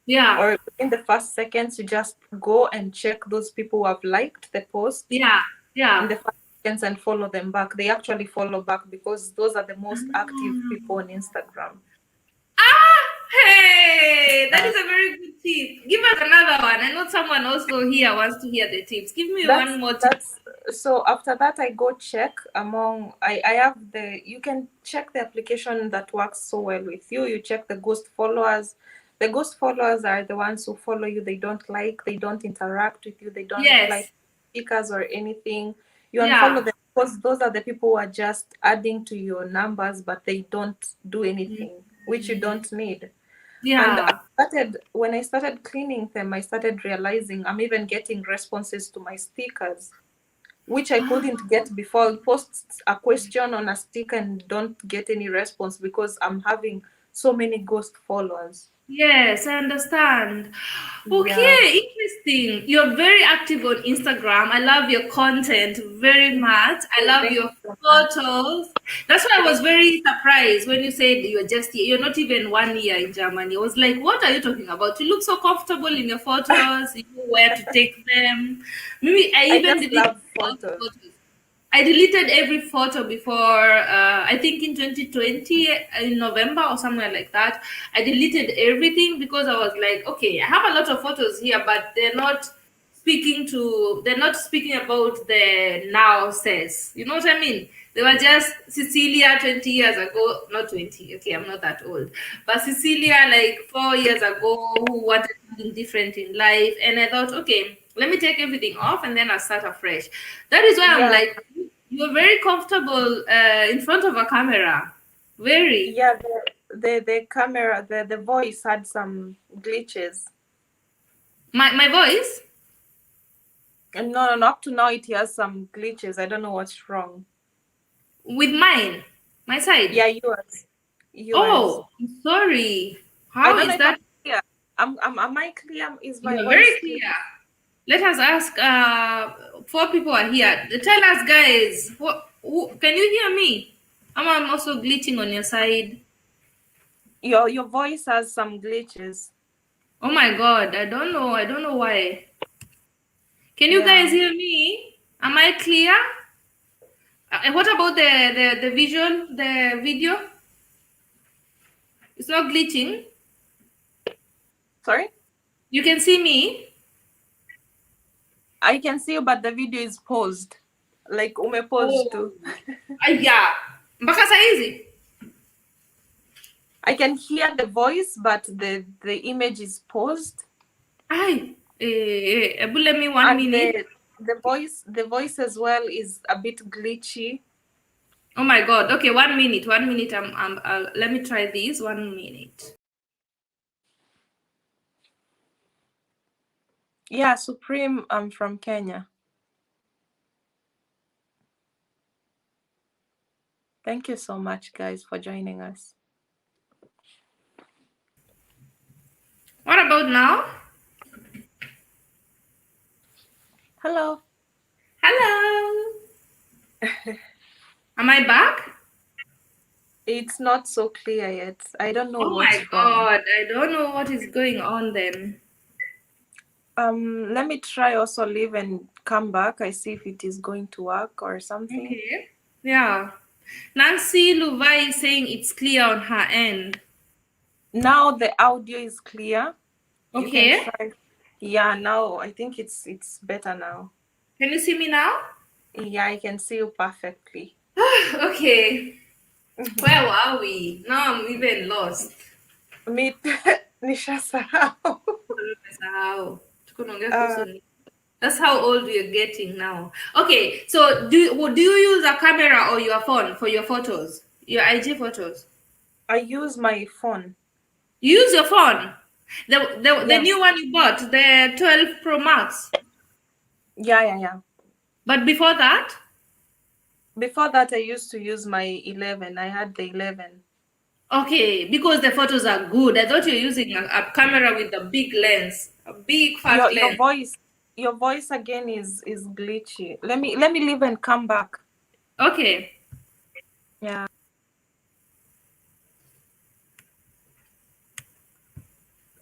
Yeah. or in the first seconds, you just go and check those people who have liked the post Yeah. in Yeah. the first seconds and follow them back. They actually follow back because those are the most active people on Instagram. Ah, hey, that Uh, is a very good tip. Give us another one. I know someone also here wants to hear the tips. Give me one more tip. that's so after that I go check among I have the you can check the application that works so well with you. You check the ghost followers. The ghost followers are the ones who follow you. They don't like, they don't interact with you, they don't reply Yes. to stickers or anything. You unfollow Yeah. them because those are the people who are just adding to your numbers, but they don't do anything, which you Mm, don't need. And yeah. when I started cleaning them, I started realizing I'm even getting responses to my stickers, which I Ah, couldn't get before. I'll post a question on a sticker and don't get any response because I'm having so many ghost followers. yes, I understand. Yeah. Okay, interesting. You're very active on Instagram. I love your content very much. I Oh, love thank your you so much. photos. That's why I was Thank very surprised when you said you're just here. You're not even 1 year in Germany. I was like, what are you talking about? You look so comfortable in your photos. You know where to take them. Maybe I I even just deleted love all the photos. photos. I deleted every photo before, I think in 2020, in November or somewhere like that. I deleted everything because I was like, okay, I have a lot of photos here, but they're not speaking about the now says. You know what I mean? They were just Cecilia 20 years ago, not 20, okay, I'm not that old, but Cecilia like 4 years ago who wanted something different in life. And I thought, okay, let me take everything off and then I'll start afresh. That is why I'm Yeah, like, you're very comfortable in front of a camera. Very. yeah. The camera, the voice had some glitches. My voice And no, up to now it has some glitches. I don't know what's wrong. with mine, my side. Yeah, yours. Oh, I'm sorry. I How don't know is if I'm that? clear. Am I clear? Is my You are voice very clear? clear. Let us ask. Four people are here. Tell us, guys. Can you hear me? I'm also glitching on your side. Your voice has some glitches. Oh my God! I don't know. I don't know why. Can you guys Yeah. hear me? Am I clear? And what about the visual, the video? It's not glitching. Sorry? You can see me. I can see you, but the video is paused. Like Oh, paused too. yeah. Mpaka saizi. I can hear the voice, but the image is paused. Ay, let me one And minute. the voice as well is a bit glitchy. Oh my God. Okay, 1 minute. 1 minute. Let me try this. 1 minute. Yeah, Supreme, I'm from Kenya. Thank you so much, guys, for joining us. What about now? Hello. Hello. Am I back? It's not so clear yet. I don't know Oh my what's wrong. God. I don't know what is going on then. Let me try also leave and come back. I see if it is going to work or something. Okay. Yeah. Nancy Luvai is saying it's clear on her end. Now the audio is clear. You can Okay. try. Yeah, now I think it's better now. Can you see me now? Yeah, I can see you perfectly. Okay. Where were we? Now I'm even lost. Me nishasahau. Nimesahau. Tuko tunaongea kuhusu Uh, nini? That's how old we're getting now. Okay, so do you use a camera or your phone for your photos? Your IG photos? I use my phone. You use your phone. The Yeah. new one you bought, the 12 Pro Max. Yeah. But before that? Before that, I used to use my 11. I had the 11. Okay, because the photos are good. I thought you're using a camera with a big lens, a big fat Your lens. voice, your voice again is glitchy. Let me leave and come back. Okay. Yeah.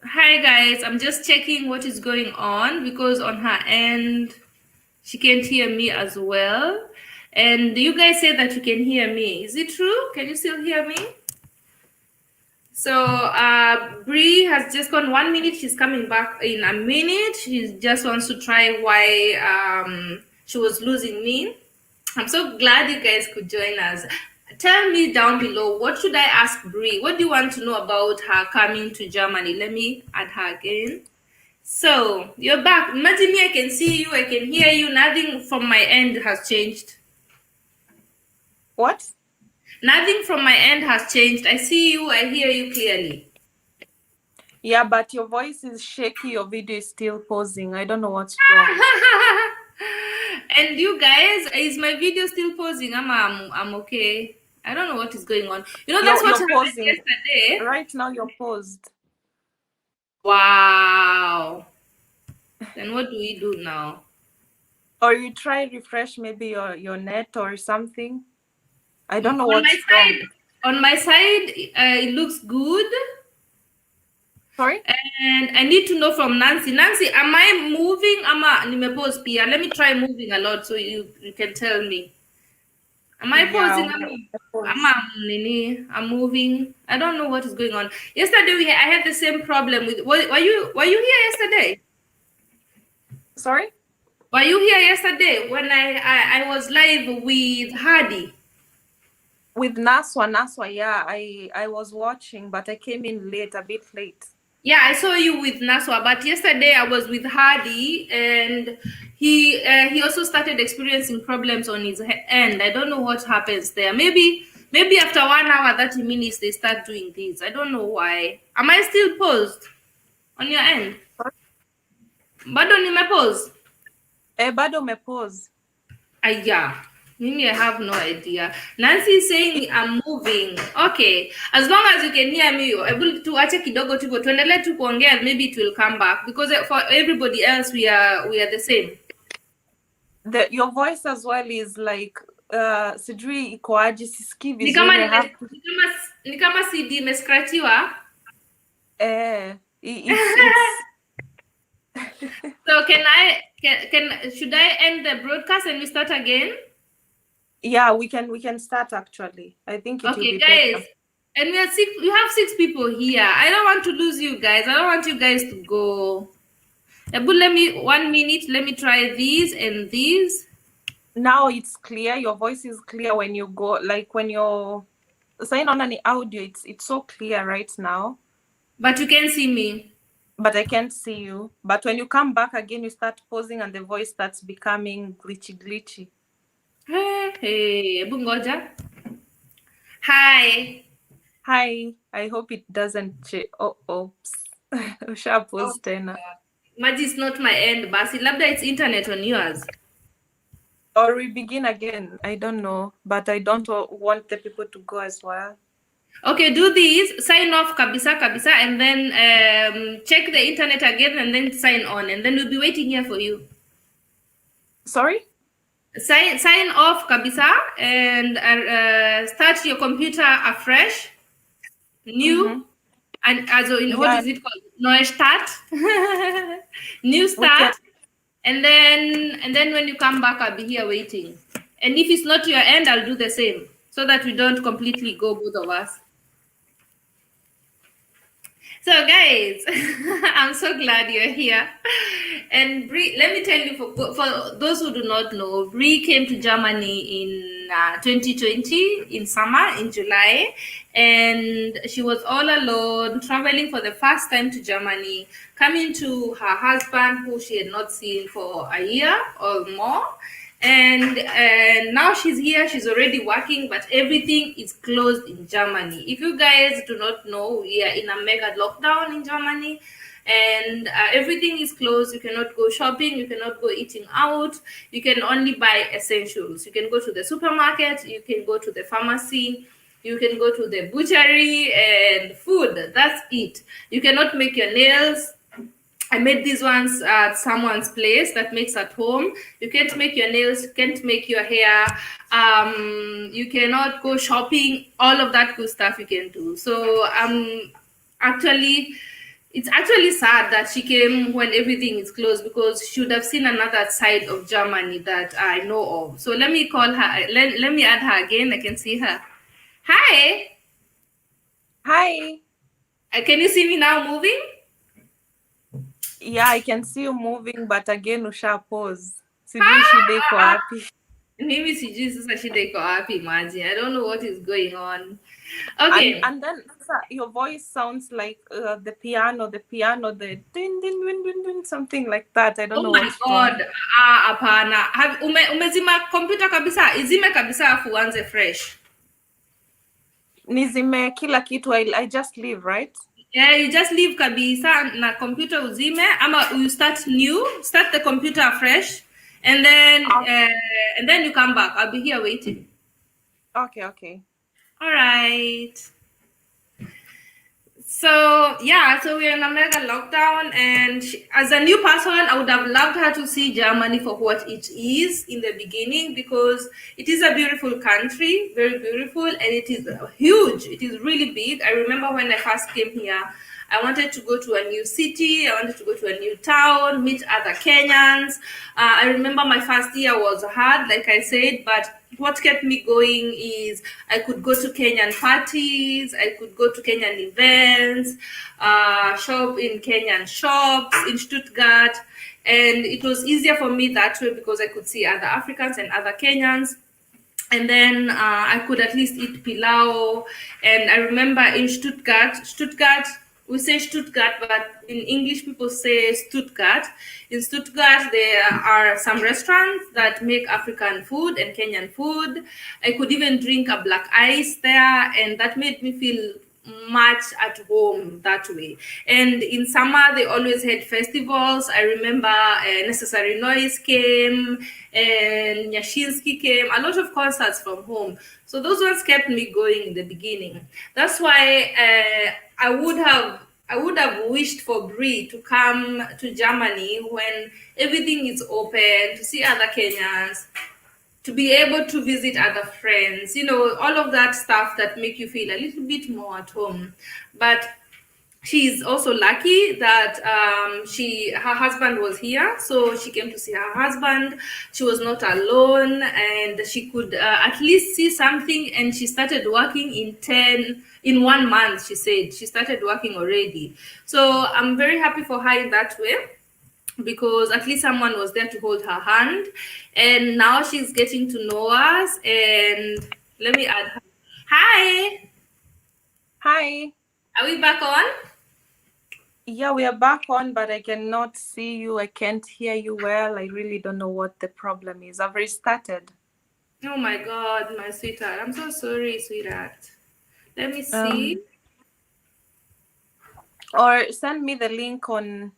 Hi guys, I'm just checking what is going on because on her end she can't hear me as well. And you guys said that you can hear me. Is it true? Can you still hear me? So Bree has just gone 1 minute. She's coming back in a minute. She just wants to try why she was losing me. I'm so glad you guys could join us. Tell me down below, what should I ask Bree? What do you want to know about her coming to Germany? Let me add her again. So you're back. Imagine me, I can see you, I can hear you. Nothing from my end has changed. What? Nothing from my end has changed. I see you, I hear you clearly. Yeah, but your voice is shaky. Your video is still pausing. I don't know what's wrong. And you guys, is my video still pausing? I'm okay. I don't know what is going on. You know, that's what You're happened pausing. yesterday. Right now, you're paused. Wow. Then what do we do now? Or you try refresh maybe your net or something. I don't know On my what's wrong. side, it looks good. Sorry? And I need to know from Nancy. Nancy, am I moving? Nimepause pia. Let me try moving a lot so you can tell me. Am I pausing? Yeah, pause. I'm moving. I don't know what is going on. Yesterday I had the same problem with. Were you here yesterday? Sorry? Were you here yesterday when I was live with Hardy? With Naswa, yeah, I was watching, but I came in late, a bit late. Yeah, I saw you with Naswa, but yesterday I was with Hardy, and he also started experiencing problems on his end. I don't know what happens there. Maybe after 1 hour, 30 minutes, they start doing this. I don't know why. Am I still paused on your end? Bado nimepause. Bado me pause. Yeah. Mimi, I have no idea. Nancy is saying I'm moving. Okay. As long as you can hear me, able to acha kidogo tuko tuendelee tu kuongea, maybe it will come back because for everybody else we are the same. Your voice as well is like sijui ikoaje, sisikii Ni kama vizuri. ni kama CD imescratchiwa. It's So should I end the broadcast and we start again? yeah, we can start actually. I think it will be guys. better. And we have 6 people here. I don't want to lose you guys. I don't want you guys to go. But let me 1 minute. Let me try these and these. Now it's clear. Your voice is clear when you go, like when you're saying on any audio, it's so clear right now. But you can see me. But I can't see you. But when you come back again, you start pausing and the voice starts becoming glitchy. Hey, Bungoja. Hi. I hope it doesn't change. Oops. Usha pause tena. Maji, it's not my end, basi. Labda it's internet on yours. Or we begin again. I don't know. But I don't want the people to go as well. Okay, do these. Sign off kabisa, and then check the internet again and then sign on. And then we'll be waiting here for you. Sorry? Sign off kabisa and start your computer afresh. New. Mm-hmm. And also what is it called? Neustart. New start. And then when you come back, I'll be here waiting. And if it's not your end, I'll do the same so that we don't completely go, both of us. So guys, I'm so glad you're here. And Bree, let me tell you, for those who do not know, Bree came to Germany in 2020 in summer, in July, and she was all alone, traveling for the first time to Germany, coming to her husband, who she had not seen for a year or more. And now she's here, she's already working, but everything is closed in Germany. If you guys do not know, we are in a mega lockdown in Germany, and everything is closed. You cannot go shopping, you cannot go eating out, you can only buy essentials. You can go to the supermarket, you can go to the pharmacy, you can go to the butchery, and food, that's it. You cannot make your nails. I made these ones at someone's place that makes at home. You can't make your nails, you can't make your hair, you cannot go shopping, all of that good stuff you can do. So actually, it's actually sad that she came when everything is closed, because she should have seen another side of Germany that I know of. So let me call her. Let me add her again. I can see her. Hi. Hi. Can you see me now moving? Yeah, I can see you moving, but again usha pause. Sijui shida iko wapi. Mimi sijui sasa shida iko wapi, maji. I don't know what is going on. Okay. And then your voice sounds like the piano, the din din din din din, something like that. I don't know what's wrong. Oh my god. Hapana. Umezima computer kabisa? Izime kabisa afu uanze fresh. Nizime kila kitu. I just leave, right? Yeah, you just leave kabisa na computer uzime, ama you start the computer fresh, and then you come back. I'll be here waiting. Okay. All right. So yeah, so we're in a mega lockdown, and as a new person, I would have loved her to see Germany for what it is in the beginning, because it is a beautiful country, very beautiful, and it is huge. It is really big. I remember when I first came here, I wanted to go to a new city. I wanted to go to a new town, meet other Kenyans. I remember my first year was hard, like I said, but what kept me going is I could go to Kenyan parties, I could go to Kenyan events, shop in Kenyan shops in Stuttgart, and it was easier for me that way because I could see other Africans and other Kenyans. And then I could at least eat pilau. And I remember in Stuttgart, we say Stuttgart, but in English people say Stuttgart. In Stuttgart, there are some restaurants that make African food and Kenyan food. I could even drink a black ice there, and that made me feel much at home that way. And in summer, they always had festivals. I remember Necessary Noise came, and Nyashinsky came, a lot of concerts from home. So those ones kept me going in the beginning. That's why I would have wished for Bree to come to Germany when everything is open, to see other Kenyans, to be able to visit other friends, all of that stuff that make you feel a little bit more at home. But she's also lucky that her husband was here, so she came to see her husband. She was not alone, and she could at least see something. And she started working in 1 month. She said she started working already. So I'm very happy for her in that way, because at least someone was there to hold her hand, and now she's getting to know us. And let me add her. Hi. Are we back on? Yeah, we are back on, but I cannot see you. I can't hear you well. I really don't know what the problem is. I've restarted. Oh my god, my sweetheart. I'm so sorry, sweetheart. Let me see. Or send me the link on.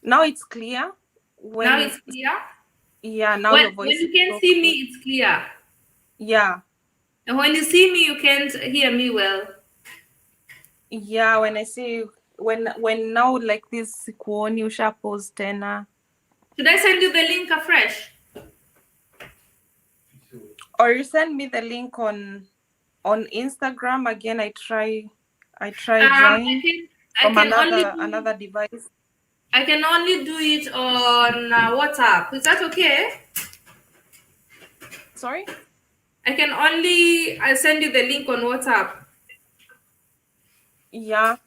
Now it's clear. Now it's clear? Yeah, now your voice. When you can see me, it's clear. Yeah. And when you see me, you can't hear me well. Yeah, when I see you, when now like this kuoni usha post tena. Should I send you the link afresh? Or you send me the link on Instagram again. I try join from another device. I can only do it on WhatsApp. Is that okay? Sorry? I send you the link on WhatsApp. Yeah.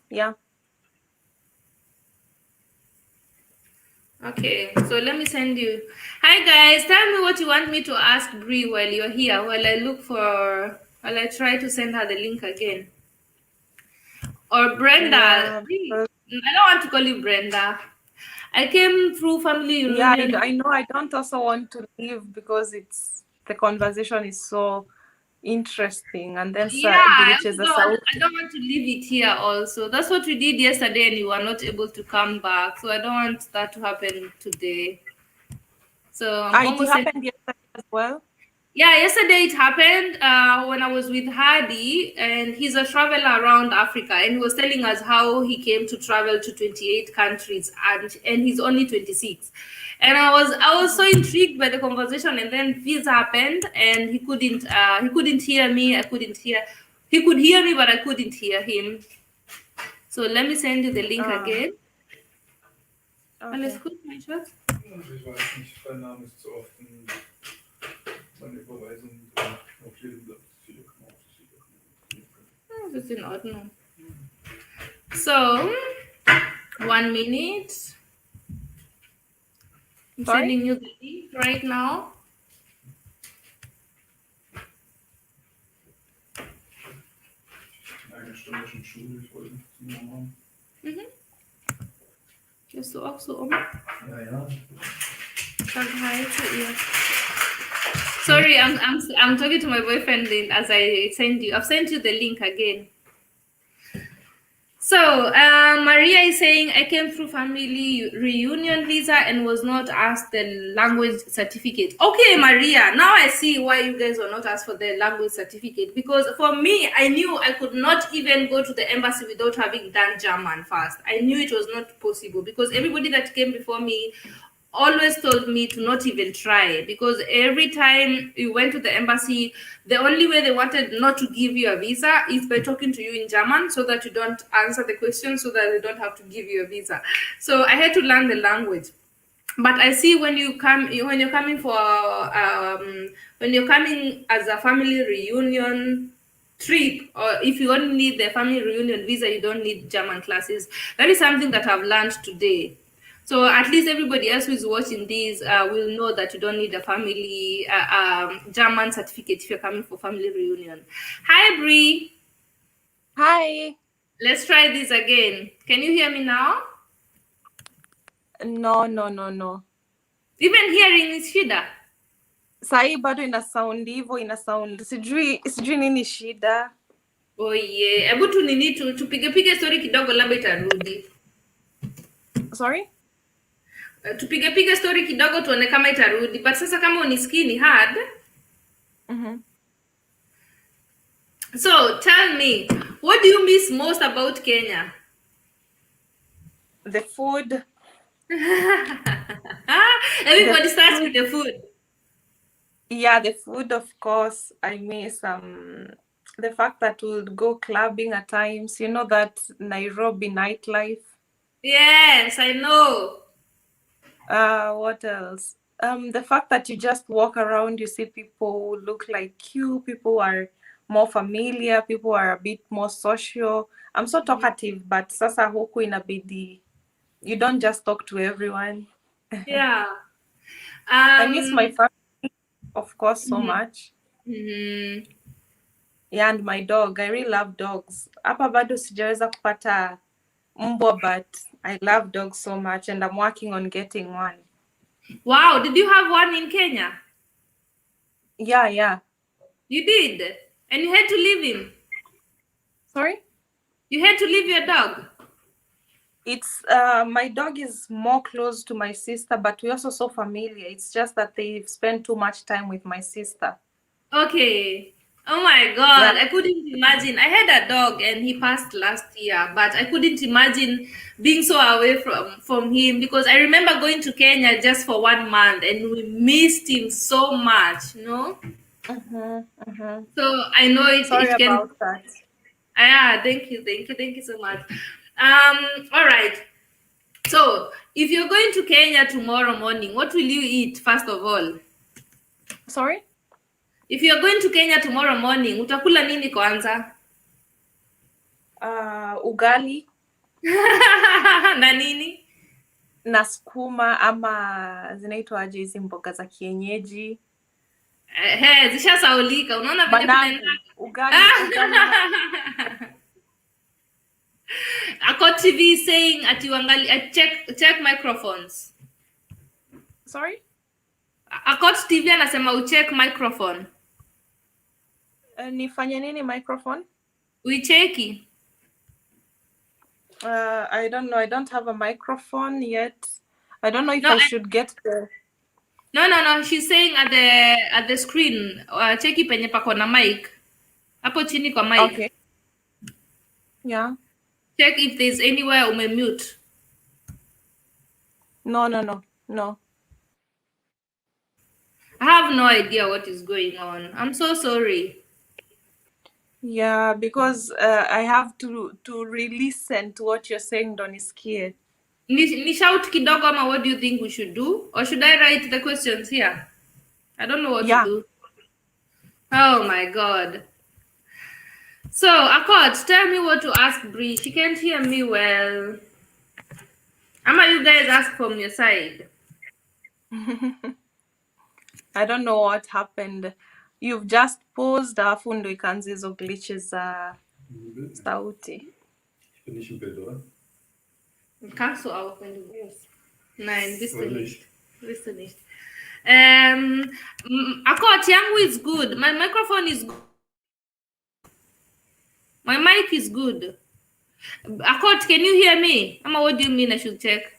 Okay, so let me send you. Hi guys, tell me what you want me to ask Bree while you're here, while I try to send her the link again. Or Brenda. Yeah, I don't want to call you Brenda. I came through family reunion. Yeah, I know. I don't also want to leave because the conversation is so interesting, and then I don't want to leave it here also. That's what we did yesterday, and you were not able to come back. So I don't want that to happen today. So it happened yesterday as well. Yeah, yesterday it happened when I was with Hadi, and he's a traveler around Africa, and he was telling us how he came to travel to 28 countries, and he's only 26. And I was so intrigued by the conversation, and then this happened, and he couldn't hear me. He could hear me, but I couldn't hear him. So let me send you the link Ah, again. Alles okay. gut, mein Schatz? Ich weiß nicht, dein Name ist so oft in meine Überweisung auf jedem Blatt. Das ist in Ordnung. So, 1 minute. I'm Sorry? sending you the link right now. Eine Stunde schon Schule, ich wollte nicht zum Mama. Gehst du auch so um? Ja. Sag hi zu ihr. Sorry, I'm talking to my boyfriend as I send you. I've sent you the link again. So, Maria is saying, I came through family reunion visa and was not asked the language certificate. Okay, Maria, now I see why you guys were not asked for the language certificate. Because for me, I knew I could not even go to the embassy without having done German first. I knew it was not possible because everybody that came before me always told me to not even try, because every time you went to the embassy, the only way they wanted not to give you a visa is by talking to you in German so that you don't answer the question, so that they don't have to give you a visa. So I had to learn the language. But I see when you're coming for when you're coming as a family reunion trip, or if you only need the family reunion visa, you don't need German classes. That is something that I've learned today. So at least everybody else who is watching this will know that you don't need a family German certificate if you're coming for family reunion. Hi, Bree. Hi. Let's try this again. Can you hear me now? No. Even hearing is shida. Sahi bado ina sound hivyo, ina sound sijui nini shida. Oh yeah. Hebu tu nini tupige story kidogo labda itarudi. Sorry? Tupige story kidogo tuone kama itarudi. But sasa kama unisikii ni hard. So tell me, what do you miss most about Kenya? The food. Everybody starts with the food. Yeah, the food, of course. I miss the fact that we'll go clubbing at times. You know that Nairobi nightlife. Yes, I know. What else? The fact that you just walk around, you see people who look like you, people are more familiar, people are a bit more social. I'm so talkative, but sasa huku inabidi you don't just talk to everyone. Yeah. I miss my family, of course, so much. Mm-hmm. Yeah, and my dog. I really love dogs. Hapa bado sijaweza kupata mbwa, but I love dogs so much and I'm working on getting one. Wow, did you have one in Kenya? Yeah. You did? And you had to leave him? Sorry? You had to leave your dog? It's my dog is more close to my sister, but we're also so familiar. It's just that they've spent too much time with my sister. Okay. Oh my God, Yeah. I couldn't imagine. I had a dog and he passed last year, but I couldn't imagine being so away from him, because I remember going to Kenya just for 1 month and we missed him so much, you know? So I know Sorry it can. about that. Yeah, thank you so much. All right. So if you're going to Kenya tomorrow morning, what will you eat first of all? Sorry? If you're going to Kenya tomorrow morning, utakula nini kwanza? Ugali Na nini? na sukuma ama zinaitwaje hizi mboga za kienyeji. Zishasaulika. Unaona vile Managu. Ugali. Ako TV saying ati wangali check microphones. Sorry? Akot TV anasema ucheck microphone. Nifanye nini microphone? Uicheki. I don't know. I don't have a microphone yet. I don't know if I should get the... No. She's saying at the screen, cheki penye pako na mic. Hapo chini kwa mic. Okay. Yeah. Check if there's anywhere umemute. No. I have no idea what is going on. I'm so sorry. Yeah, because I have to re-listen to what you're saying, ndo nisikie. Ni shout kidogo ama what do you think we should do? Or should I write the questions here? I don't know what to Yeah. do. Oh my god. So, Accord, tell me what to ask Bree. She can't hear me well. Ama you guys ask from your side. I don't know what happened. You've just paused, alafu ndo ikaanza hizo glitches za sauti. Ich bin nicht im Bild, oder? Kannst du auch, wenn du willst. Nein, bist du Soll nicht. ich? Bist du nicht. Accord, yangu is good. My microphone is good. My mic is good. Accord, can you hear me? Ama, what do you mean I should check?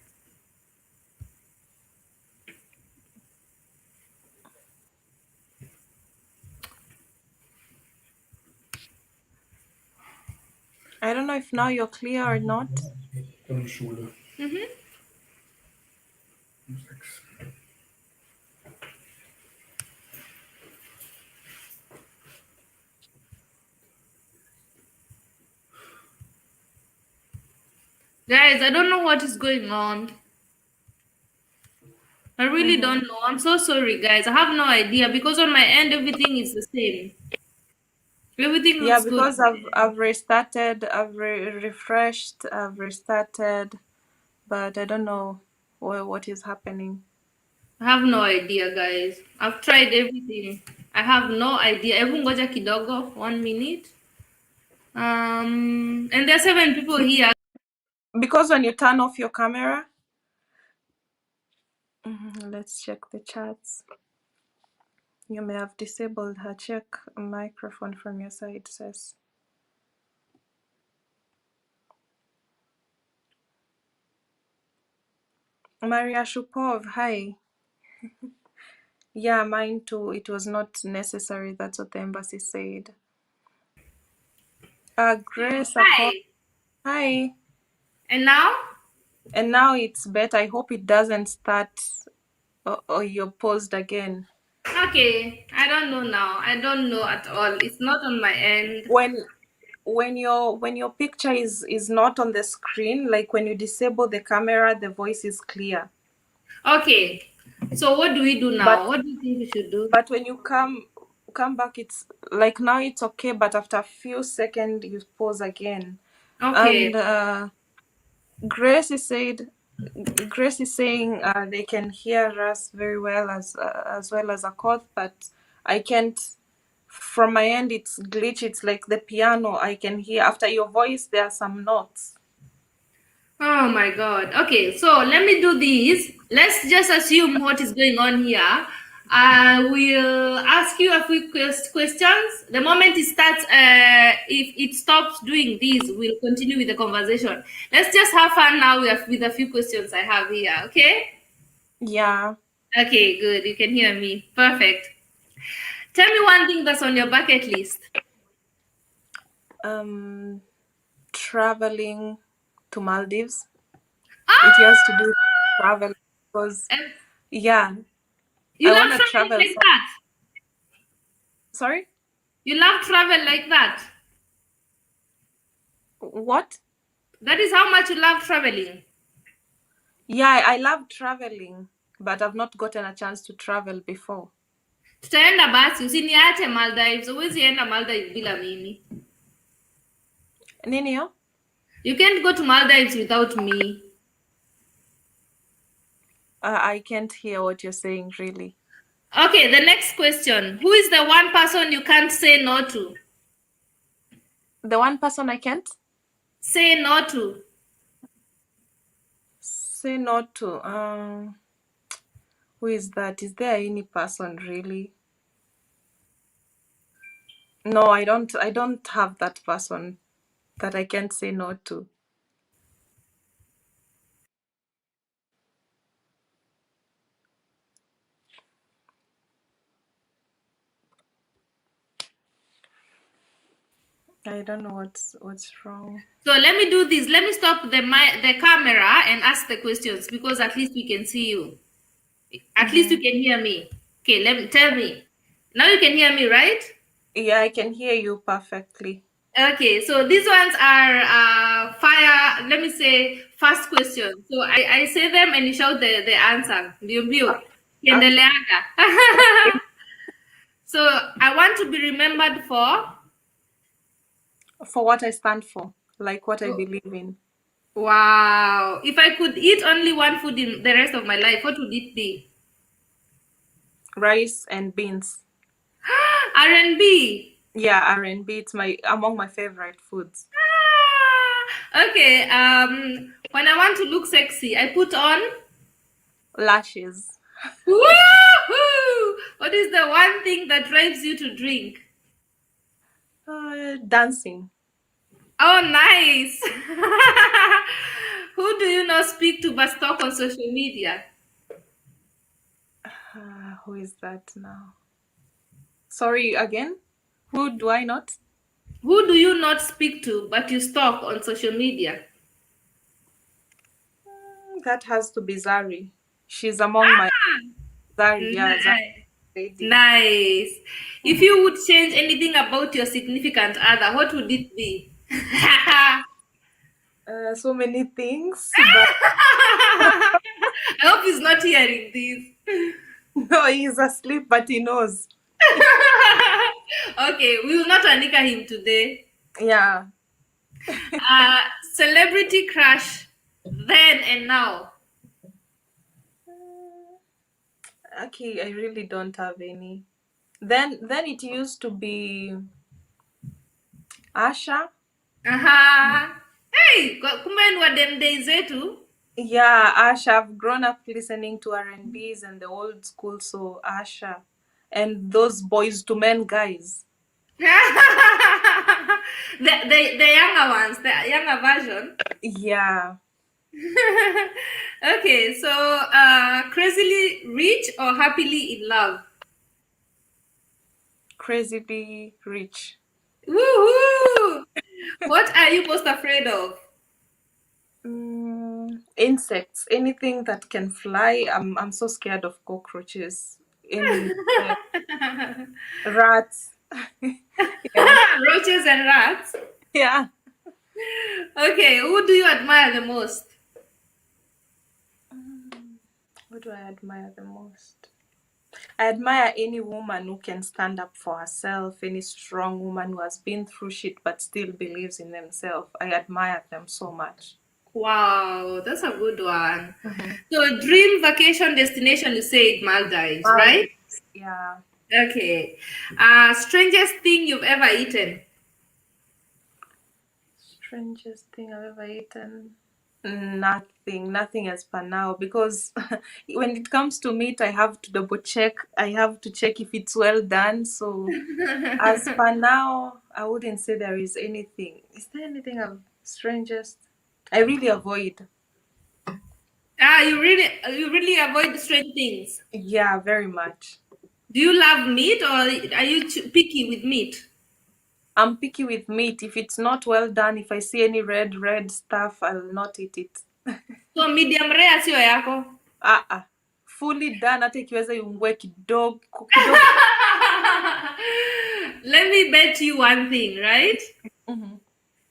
I don't know if now you're clear or not. Grundschule. Mhm. 6. Guys, I don't know what is going on. I really don't know. I'm so sorry, guys. I have no idea because on my end everything is the same. Everything Yeah, looks good. because I've restarted, I've refreshed, I've restarted, but I don't know what is happening. I have no idea, guys. I've tried everything. I have no idea. Hebu ngoja kidogo, 1 minute. And there are 7 people here. Because when you turn off your camera, let's check the chats. You may have disabled her. Check microphone from your side, sis. Maria Shupov, hi. Yeah, mine too. It was not necessary. That's what the embassy said. Grace, Hi. hi. And now? And now it's better. I hope it doesn't start or you're paused again. Okay. I don't know now. I don't know at all. It's not on my end. When your picture is not on the screen, like when you disable the camera, the voice is clear. Okay. So what do we do now? What do you think we should do? But when you come back, it's like now it's okay, but after a few seconds you pause again. Okay. And Grace is saying they can hear us very well as well as Accord, but I can't. From my end, it's glitch. It's like the piano. I can hear after your voice. There are some notes. Oh my god. Okay, so let me do this. Let's just assume what is going on here. I will ask you a few questions. The moment it starts, if it stops doing this, we'll continue with the conversation. Let's just have fun now with a few questions I have here, okay? Yeah. Okay, good. You can hear me. Perfect. Tell me one thing that's on your bucket list. Traveling to Maldives. Ah! It has to do with travel because yeah. You I love want to traveling travel. like that? Sorry? You love travel like that? What? That is how much you love traveling. Yeah, I love traveling, but I've not gotten a chance to travel before. Tutaenda basi, usiniache Maldives. Huwezi enda Maldives bila mimi. Nini yo? You can't go to Maldives without me. I can't hear what you're saying, really. Okay, the next question. Who is the one person you can't say no to? The one person I can't say no to. Say no to. Who is that? Is there any person really? No, I don't have that person that I can't say no to. I don't know what's wrong. So let me do this. Let me stop the camera and ask the questions because at least we can see you. At least you can hear me. Okay, tell me. Now you can hear me, right? Yeah, I can hear you perfectly. Okay, so these ones are fire. Let me say first question. So I say them and you shout the answer. Ndio. Okay. Kiendeleaga. So I want to be remembered for. For what I stand for, like what I believe in. Wow. If I could eat only one food in the rest of my life, what would it be? Rice and beans. R&B. Yeah, R&B. It's my among my favorite foods. Okay. When I want to look sexy, I put on. Lashes. Woohoo! What is the one thing that drives you to drink? Dancing. Oh, nice. Who do you not speak to but stalk on social media? Who is that now? Sorry again. Who do I not? Who do you not speak to but you stalk on social media? That has to be Zari. She's among my Zari. Yeah, Zari Nice. lady. Nice. If you would change anything about your significant other, what would it be? So many things, but I hope he's not hearing this. no, he's asleep, but he knows. Okay, we will not anika him today. Yeah. Celebrity crush then and now. Okay, I really don't have any. Then it used to be Asha. Aha. Hey, kumbe ni wa dem days zetu. Yeah, Asha. I've grown up listening to R&Bs and the old school, so Asha. And those boys to men guys. the, the younger ones, the younger version. Yeah. Okay, so crazily rich or happily in love? Crazily rich. Woohoo! What are you most afraid of? Insects. Anything that can fly. I'm so scared of cockroaches. Any rats. Yeah. Roaches and rats. Yeah. Okay, who do you admire the most? What do I admire the most? I admire any woman who can stand up for herself, any strong woman who has been through shit but still believes in themselves. I admire them so much. Wow, that's a good one. So, dream vacation destination, you said Maldives, Wow. right? Yeah. Okay. Strangest thing you've ever eaten? Strangest thing I've ever eaten. Nothing as per now, because when it comes to meat, I have to double check. I have to check if it's well done. So as per now, I wouldn't say there is anything. Is there anything of strangest? I really avoid. You really avoid strange things. Yeah, very much. Do you love meat or are you picky with meat? I'm picky with meat. If it's not well done, if I see any red stuff, I'll not eat it. So medium rare sio yako. Fully done, hata ikiweza iungue kidogo kidogo. Let me bet you one thing, right?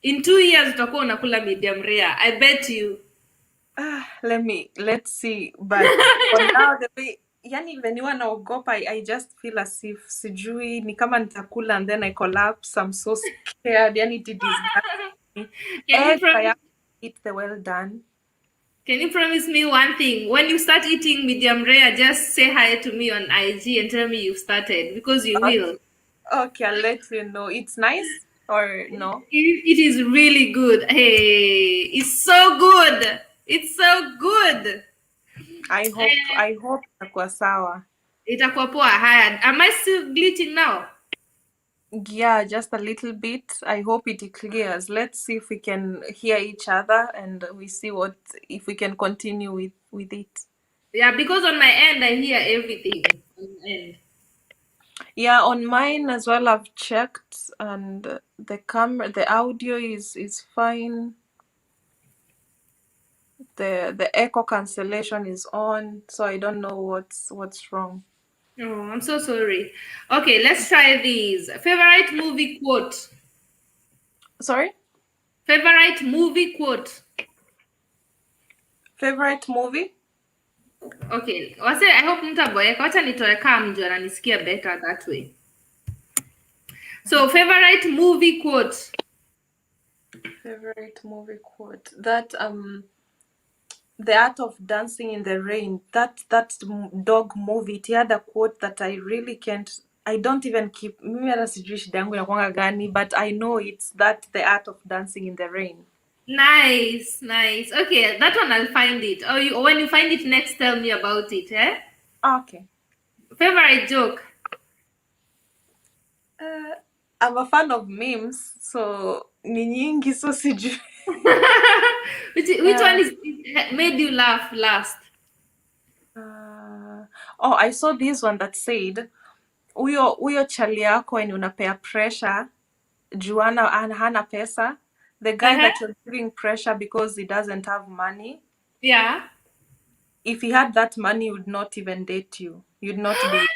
In 2 years utakuwa unakula medium rare. I bet you. Let's see. But for now, the way, yani when you naogopa, I just feel as if sijui ni kama nitakula and then I collapse. I'm so scared. Yani it disgusts me. Eggs, I have to eat the well done. Can you promise me one thing? When you start eating medium rare, just say hi to me on IG and tell me you've started, because you will. Okay, I'll let you know. It's nice or no? It is really good. Hey, it's so good. It's so good. I hope itakuwa sawa. Itakuwa poa. Haya, am I still glitching now? Yeah, just a little bit. I hope it clears. Let's see if we can hear each other and we see if we can continue with it. Yeah, because on my end I hear everything. On my end. Yeah, on mine as well, I've checked and the audio is fine. The echo cancellation is on, so I don't know what's wrong. Oh, I'm so sorry. Okay, let's try these. Favorite movie quote. Sorry? Favorite movie quote. Favorite movie? Okay, wase I hope mtaboeka. Wacha nitoe kama mtu ananisikia better that way. So, favorite movie quote. Favorite movie quote. That The Art of Dancing in the Rain. That dog movie. It had a quote that I really can't. I don't even keep. Mimi hata sijui shida yangu inakuanga gani, but I know it's that The Art of Dancing in the Rain. Nice, nice. Okay, that one I'll find it. When you find it next, tell me about it, eh? Okay. Favorite joke. I'm a fan of memes, so ni nyingi, so sijui. Which one is made you laugh last? I saw this one that said, huyo chali yako when unapea pressure, Juana hana pesa. The guy that you're giving pressure because he doesn't have money, Yeah. if he had that money, he would not even date you. You'd not be.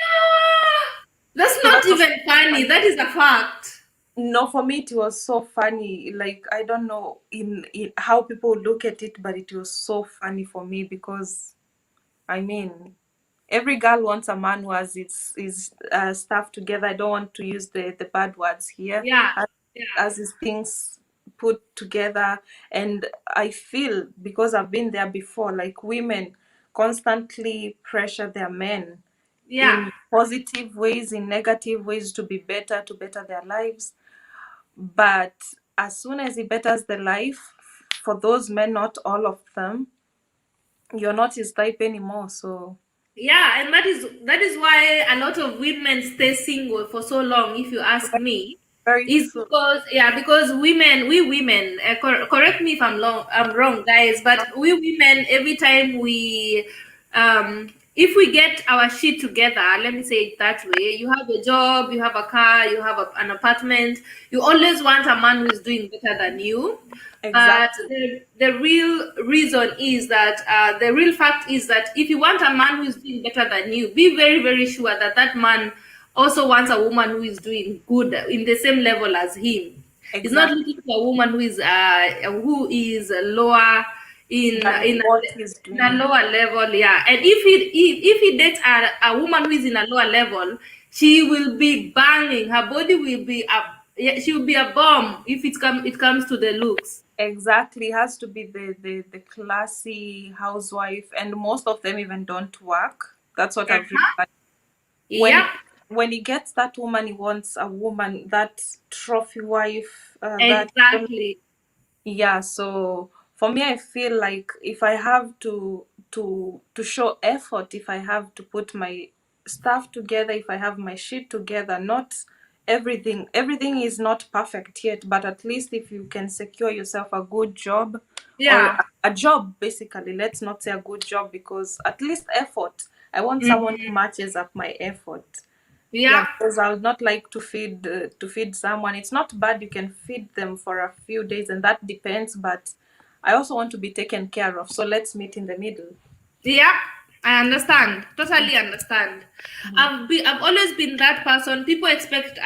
That's So not that was even funny. That is a fact. no, for me it was so funny. Like I don't know in how people look at it, but it was so funny for me because I mean every girl wants a man who has his stuff together. I don't want to use the bad words here. Yeah. Has, Yeah. has his things put together, and I feel because I've been there before, like women constantly pressure their men Yeah. in positive ways, in negative ways to be better, to better their lives. But as soon as he betters the life for those men, not all of them, you're not his type anymore. So Yeah, and that is why a lot of women stay single for so long, if you ask me. very Is true. because we women, correct me if I'm wrong, guys, but we women, every time if we get our shit together, let me say it that way, you have a job, you have a car, you have an apartment, you always want a man who's doing better than you. But Exactly. the real reason is that the real fact is that if you want a man who is doing better than you, be very, very sure that that man also wants a woman who is doing good in the same level as him. He's not Exactly. looking for a woman who is lower in Than in what he's in a doing. lower level, yeah. And if he dates a woman who is in a lower level, she will be banging. Her body will be she will be a bomb if it comes to the looks. Exactly. Has to be the classy housewife, and most of them even don't work. That's what I've Uh-huh. realized. Yep, When he gets that woman, he wants a woman, that trophy wife, that exactly. yeah. So for me, I feel like if I have to show effort, if I have to put my stuff together, if I have my shit together, not everything is not perfect yet, but at least if you can secure yourself a good job, or Yeah. a job basically, let's not say a good job, because at least effort. I want someone who Mhm. matches up my effort. Yeah, Yeah. because I would not like to feed someone. It's not bad, you can feed them for a few days, and that depends. But I also want to be taken care of. So let's meet in the middle. Yeah, I understand. Totally understand. I've always been that person. People expect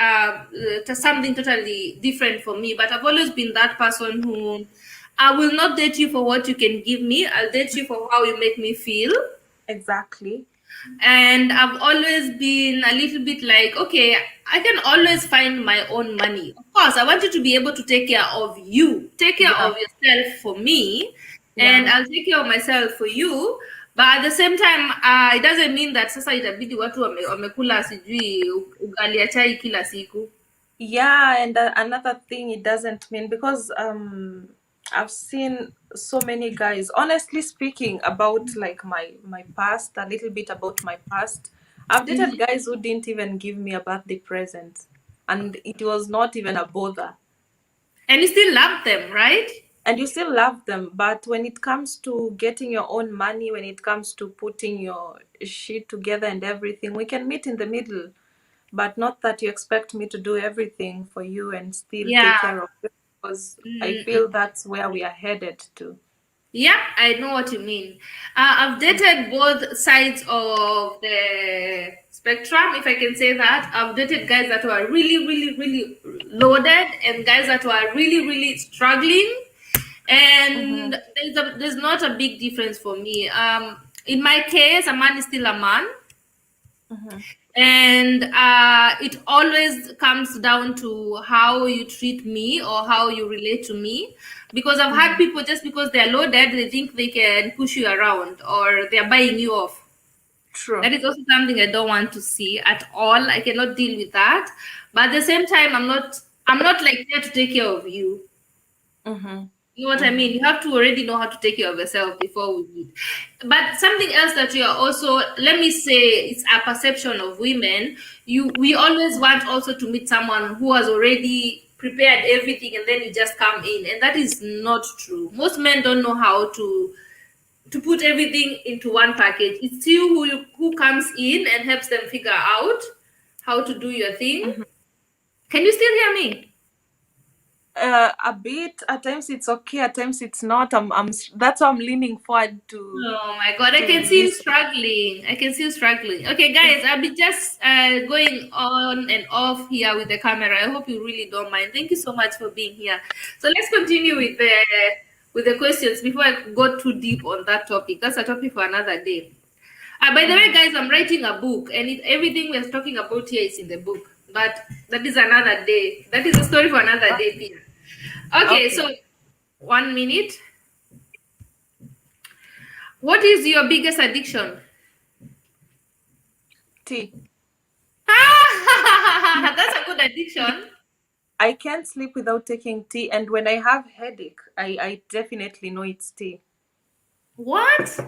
something totally different from me, but I've always been that person who I will not date you for what you can give me. I'll date you for how you make me feel. Exactly. And I've always been a little bit like, okay, I can always find my own money. Of course, I want you to be able to take care of you, take care Yeah. of yourself for me, and Yeah. I'll take care of myself for you. But at the same time, it doesn't mean that sasa itabidi watu wamekula sijui ugali ya chai kila siku. Yeah, and another thing it doesn't mean, because I've seen so many guys, honestly speaking, about like my past, a little bit about my past. I've dated guys who didn't even give me a birthday present, and it was not even a bother. And you still love them, right? And you still love them, but when it comes to getting your own money, when it comes to putting your shit together and everything, we can meet in the middle, but not that you expect me to do everything for you and still take Yeah. care of you, because I Mm, feel that's where we are headed to. Yeah, I know what you mean. I've dated both sides of the spectrum, if I can say that. I've dated guys that were really, really, really loaded and guys that were really, really struggling. Mm-hmm. And there's not a big difference for me. In my case, a man is still a man, Mm-hmm. and it always comes down to how you treat me or how you relate to me, because I've had Mm-hmm. people, just because they're loaded, they think they can push you around or they're buying you off. True. That is also something I don't want to see at all. I cannot deal with that, but at the same time, I'm not like there to take care of you. Mm-hmm. You know what I Mm-hmm. mean? You have to already know how to take care of yourself before we meet. But something else that you are also, let me say, it's a perception of women. We always want also to meet someone who has already prepared everything and then you just come in. And that is not true. Most men don't know how to put everything into one package. It's you who comes in and helps them figure out how to do your thing. Mm-hmm. Can you still hear me? A bit. At times it's okay. At times it's not. That's why I'm leaning forward Oh my God, I to can see you listen. struggling. I can see you struggling. Okay, guys, I'll be just going on and off here with the camera. I hope you really don't mind. Thank you so much for being here. So let's continue with the questions before I go too deep on that topic. That's a topic for another day. By the way, Mm-hmm. guys, I'm writing a book, and everything we're talking about here is in the book. But that is another day. That is a story for another day, Pia. Okay, Okay. so 1 minute. What is your biggest addiction? Tea. That's a good addiction. I can't sleep without taking tea, and when I have headache, I definitely know it's tea. What?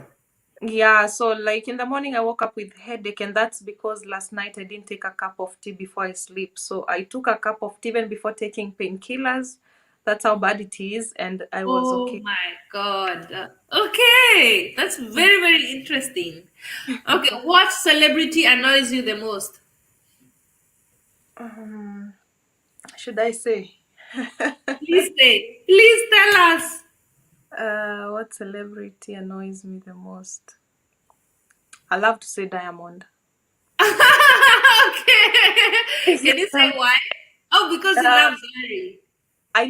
Yeah, so like in the morning I woke up with headache, and that's because last night I didn't take a cup of tea before I sleep. So I took a cup of tea even before taking painkillers. That's how bad it is, and I was Oh okay. my God. Okay, that's very, very interesting. Okay, what celebrity annoys you the most? Um, should I say? Please say. Please tell us. What celebrity annoys me the most? I love to say Diamond. Okay. Can you say why? Oh, because you Uh, love Zari. I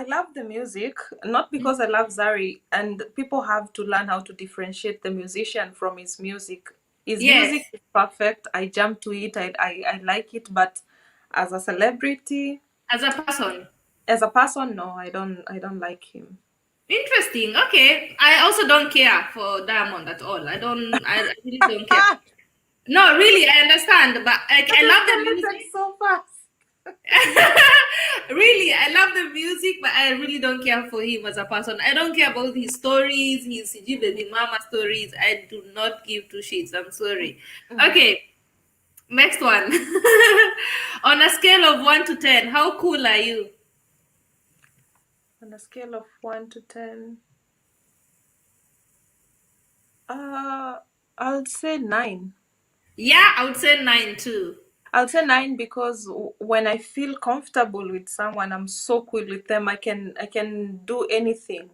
love the music, not because I love Zari, and people have to learn how to differentiate the musician from his music. His Yes, music is perfect. I jump to it. I like it, but as a celebrity, as a person. as a person, no, I don't like him. Interesting. Okay. I also don't care for Diamond at all. I really don't care. Ah, No, really, I understand, but like that I love the escalated music. so fast. Really, I love the music, but I really don't care for him as a person. I don't care about his stories, his CG baby mama stories. I do not give two shits. I'm sorry. Mhm. Okay, next one. On a scale of 1 to 10, how cool are you? On a scale of 1 to 10, I'll say 9. Yeah, I would say 9 too. I'll say 9 because when I feel comfortable with someone, I'm so cool with them. I can do anything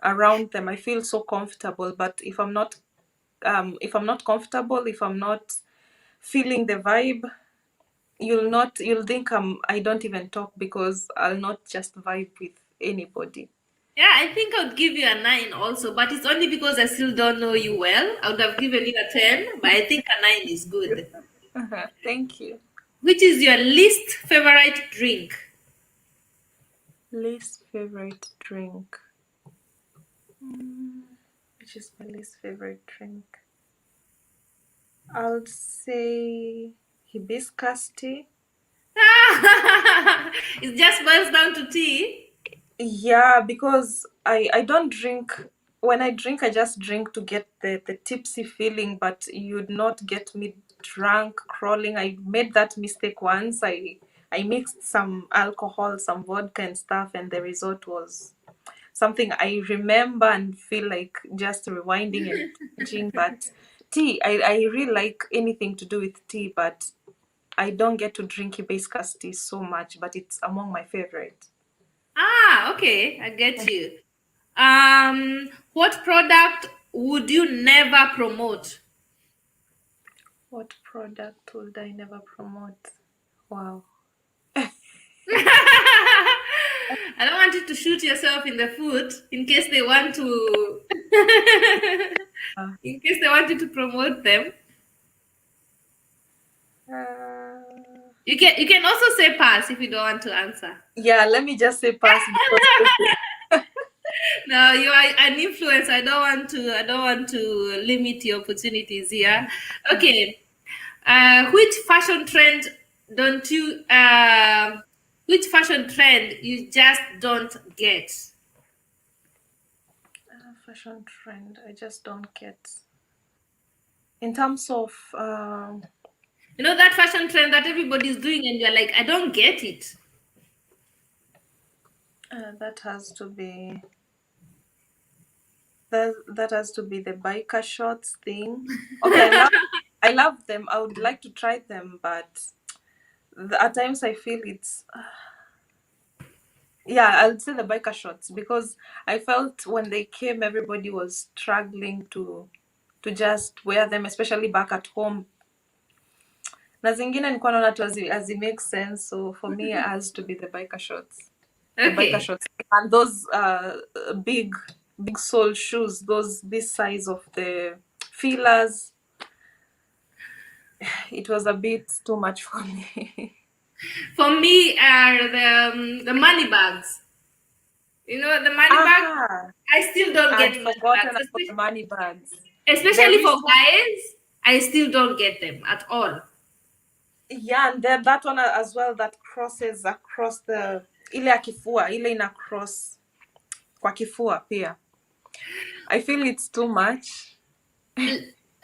around them. I feel so comfortable. But if I'm not comfortable, if I'm not feeling the vibe, you'll think I don't even talk because I'll not just vibe with anybody. Yeah, I think I would give you a 9 also, but it's only because I still don't know you well. I would have given you a 10, but I think a 9 is good. Thank you. Which is your least favorite drink? Least favorite drink. Which is my least favorite drink? I'll say hibiscus tea. It just boils down to tea. Yeah, because I don't drink. When I drink, I just drink to get the tipsy feeling, but you'd not get me drunk, crawling. I made that mistake once. I mixed some alcohol, some vodka and stuff, and the result was something I remember and feel like just rewinding and changing. But tea, I really like anything to do with tea, but I don't get to drink hibiscus tea so much, but it's among my favorite. Ah, okay, I get you. What product would you never promote? What product would I never promote? Wow. I don't want you to shoot yourself in the foot in case they want to in case they want you to promote them. You can also say pass if you don't want to answer. Yeah, let me just say pass because No, you are an influencer. I don't want to limit your opportunities here. Okay. Which fashion trend don't you which fashion trend you just don't get? fashion trend I just don't get. In terms of You know that fashion trend that everybody's doing and you're like, I don't get it. that has to be that has to be the biker shorts thing. Okay, I love them. I would like to try them, but at times I feel it's yeah, I'll say the biker shorts because I felt when they came, everybody was struggling to just wear them, especially back at home. Na zingine nilikuwa naona tu as it makes sense, so for me it has to be the biker shorts. The biker Okay. shorts and those big sole shoes, this size of the feelers. It was a bit too much for me. For me are the money bags. You know the money bag? I still don't I'd get money forgotten bags. about the money bags. Especially There for is one- guys, I still don't get them at all. Yeah, and then that one as well that crosses across the ile ya kifua, ile ina cross kwa kifua pia. I feel it's too much.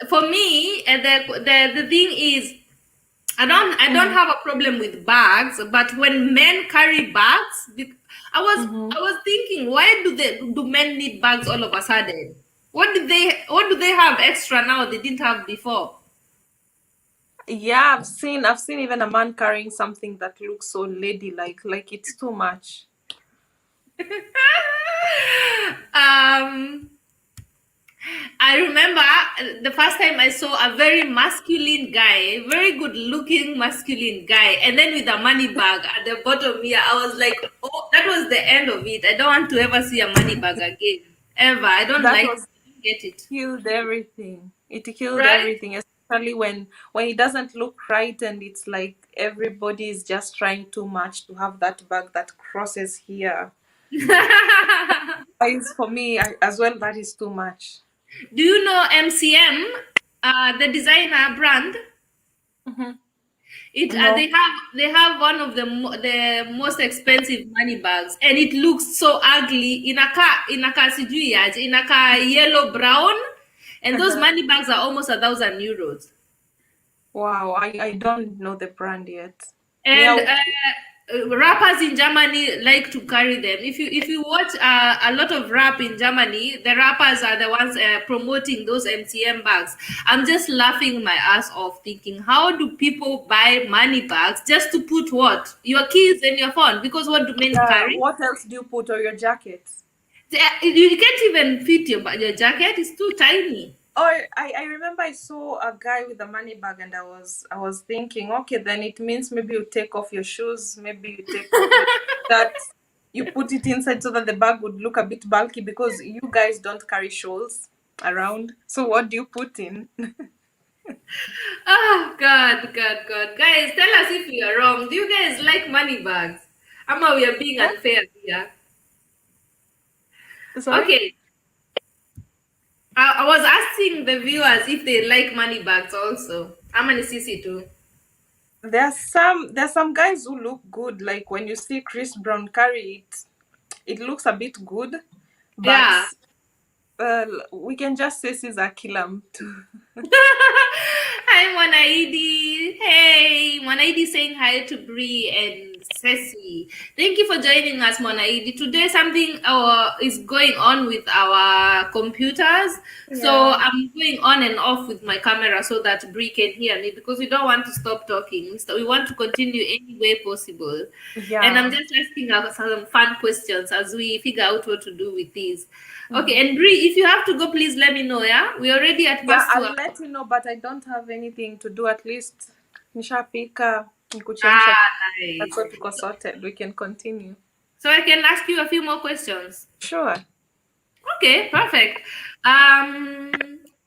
For me, the thing is, I don't have a problem with bags, but when men carry bags, I was thinking, why do men need bags all of a sudden? What do they have extra now they didn't have before? Yeah, I've seen even a man carrying something that looks so ladylike, like it's too much. I remember the first time I saw a very masculine guy, very good looking masculine guy, and then with a money bag at the bottom here, I was like, oh, that was the end of it. I don't want to ever see a money bag again. Ever. I don't get it. Killed everything. It killed Right? everything, especially when it doesn't look right and it's like everybody is just trying too much to have that bag that crosses here. For me as well, that is too much. Do you know MCM, the designer brand? Mm-hmm. No. They have one of the most expensive money bags, and it looks so ugly. Inaka sijui aje, inaka yellow brown, and those money bags are almost €1,000. Wow, I don't know the brand yet. And rappers in Germany like to carry them. If you watch a lot of rap in Germany, the rappers are the ones promoting those MCM bags. I'm just laughing my ass off, thinking, how do people buy money bags just to put what? Your keys and your phone? Because what do men carry? What else do you put on your jacket? You can't even fit your jacket. It's too tiny. Oh, I remember I saw a guy with a money bag and I was thinking, okay, then it means maybe you take off your shoes, maybe you take off that, you put it inside so that the bag would look a bit bulky because you guys don't carry shawls around. So what do you put in? Oh, God. Guys, tell us if we are wrong. Do you guys like money bags? Ama we are being unfair here. Sorry? Okay. I was asking the viewers if they like money bags also. Ama ni sisi tu. There's some guys who look good. Like when you see Chris Brown carry it looks a bit good. But Yeah. we can just say Caesar kill him too. Hi, Mwanaidi. Hey, Mwanaidi saying hi to Bree and Ceci. Thank you for joining us, Mwanaidi. Today, something is going on with our computers. So Yeah. I'm going on and off with my camera so that Bree can hear me because we don't want to stop talking. So we want to continue any way possible. And I'm Yeah. just asking us some fun questions as we figure out what to do with these. Okay, Mhm. and Bree, if you have to go, please let me know, yeah? We're already at Yeah, past 2 I'll hours. let you know, but I don't have anything to do. At least nishapika, nikuchemsha. Ah, That's nice. what tuko sorted. We can continue. So I can ask you a few more questions. Sure. Okay, perfect. Um,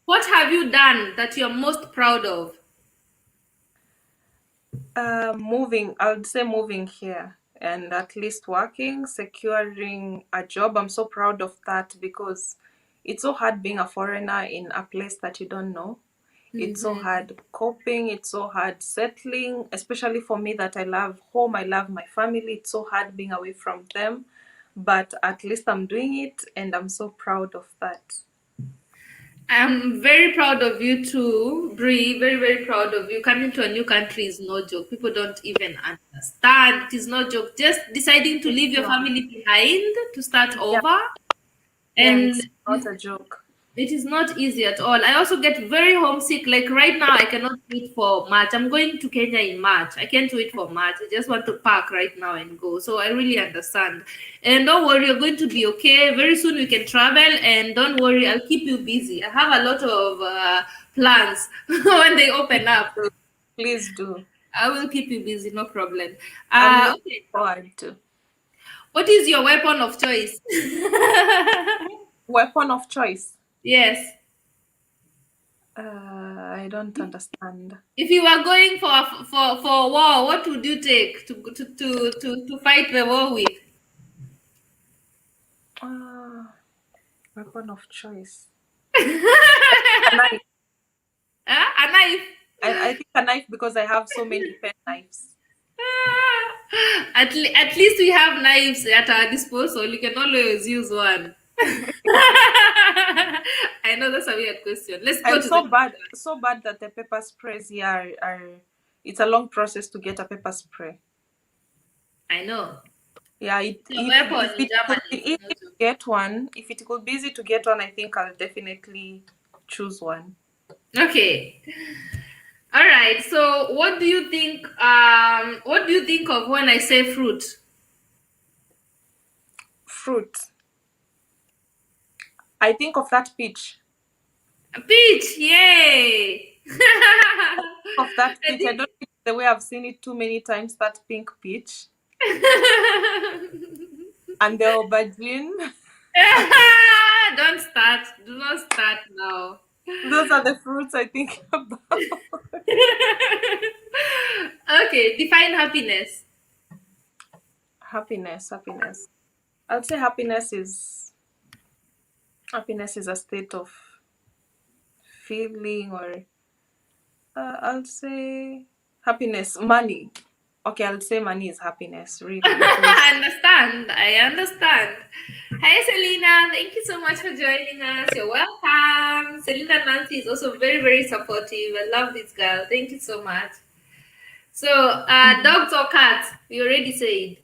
what have you done that you're most proud of? Moving, I would say moving here and at least working, securing a job. I'm so proud of that because it's so hard being a foreigner in a place that you don't know. It's so Mm-hmm. hard coping, it's so hard settling, especially for me that I love home, I love my family. It's so hard being away from them, but at least I'm doing it and I'm so proud of that. I'm very proud of you too, Bree. Very, very proud of you. Coming to a new country is no joke. People don't even understand. It is no joke. Just deciding to It's leave your not. family behind to start Yeah, over. yeah, And it's not a joke. it is not easy at all. I also get very homesick. Like right now, I cannot wait for March. I'm going to Kenya in March. I can't wait for March. I just want to pack right now and go. So I really understand. And don't worry, you're going to be okay. Very soon we can travel. And don't worry, I'll keep you busy. I have a lot of plans when they open up. Do. Please do. I will keep you busy, no problem. I'm looking Okay. forward to. What is your weapon of choice? Weapon of choice. Yes. I don't understand. If you were going for war, what would you take to fight the war with? Uh, Weapon of choice. Huh? A knife. A knife. I think a knife because I have so many pen knives. At least we have knives at our disposal. You can always use one. I know that's a weird question. Let's go And to the so bad that the pepper sprays here are it's a long process to get a pepper spray. I know. Yeah, It's a weapon if in it could Germany. be It's easy no to joke. get one, if it could be easy to get one, I think I'll definitely choose one. Okay. All right. So, what do you think? What do you think of when I say fruit? Fruit. I think of that peach. Peach, yay! Of that I peach. I don't think know if it's the way I've seen it too many times, that pink peach. And the aubergine. don't start. Do not start now. Those are the fruits I think about. Okay, define happiness. Happiness. I'll say happiness is a state of feeling, or I'll say happiness. Money. Okay, I'll say money is happiness, really, because I understand. I understand. Hi, Selena. Thank you so much for joining us. You're welcome. Selena Nancy is also very, very supportive. I love this girl. Thank you so much. So, dogs or cats? We already said.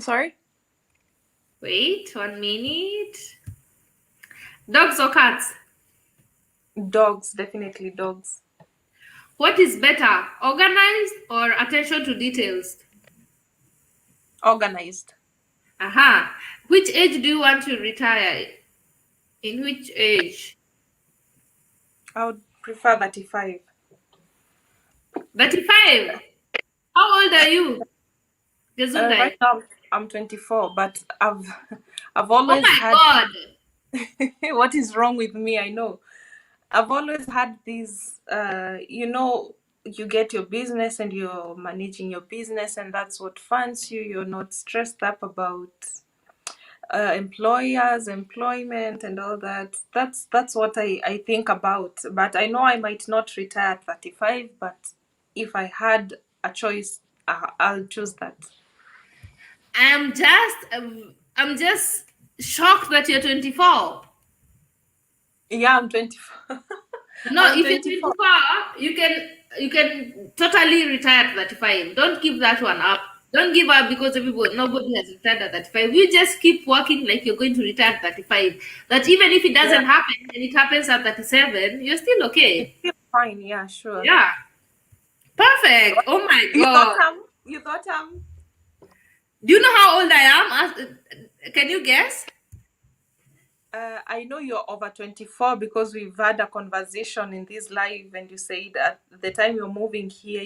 sorry, Wait 1 minute. Dogs or cats? dogs, definitely dogs. What is better, organized or attention to details? Organized. Aha. Which age do you want to retire? In which age? I would prefer 35. 35. How old are you? Right Gesundheit. now I'm 24, but I've Oh always my had God. what is wrong with me? I know. I've always had these, you get your business and you're managing your business, and that's what funds you. You're not stressed up about employers, employment, and all that. That's what I think about. But I know I might not retire at 35, but if I had a choice, I'll choose that. I'm just shocked that you're 24. Yeah, I'm 24. No, I'm if you're 24. 24, you can totally retire at 35. Don't give that one up. Don't give up because nobody has retired at 35. You just keep working like you're going to retire at 35. That even if it Yeah, doesn't happen and it happens at 37, you're still it's okay. still fine. Yeah, sure. Yeah. Perfect. Oh my You thought God. you thought Do you know how old I am? Can you guess? I know you're over 24 because we've had a conversation in this live, and you said at the time you're moving here,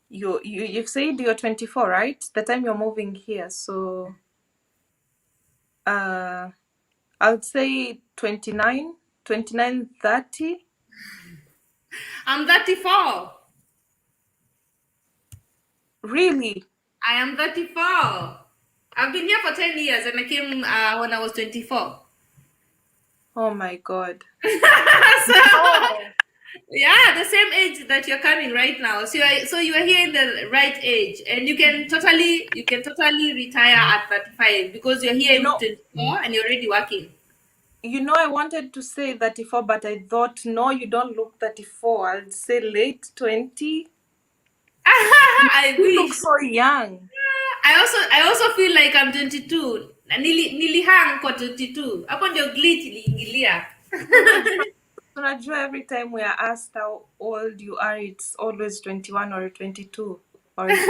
you've said you're 24, right? The time you're moving here, so uh, I'll say 29, 29, 30. I'm 34. Really? I am 34. I've been here for 10 years and I came when I was 24. Oh my God. So, Oh, yeah, the same age that you're coming right now. So you are here in the right age, and you can totally retire at 35 because you're here you in know, 24 and you're already working. I wanted to say 34, but I thought, no, you don't look 34. I'd say late 20. I You look wish. so young. I also feel like I'm 22. Na nilihang kwa 22. Hapo ndio glitch iliingilia. Unajua, every time we are asked how old you are, it's always 21 or 22. Or is it?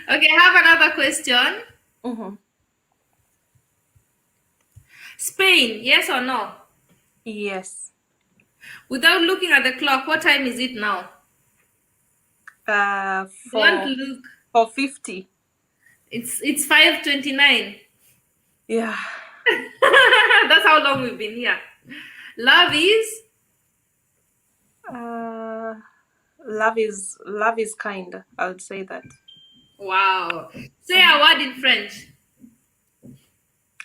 Okay, I have another question. Mm-hmm. Spain, yes or no? Yes. Without looking at the clock, what time is it now? Don't For look. 50. It's 5:29. Yeah. That's how long we've been here. Love is Uh, love is kind. I would say that. wow. Say a word in French.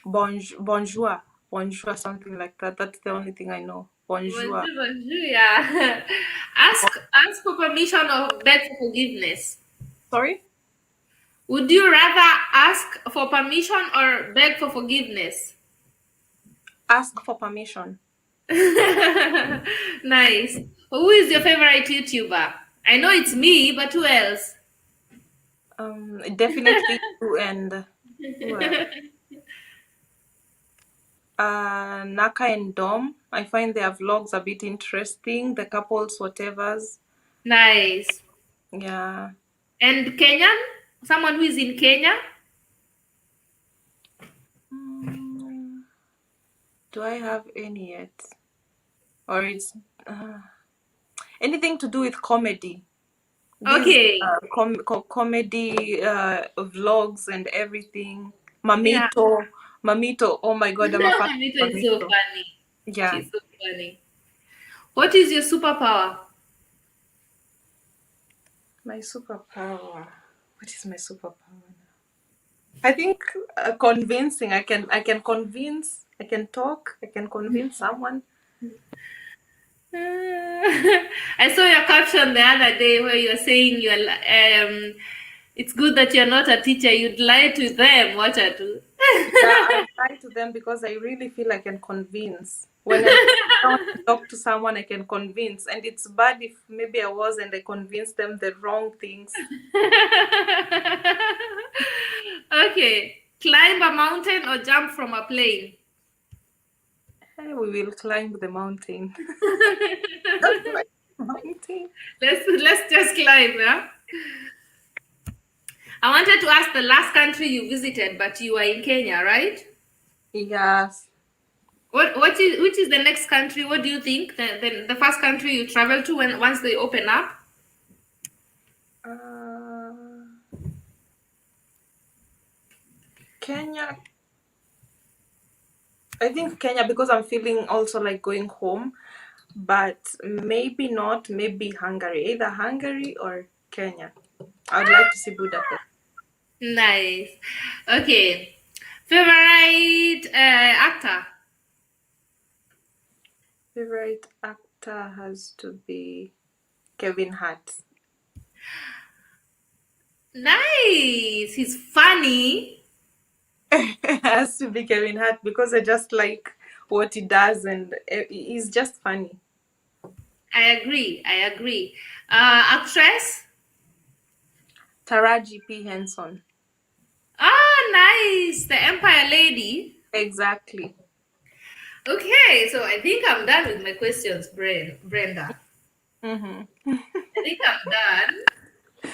Bonjour, bonjour, something like that. That's the only thing I know. Bonjour, Bonjour. bonjour, yeah. Ask for permission or beg for forgiveness. Sorry. Would you rather ask for permission or beg for forgiveness? Ask for permission. Nice. Who is your favorite YouTuber? I know it's me, but who else? Definitely you and who else? Naka and Dom. I find their vlogs a bit interesting. The couples, whatevers. Nice. Yeah. And Kenyan? Someone who is in Kenya? Do I have any yet? Or it's anything to do with comedy? These Okay. comedy vlogs and everything. Yeah. Mamito. Oh my God, I'm a fan Amito of is so Mamito. funny. Yeah. She's so funny. What is your superpower? My superpower. What is my superpower now? I think convincing. I can convince. I can talk. I can convince someone. I saw your caption the other day where you're saying it's good that you're not a teacher. You'd lie to them. What I do. Yeah, I lie to them because I really feel I can convince. When I want to talk to someone, I can convince. And it's bad if maybe I was and I convinced them the wrong things. Okay. Climb a mountain or jump from a plane? Hey, we will climb the mountain. That's my mountain. Let's just climb, yeah? I wanted to ask the last country you visited, but you are in Kenya, right? Yes. Which is the next country? What do you think? The first country you travel to once they open up? Kenya. I think Kenya because I'm feeling also like going home, but maybe not. Maybe Hungary, either Hungary or Kenya. I would like to see Budapest. Nice. Okay. Favorite actor? Favorite actor has to be Kevin Hart. Nice. He's funny. It has to be Kevin Hart because I just like what he does, and he's just funny. I agree. Actress? Taraji P. Henson. Ah, nice. The Empire Lady. Exactly. Okay, so I think I'm done with my questions, Brenda. Mm-hmm. I think I'm done.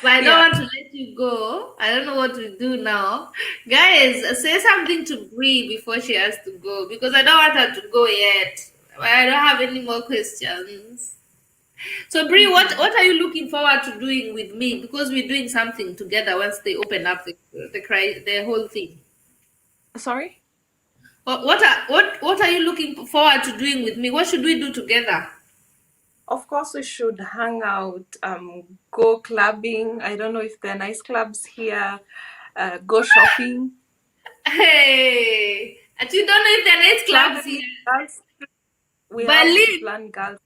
But I don't Yeah. want to let you go. I don't know what to do now. Guys, say something to Bree before she has to go because I don't want her to go yet. I don't have any more questions. So Bree, what are you looking forward to doing with me? Because we're doing something together once they open up the whole thing. Sorry? What are you looking forward to doing with me? What should we do together? Of course, we should hang out, go clubbing. I don't know if there are nice clubs here. Go shopping. Hey, and you don't know if there are nice clubs Traveling, here. girls. We have to Berlin, plan girls.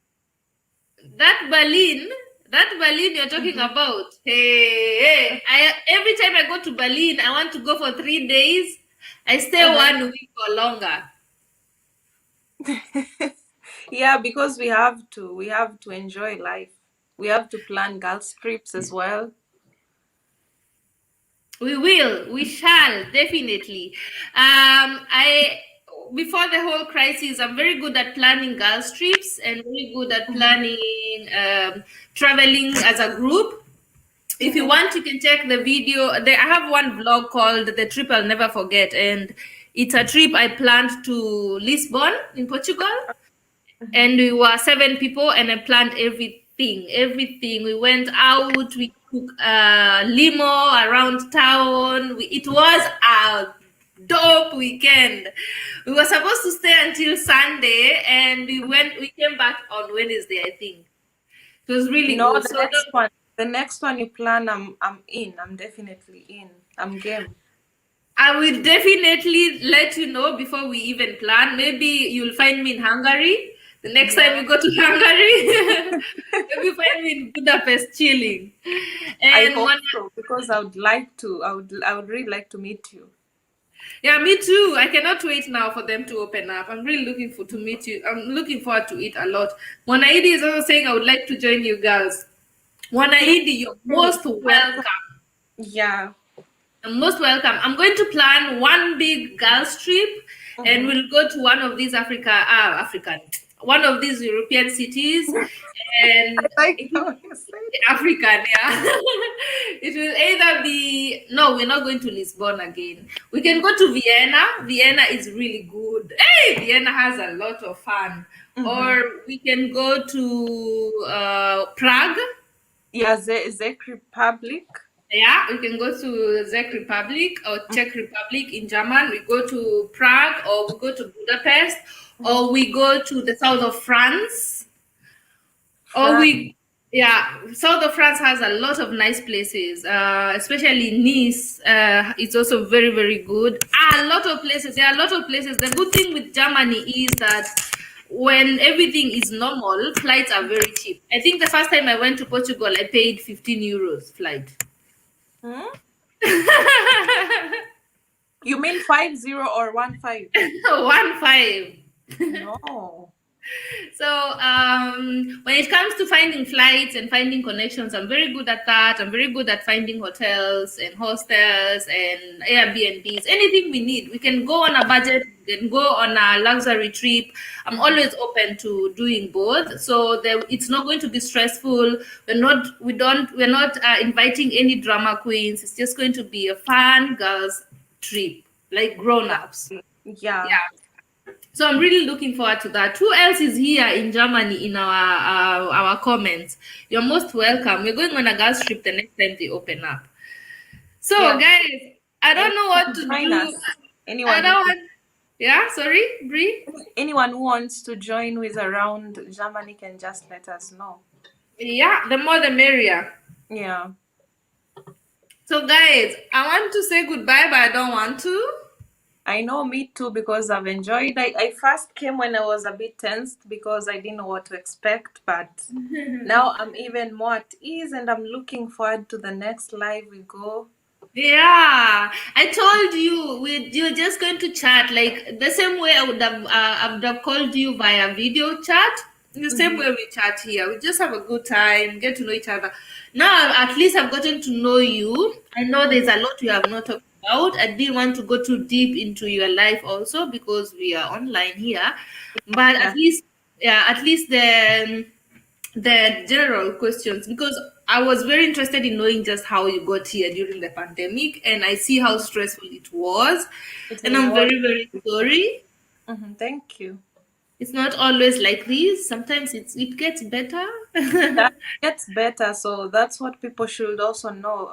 that Berlin, that Berlin you're talking Mhm. about. Hey, every time I go to Berlin, I want to go for 3 days. I stay Uh-huh. 1 week or longer. Yeah, because we have to enjoy life. We have to plan girls trips as well. We will, we shall definitely. I before the whole crisis, I'm very good at planning girls trips and very good at Mhm. planning traveling as a group. If you Mhm. want, you can check the video. I have one vlog called "The Trip I'll Never Forget," and it's a trip I planned to Lisbon in Portugal, Mhm. and we were 7 people, and I planned everything. We went out, we took a limo around town. It was a dope weekend. We were supposed to stay until Sunday, and we came back on Wednesday, I think. It was really No, good. the So next one. The next one you plan, I'm in. I'm definitely in. I'm game. I will definitely let you know before we even plan. Maybe you'll find me in Hungary. The next time Yeah. you go to Hungary, maybe find me in Budapest chilling. I And hope one, so because I would like to. I would really like to meet you. yeah, me too. I cannot wait now for them to open up. I'm really looking for to meet you. I'm looking forward to it a lot. Monaidi is also saying I would like to join you girls. Monaidi, you're most Welcome. welcome. Yeah. Most welcome. I'm going to plan one big girls trip, and Mhm. we'll go to one of these one of these European cities, I and like it will how you said. African, yeah. It will either be no, we're not going to Lisbon again. We can go to Vienna. Vienna is really good. Hey, Vienna has a lot of fun. Mhm. Or we can go to Prague. Yeah, Czech Republic. Yeah, we can go to Czech Republic or Czech Republic in German. We go to Prague or we go to Budapest Mhm. or we go to the south of France or France. south of France has a lot of nice places, especially Nice. It's also very, very good. A lot of places. There are a lot of places. The good thing with Germany is that when everything is normal, flights are very cheap. I think the first time I went to Portugal, I paid 15 euros flight. Hmm? You mean 50 or 15? 1.5. No. So when it comes to finding flights and finding connections, I'm very good at that. I'm very good at finding hotels and hostels and Airbnbs. Anything we need, we can go on a budget. We can go on a luxury trip. I'm Mhm. always open to doing both, so it's not going to be stressful. We're not inviting any drama queens. It's just going to be a fun girls trip, like grown-ups. Exactly. Yeah. Yeah. So I'm really looking forward to that. Who else is here in Germany in our comments? You're most welcome. We're going on a girls trip the next time they open up. So Yeah. guys, I don't know what Anyone to join do. us? I Anyone don't who want. Yeah, sorry, Brie. anyone who wants to join who is around Germany can just let us know. Yeah, the more the merrier. Yeah. So guys, I want to say goodbye, but I don't want to. I know, me too, because I've enjoyed. I first came when I was a bit tensed because I didn't know what to expect, but now I'm even more at ease and I'm looking forward to the next live we go. Yeah, I told you you're just going to chat like the same way I would have called you via video chat. The same Mhm. way we chat here, we just have a good time, get to know each other. Now at least I've gotten to know you. I know there's a lot we have not talked about. I didn't want to go too deep into your life also because we are online here, but Yeah. at least the general questions because I was very interested in knowing just how you got here during the pandemic, and I see how stressful it was, It and I'm was. very, very sorry. Thank you. It's not always like this. Sometimes it gets better. Yeah, it gets better. So that's what people should also know.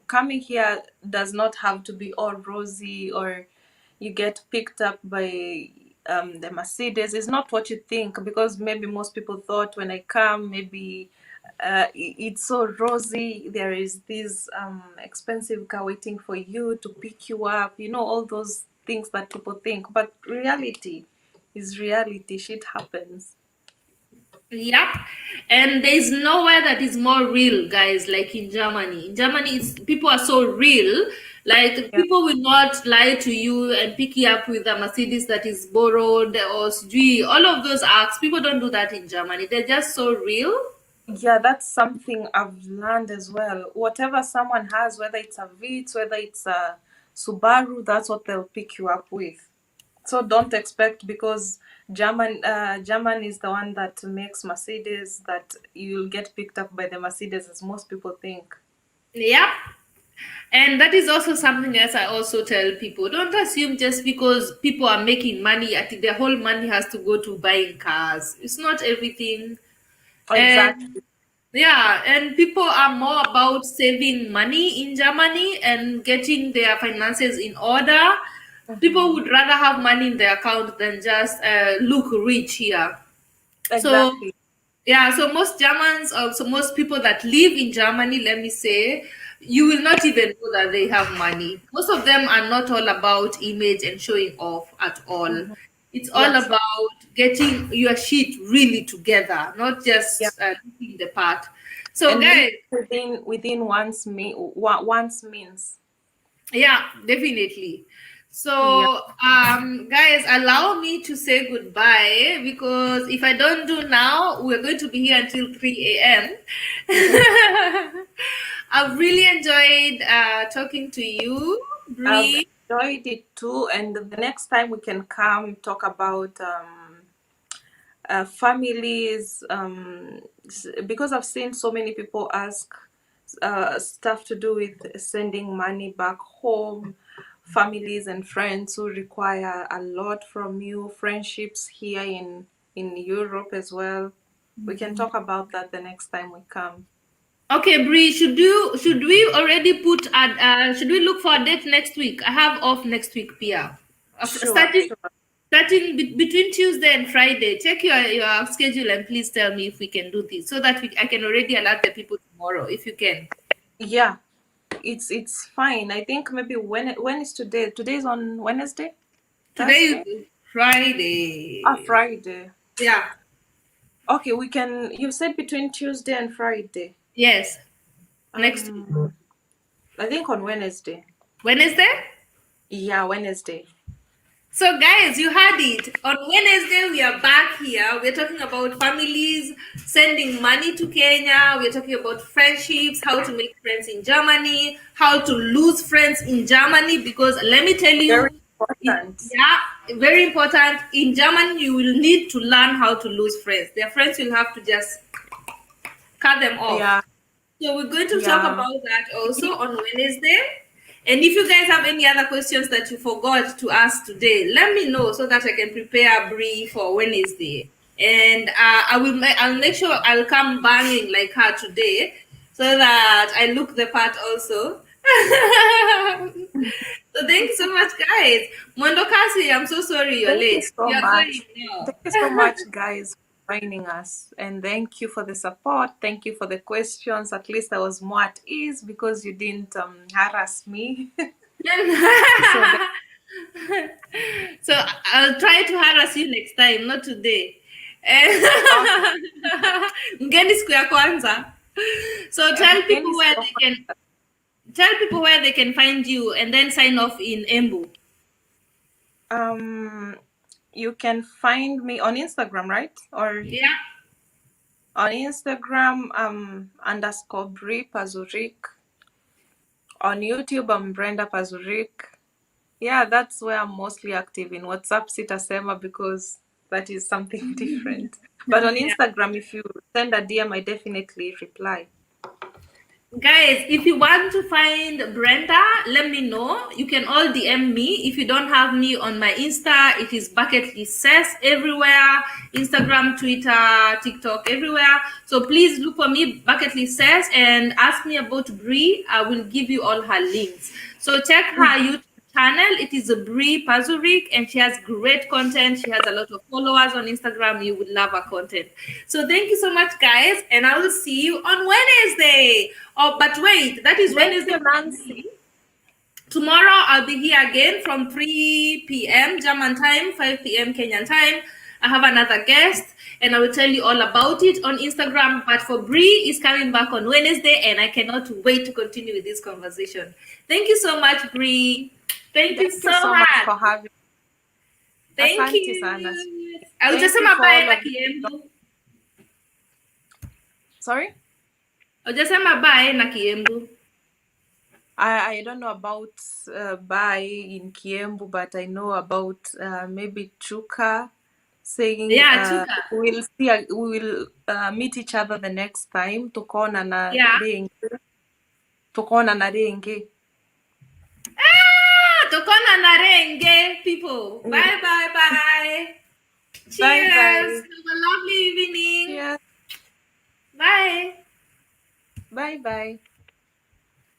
Coming here does not have to be all rosy or you get picked up by the Mercedes. It's not what you think because maybe most people thought when I come, maybe it's so rosy. There is this expensive car waiting for you to pick you up. You know, all those things that people think. But reality is reality. Shit happens. Yep. And there's nowhere that is more real, guys, like in Germany. In Germany, people are so real. Like, Yeah. people will not lie to you and pick you up with a Mercedes that is borrowed or sijui. All of those acts, people don't do that in Germany. They're just so real. Yeah, that's something I've learned as well. Whatever someone has, whether it's a Vitz, whether it's a Subaru, that's what they'll pick you up with. So don't expect because German is the one that makes Mercedes that you'll get picked up by the Mercedes as most people think. Yep. And that is also something else I also tell people. Don't assume just because people are making money, I think their whole money has to go to buying cars. It's not everything. And Exactly. yeah, and people are more about saving money in Germany and getting their finances in order. People would rather have money in their account than just look rich here. So Exactly. yeah, so most Germans, also most people that live in Germany, let me say, you will not even know that they have money. Most of them are not all about image and showing off at all. It's all Yes. about getting your shit really together, not Yeah. just looking the part. So, And live guys, within one's means. yeah, definitely. Yeah. So, guys, allow me to say goodbye because if I don't do now, we're going to be here until 3 a.m. I've really enjoyed talking to you, I've Bree. enjoyed it too, and the next time we can come talk about families, because I've seen so many people ask stuff to do with sending money back home, families and friends who require a lot from you, friendships here in Europe as well. We can talk about that the next time we come. Okay, Bree, should we already should we look for a date next week? I have off next week, Pia. Sure, sure. Starting between Tuesday and Friday. Check your schedule and please tell me if we can do this so that I can already alert the people tomorrow if you can. Yeah, it's fine. I think maybe when is today? Today is on Wednesday, Today Thursday, is Friday. Friday. Yeah. Okay, we can. You said between Tuesday and Friday. Yes. Next week. Um, I think on Wednesday. Wednesday? Yeah, Wednesday. So, guys, you heard it. On Wednesday, we are back here. We're talking about families, sending money to Kenya. We're talking about friendships, how to make friends in Germany, how to lose friends in Germany. Because let me tell Very you, important. yeah, very important. In Germany, you will need to learn how to lose friends. Their friends will have to just cut them off. Yeah, So we're going to talk yeah. about that also on Wednesday. And if you guys have any other questions that you forgot to ask today, let me know so that I can prepare a brief for Wednesday. And I'll make sure I'll come banging like her today, so that I look the part also. So thank you so much, guys. Mondo Kasi, I'm so sorry you're Thank you late. so You're going much. now. Thank you so much, guys, for joining us. And thank you for the support. Thank you for the questions. At least I was more at ease because you didn't harass me. So So I'll try to harass you next time, not today. okay. Mgeni siku ya kwanza. So tell people Again, where they can Tell people where they can find you and then sign off in Embu. You can find me on Instagram, right? Or Yeah. on Instagram, underscore Bree Pazurik. On YouTube, I'm Brenda Pazurik. Yeah, that's where I'm mostly active. In WhatsApp, sitasema because that is something different. But on Yeah. Instagram, if you send a DM, I definitely reply. Guys, if you want to find Brenda, let me know. You can all DM me. If you don't have me on my Insta, it is Bucket List Says everywhere. Instagram, Twitter, TikTok, everywhere. So please look for me, Bucket List Says, and ask me about Bree. I will give you all her links. So check her YouTube channel. It is a Bree Pazurik, and she has great content. She has a lot of followers on Instagram. You would love her content. So thank you so much, guys, and I will see you on Wednesday. Oh, but wait, that is Thank Wednesday. you, Nancy. Tomorrow I'll be here again from 3 p.m. German time, 5 p.m. Kenyan time. I have another guest and I will tell you all about it on Instagram. But for Bree is coming back on Wednesday and I cannot wait to continue with this conversation. Thank you so much, Bree. Thank you Thank so you so much much. for having me. Thank Asante sana. you. I will just Thank say you my for bye all na of you. Kiembu. Sorry? I'll just say my bye na Kiembu. I don't know about Bai in Kiembu, but I know about maybe Chuka saying Yeah, Chuka. we will meet each other the next time. Tukona na Yeah. denge. Tukona na denge. Tokona na renge, people. Bye, bye, bye. Bye Cheers. bye. Have a lovely evening. Cheers. Bye. Bye bye.